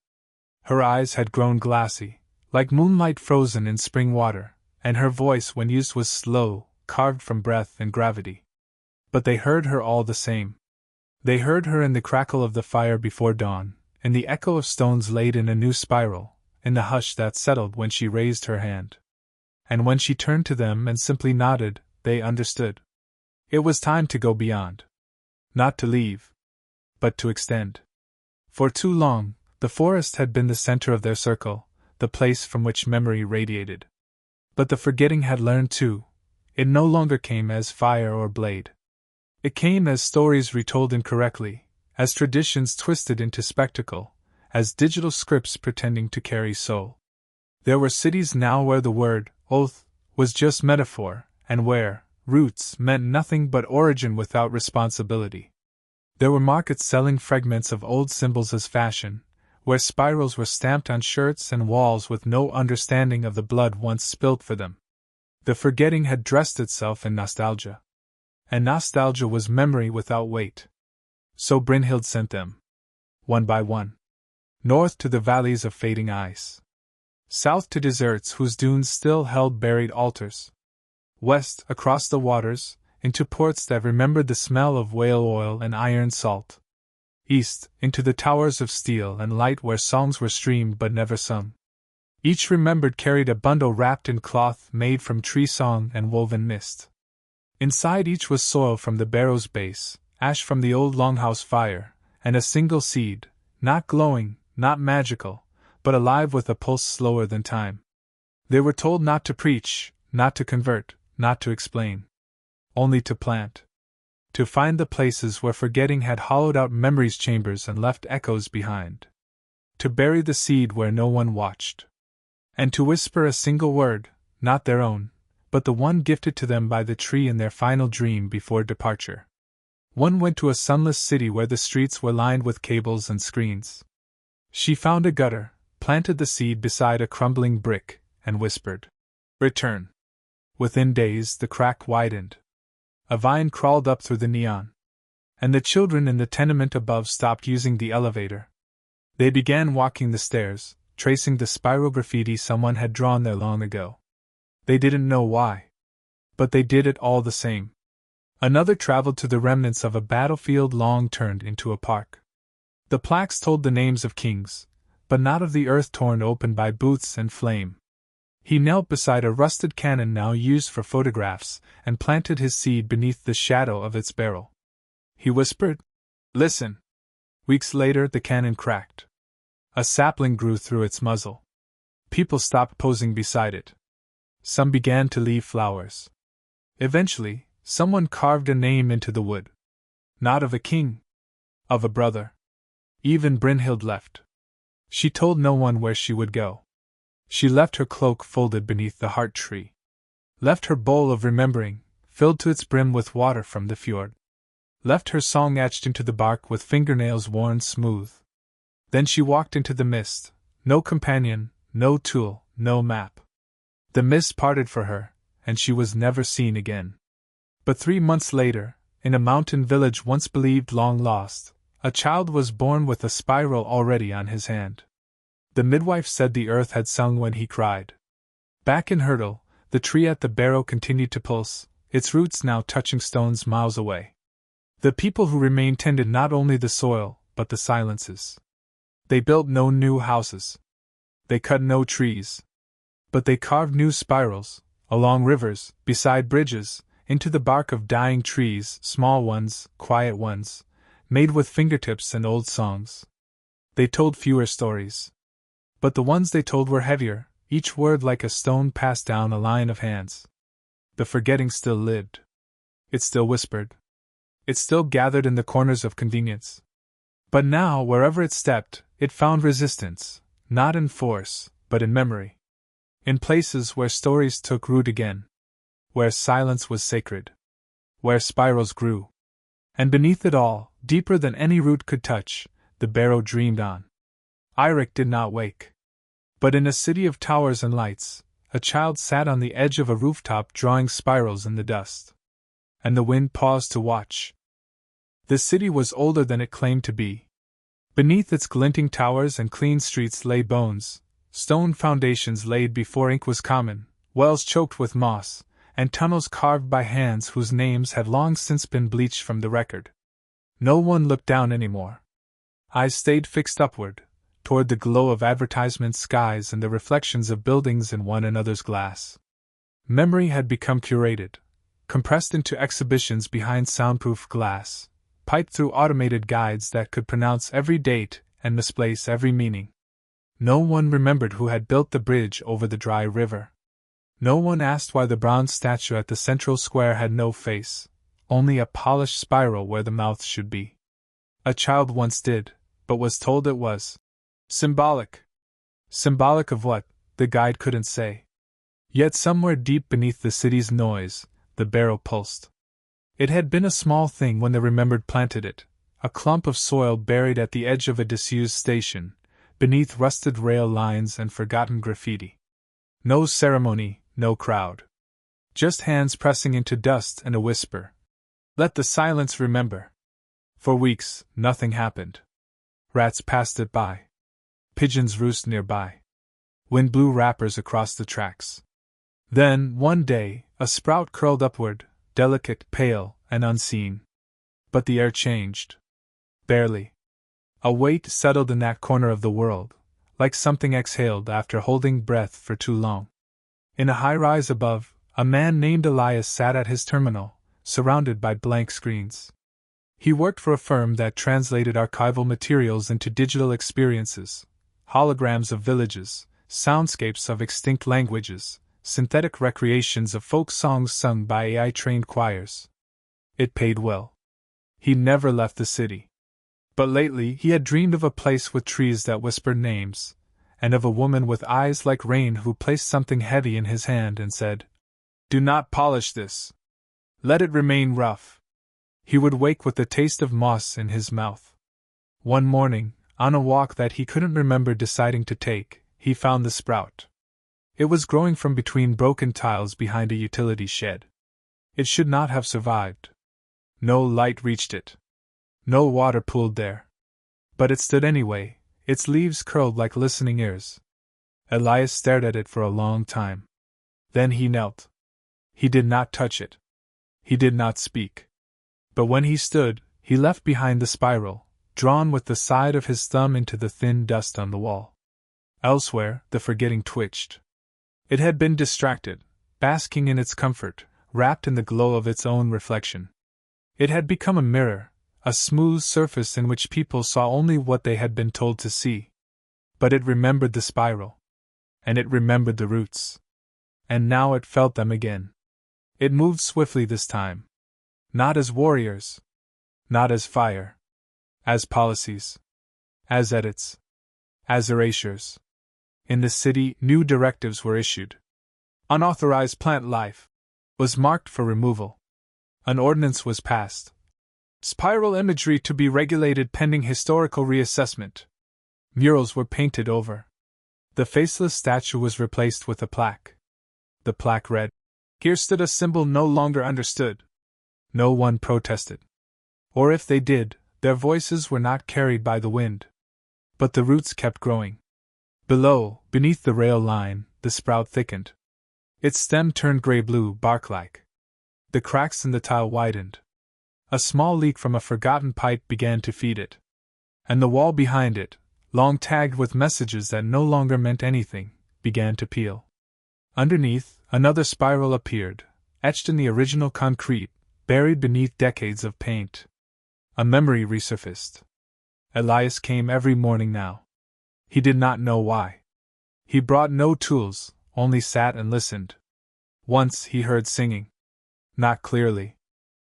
S1: Her eyes had grown glassy, like moonlight frozen in spring water, and her voice when used was slow, carved from breath and gravity. But they heard her all the same. They heard her in the crackle of the fire before dawn, in the echo of stones laid in a new spiral, in the hush that settled when she raised her hand. And when she turned to them and simply nodded, they understood. It was time to go beyond. Not to leave, but to extend. For too long, the forest had been the center of their circle, the place from which memory radiated. But the forgetting had learned too. It no longer came as fire or blade. It came as stories retold incorrectly, as traditions twisted into spectacle, as digital scripts pretending to carry soul. There were cities now where the word, oath, was just metaphor, and where roots meant nothing but origin without responsibility. There were markets selling fragments of old symbols as fashion, where spirals were stamped on shirts and walls with no understanding of the blood once spilled for them. The forgetting had dressed itself in nostalgia. And nostalgia was memory without weight. So Brynhild sent them, one by one, north to the valleys of fading ice, south to deserts whose dunes still held buried altars, west across the waters, into ports that remembered the smell of whale oil and iron salt, east into the towers of steel and light where songs were streamed but never sung. Each remembered carried a bundle wrapped in cloth made from tree song and woven mist. Inside each was soil from the barrow's base, ash from the old longhouse fire, and a single seed, not glowing, not magical, but alive with a pulse slower than time. They were told not to preach, not to convert, not to explain. Only to plant. To find the places where forgetting had hollowed out memory's chambers and left echoes behind. To bury the seed where no one watched. And to whisper a single word, not their own, but the one gifted to them by the tree in their final dream before departure. One went to a sunless city where the streets were lined with cables and screens. She found a gutter, planted the seed beside a crumbling brick, and whispered, "Return." Within days, the crack widened. A vine crawled up through the neon. And the children in the tenement above stopped using the elevator. They began walking the stairs, tracing the spiral graffiti someone had drawn there long ago. They didn't know why. But they did it all the same. Another traveled to the remnants of a battlefield long turned into a park. The plaques told the names of kings, but not of the earth torn open by booths and flame. He knelt beside a rusted cannon now used for photographs, and planted his seed beneath the shadow of its barrel. He whispered, "Listen." Weeks later, the cannon cracked. A sapling grew through its muzzle. People stopped posing beside it. Some began to leave flowers. Eventually, someone carved a name into the wood. Not of a king. Of a brother. Even Brynhild left. She told no one where she would go. She left her cloak folded beneath the heart tree. Left her bowl of remembering, filled to its brim with water from the fjord. Left her song etched into the bark with fingernails worn smooth. Then she walked into the mist. No companion, no tool, no map. The mist parted for her, and she was never seen again. But 3 months later, in a mountain village once believed long lost, a child was born with a spiral already on his hand. The midwife said the earth had sung when he cried. Back in Hurdle, the tree at the barrow continued to pulse, its roots now touching stones miles away. The people who remained tended not only the soil, but the silences. They built no new houses. They cut no trees. But they carved new spirals, along rivers, beside bridges, into the bark of dying trees, small ones, quiet ones, made with fingertips and old songs. They told fewer stories. But the ones they told were heavier, each word like a stone passed down a line of hands. The forgetting still lived. It still whispered. It still gathered in the corners of convenience. But now, wherever it stepped, it found resistance, not in force, but in memory. In places where stories took root again. Where silence was sacred. Where spirals grew. And beneath it all, deeper than any root could touch, the barrow dreamed on. Eirik did not wake. But in a city of towers and lights, a child sat on the edge of a rooftop drawing spirals in the dust. And the wind paused to watch. The city was older than it claimed to be. Beneath its glinting towers and clean streets lay bones, stone foundations laid before ink was common, wells choked with moss, and tunnels carved by hands whose names had long since been bleached from the record. No one looked down anymore. Eyes stayed fixed upward, toward the glow of advertisement skies and the reflections of buildings in one another's glass. Memory had become curated, compressed into exhibitions behind soundproof glass, piped through automated guides that could pronounce every date and misplace every meaning. No one remembered who had built the bridge over the dry river. No one asked why the bronze statue at the central square had no face, only a polished spiral where the mouth should be. A child once did, but was told it was symbolic. Symbolic of what, the guide couldn't say. Yet somewhere deep beneath the city's noise, the barrow pulsed. It had been a small thing when the remembered planted it, a clump of soil buried at the edge of a disused station, beneath rusted rail lines and forgotten graffiti. No ceremony, no crowd. Just hands pressing into dust and a whisper. Let the silence remember. For weeks, nothing happened. Rats passed it by. Pigeons roost nearby. Wind blew wrappers across the tracks. Then, one day, a sprout curled upward, delicate, pale, and unseen. But the air changed. Barely. A weight settled in that corner of the world, like something exhaled after holding breath for too long. In a high-rise above, a man named Elias sat at his terminal, surrounded by blank screens. He worked for a firm that translated archival materials into digital experiences, holograms of villages, soundscapes of extinct languages, synthetic recreations of folk songs sung by AI-trained choirs. It paid well. He never left the city. But lately he had dreamed of a place with trees that whispered names, and of a woman with eyes like rain who placed something heavy in his hand and said, "Do not polish this. Let it remain rough." He would wake with the taste of moss in his mouth. One morning, on a walk that he couldn't remember deciding to take, he found the sprout. It was growing from between broken tiles behind a utility shed. It should not have survived. No light reached it. No water pooled there. But it stood anyway, its leaves curled like listening ears. Elias stared at it for a long time. Then he knelt. He did not touch it. He did not speak. But when he stood, he left behind the spiral, drawn with the side of his thumb into the thin dust on the wall. Elsewhere, the forgetting twitched. It had been distracted, basking in its comfort, wrapped in the glow of its own reflection. It had become a mirror, a smooth surface in which people saw only what they had been told to see. But it remembered the spiral. And it remembered the roots. And now it felt them again. It moved swiftly this time. Not as warriors. Not as fire. As policies. As edits. As erasures. In the city, new directives were issued. Unauthorized plant life was marked for removal. An ordinance was passed. Spiral imagery to be regulated pending historical reassessment. Murals were painted over. The faceless statue was replaced with a plaque. The plaque read, "Here stood a symbol no longer understood." No one protested. Or if they did, their voices were not carried by the wind. But the roots kept growing. Below, beneath the rail line, the sprout thickened. Its stem turned gray-blue, bark-like. The cracks in the tile widened. A small leak from a forgotten pipe began to feed it. And the wall behind it, long tagged with messages that no longer meant anything, began to peel. Underneath, another spiral appeared, etched in the original concrete, buried beneath decades of paint. A memory resurfaced. Elias came every morning now. He did not know why. He brought no tools, only sat and listened. Once he heard singing. Not clearly.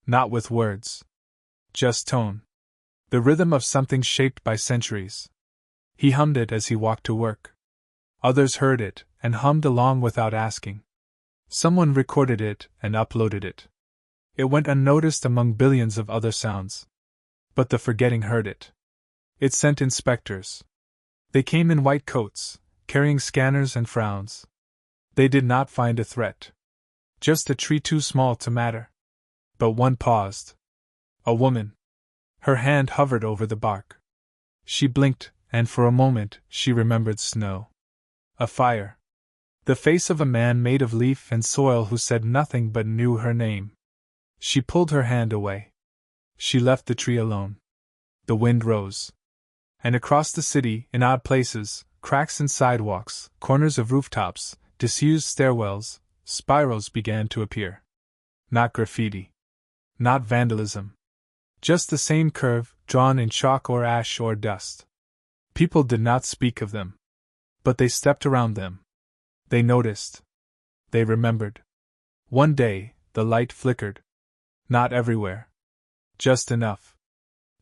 S1: Not with words. Just tone. The rhythm of something shaped by centuries. He hummed it as he walked to work. Others heard it, and hummed along without asking. Someone recorded it and uploaded it. It went unnoticed among billions of other sounds. But the forgetting heard it. It sent inspectors. They came in white coats, carrying scanners and frowns. They did not find a threat. Just a tree too small to matter. But one paused. A woman. Her hand hovered over the bark. She blinked, and for a moment she remembered snow. A fire. The face of a man made of leaf and soil who said nothing but knew her name. She pulled her hand away. She left the tree alone. The wind rose. And across the city, in odd places, cracks in sidewalks, corners of rooftops, disused stairwells, spirals began to appear. Not graffiti. Not vandalism. Just the same curve, drawn in chalk or ash or dust. People did not speak of them. But they stepped around them. They noticed. They remembered. One day, the light flickered. Not everywhere. Just enough.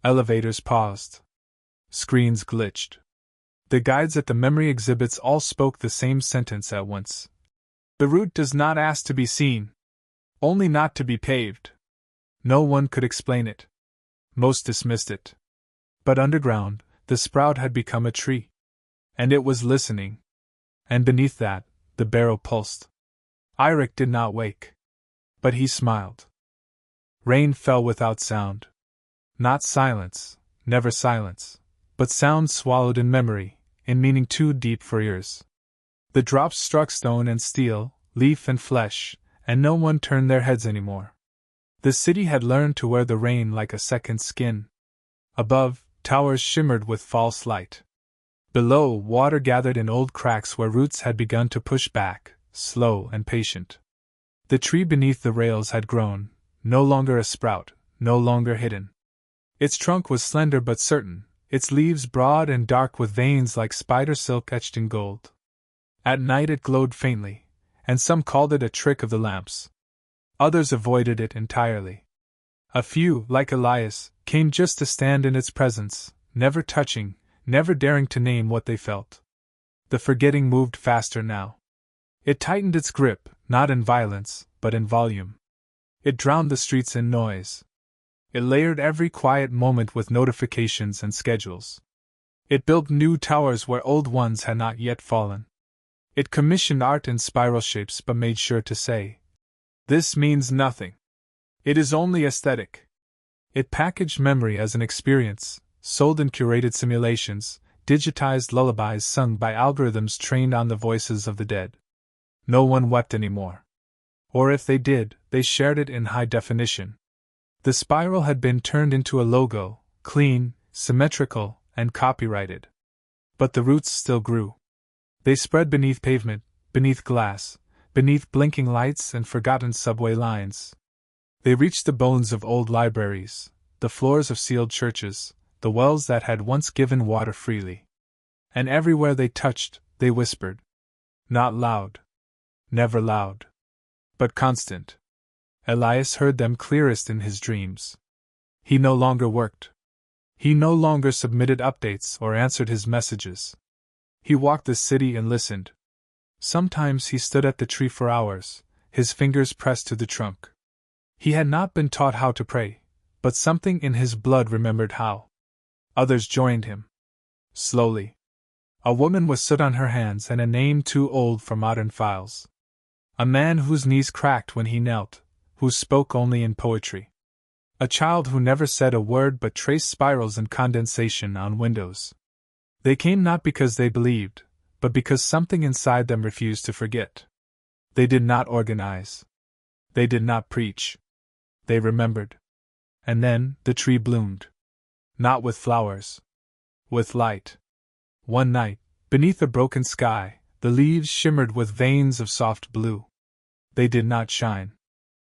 S1: Elevators paused. Screens glitched. The guides at the memory exhibits all spoke the same sentence at once. The route does not ask to be seen. Only not to be paved. No one could explain it. Most dismissed it. But underground, the sprout had become a tree. And it was listening. And beneath that, the barrel pulsed. Eirik did not wake. But he smiled. Rain fell without sound. Not silence, never silence, but sound swallowed in memory, in meaning too deep for ears. The drops struck stone and steel, leaf and flesh, and no one turned their heads anymore. The city had learned to wear the rain like a second skin. Above, towers shimmered with false light. Below, water gathered in old cracks where roots had begun to push back, slow and patient. The tree beneath the rails had grown, no longer a sprout, no longer hidden. Its trunk was slender but certain, its leaves broad and dark with veins like spider silk etched in gold. At night it glowed faintly, and some called it a trick of the lamps. Others avoided it entirely. A few, like Elias, came just to stand in its presence, never touching, never daring to name what they felt. The forgetting moved faster now. It tightened its grip, not in violence, but in volume. It drowned the streets in noise. It layered every quiet moment with notifications and schedules. It built new towers where old ones had not yet fallen. It commissioned art in spiral shapes but made sure to say, "This means nothing. It is only aesthetic." It packaged memory as an experience, sold in curated simulations, digitized lullabies sung by algorithms trained on the voices of the dead. No one wept anymore. Or if they did, they shared it in high definition. The spiral had been turned into a logo, clean, symmetrical, and copyrighted. But the roots still grew. They spread beneath pavement, beneath glass, beneath blinking lights and forgotten subway lines. They reached the bones of old libraries, the floors of sealed churches, the wells that had once given water freely. And everywhere they touched, they whispered. Not loud. Never loud. But constant. Elias heard them clearest in his dreams. He no longer worked. He no longer submitted updates or answered his messages. He walked the city and listened. Sometimes he stood at the tree for hours, his fingers pressed to the trunk. He had not been taught how to pray, but something in his blood remembered how. Others joined him. Slowly. A woman was soot on her hands and a name too old for modern files. A man whose knees cracked when he knelt, who spoke only in poetry. A child who never said a word but traced spirals and condensation on windows. They came not because they believed, but because something inside them refused to forget. They did not organize. They did not preach. They remembered. And then the tree bloomed. Not with flowers. With light. One night, beneath a broken sky, the leaves shimmered with veins of soft blue. They did not shine.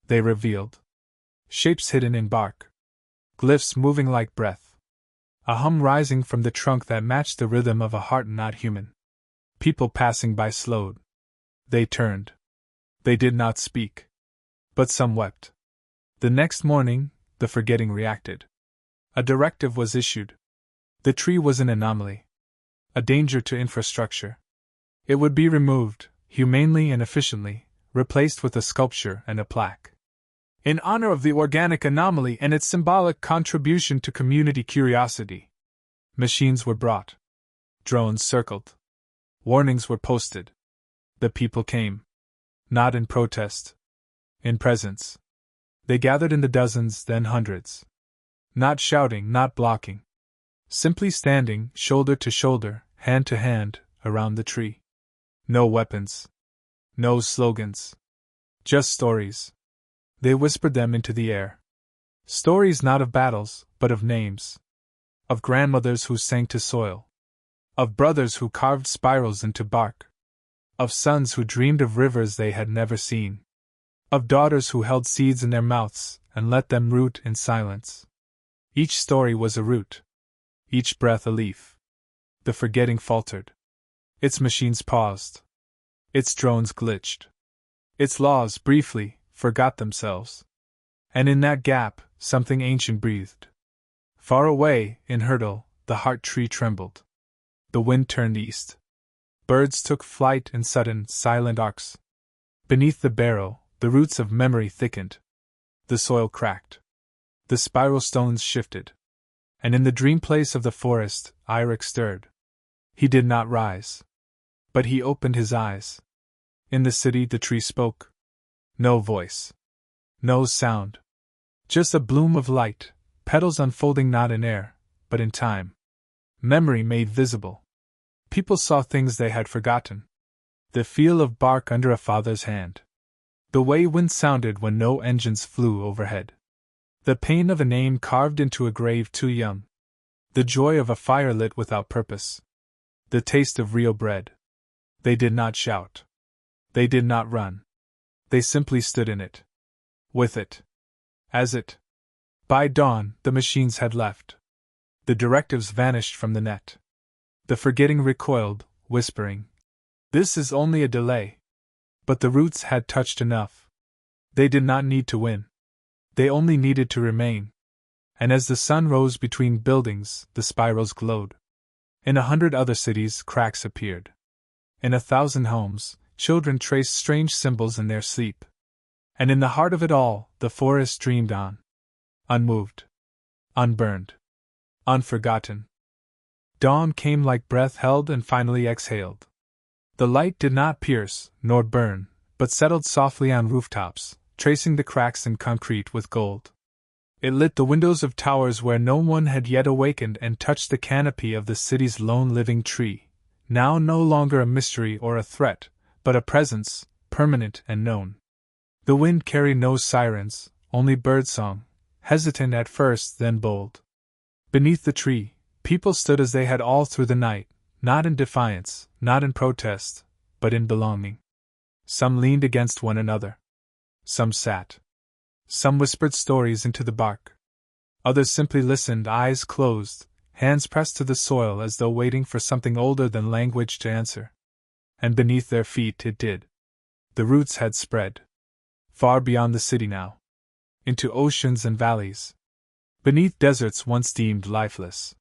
S1: They revealed. Shapes hidden in bark. Glyphs moving like breath. A hum rising from the trunk that matched the rhythm of a heart not human. People passing by slowed. They turned. They did not speak. But some wept. The next morning, the forgetting reacted. A directive was issued. The tree was an anomaly. A danger to infrastructure. It would be removed, humanely and efficiently, replaced with a sculpture and a plaque. In honor of the organic anomaly and its symbolic contribution to community curiosity. Machines were brought. Drones circled. Warnings were posted. The people came. Not in protest. In presence. They gathered in the dozens, then hundreds. Not shouting, not blocking. Simply standing, shoulder to shoulder, hand to hand, around the tree. No weapons. No slogans. Just stories. They whispered them into the air. Stories not of battles, but of names. Of grandmothers who sang to soil. Of brothers who carved spirals into bark. Of sons who dreamed of rivers they had never seen. Of daughters who held seeds in their mouths and let them root in silence. Each story was a root. Each breath a leaf. The forgetting faltered. Its machines paused. Its drones glitched. Its laws, briefly, forgot themselves. And in that gap, something ancient breathed. Far away, in Hurdle, the heart tree trembled. The wind turned east. Birds took flight in sudden, silent arcs. Beneath the barrow, the roots of memory thickened. The soil cracked. The spiral stones shifted. And in the dream place of the forest, Eirik stirred. He did not rise. But he opened his eyes. In the city the tree spoke. No voice. No sound. Just a bloom of light, petals unfolding not in air, but in time. Memory made visible. People saw things they had forgotten. The feel of bark under a father's hand. The way wind sounded when no engines flew overhead. The pain of a name carved into a grave too young. The joy of a fire lit without purpose. The taste of real bread. They did not shout. They did not run. They simply stood in it. With it. As it. By dawn, the machines had left. The directives vanished from the net. The forgetting recoiled, whispering, "This is only a delay." But the roots had touched enough. They did not need to win. They only needed to remain. And as the sun rose between buildings, the spirals glowed. In 100 other cities, cracks appeared. In 1,000 homes, children traced strange symbols in their sleep. And in the heart of it all, the forest dreamed on. unmoved, unburned, unforgotten. Dawn came like breath held and finally exhaled. The light did not pierce, nor burn, but settled softly on rooftops, tracing the cracks in concrete with gold. It lit the windows of towers where no one had yet awakened and touched the canopy of the city's lone living tree, now no longer a mystery or a threat, but a presence, permanent and known. The wind carried no sirens, only birdsong, hesitant at first, then bold. Beneath the tree, people stood as they had all through the night, not in defiance, not in protest, but in belonging. Some leaned against one another. Some sat. Some whispered stories into the bark. Others simply listened, eyes closed, hands pressed to the soil as though waiting for something older than language to answer. And beneath their feet it did. The roots had spread. Far beyond the city now. Into oceans and valleys. Beneath deserts once deemed lifeless.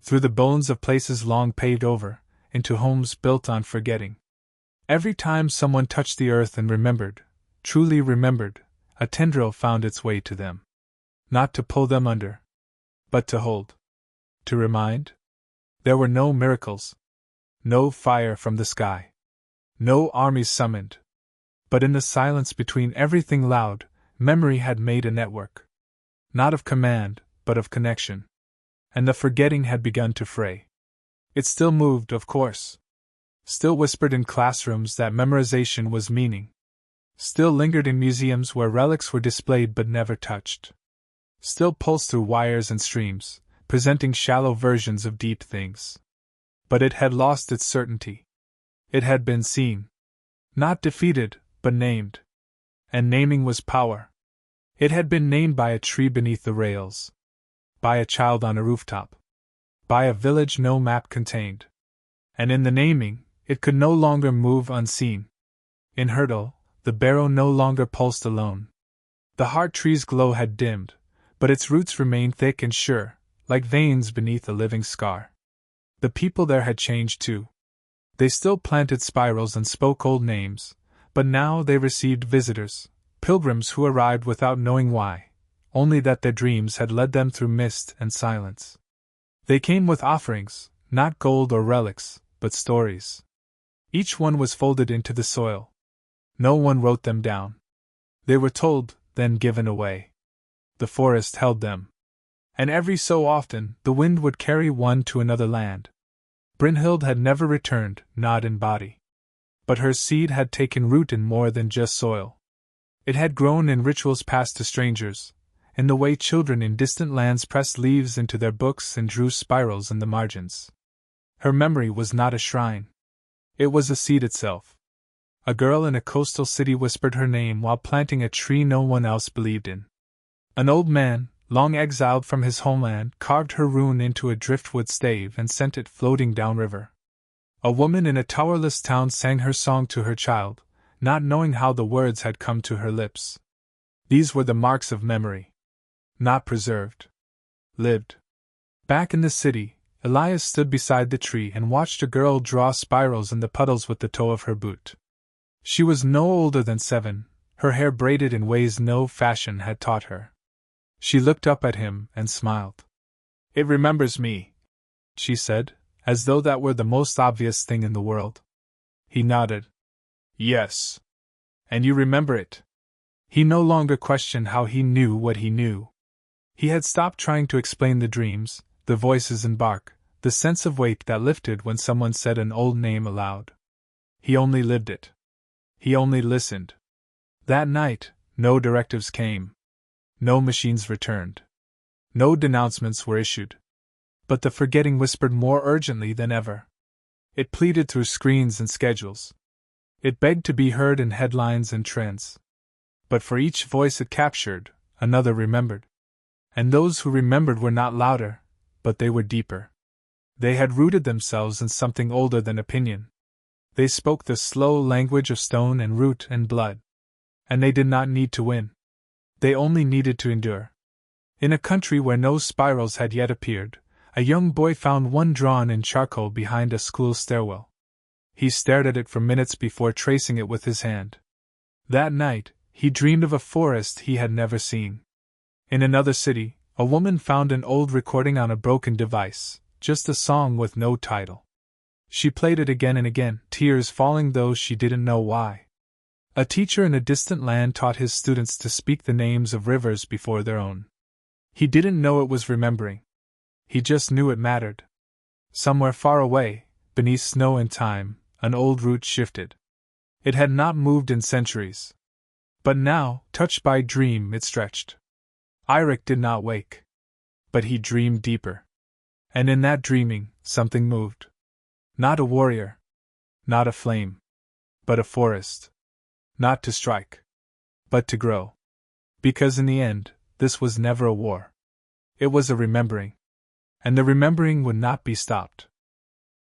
S1: Through the bones of places long paved over, into homes built on forgetting. Every time someone touched the earth and remembered, truly remembered, a tendril found its way to them. Not to pull them under, but to hold. To remind? There were no miracles. No fire from the sky. No armies summoned. But in the silence between everything loud, memory had made a network. Not of command, but of connection. And the forgetting had begun to fray. It still moved, of course. Still whispered in classrooms that memorization was meaning. Still lingered in museums where relics were displayed but never touched. Still pulsed through wires and streams, presenting shallow versions of deep things. But it had lost its certainty. It had been seen. Not defeated, but named. And naming was power. It had been named by a tree beneath the rails. By a child on a rooftop. By a village no map contained. And in the naming, it could no longer move unseen. In hurdle, the barrow no longer pulsed alone. The heart tree's glow had dimmed, but its roots remained thick and sure, like veins beneath a living scar. The people there had changed too. They still planted spirals and spoke old names, but now they received visitors, pilgrims who arrived without knowing why, only that their dreams had led them through mist and silence. They came with offerings, not gold or relics, but stories. Each one was folded into the soil. No one wrote them down. They were told, then given away. The forest held them. And every so often, the wind would carry one to another land. Brynhild had never returned, not in body. But her seed had taken root in more than just soil. It had grown in rituals passed to strangers, in the way children in distant lands pressed leaves into their books and drew spirals in the margins. Her memory was not a shrine. It was a seed itself. A girl in a coastal city whispered her name while planting a tree no one else believed in. An old man, long exiled from his homeland, carved her rune into a driftwood stave and sent it floating downriver. A woman in a towerless town sang her song to her child, not knowing how the words had come to her lips. These were the marks of memory. Not preserved. Lived. Back in the city, Elias stood beside the tree and watched a girl draw spirals in the puddles with the toe of her boot. She was no older than 7, her hair braided in ways no fashion had taught her. She looked up at him and smiled. "It remembers me," she said, as though that were the most obvious thing in the world. He nodded. "Yes. And you remember it." He no longer questioned how he knew what he knew. He had stopped trying to explain the dreams, the voices and bark, the sense of weight that lifted when someone said an old name aloud. He only lived it. He only listened. That night, no directives came. No machines returned. No denouncements were issued. But the forgetting whispered more urgently than ever. It pleaded through screens and schedules. It begged to be heard in headlines and trends. But for each voice it captured, another remembered. And those who remembered were not louder, but they were deeper. They had rooted themselves in something older than opinion. They spoke the slow language of stone and root and blood. And they did not need to win. They only needed to endure. In a country where no spirals had yet appeared, a young boy found one drawn in charcoal behind a school stairwell. He stared at it for minutes before tracing it with his hand. That night, he dreamed of a forest he had never seen. In another city, a woman found an old recording on a broken device, just a song with no title. She played it again and again, tears falling though she didn't know why. A teacher in a distant land taught his students to speak the names of rivers before their own. He didn't know it was remembering. He just knew it mattered. Somewhere far away, beneath snow and time, an old root shifted. It had not moved in centuries. But now, touched by dream, it stretched. Eirik did not wake. But he dreamed deeper. And in that dreaming, something moved. Not a warrior. Not a flame. But a forest. Not to strike. But to grow. Because in the end, this was never a war. It was a remembering. And the remembering would not be stopped.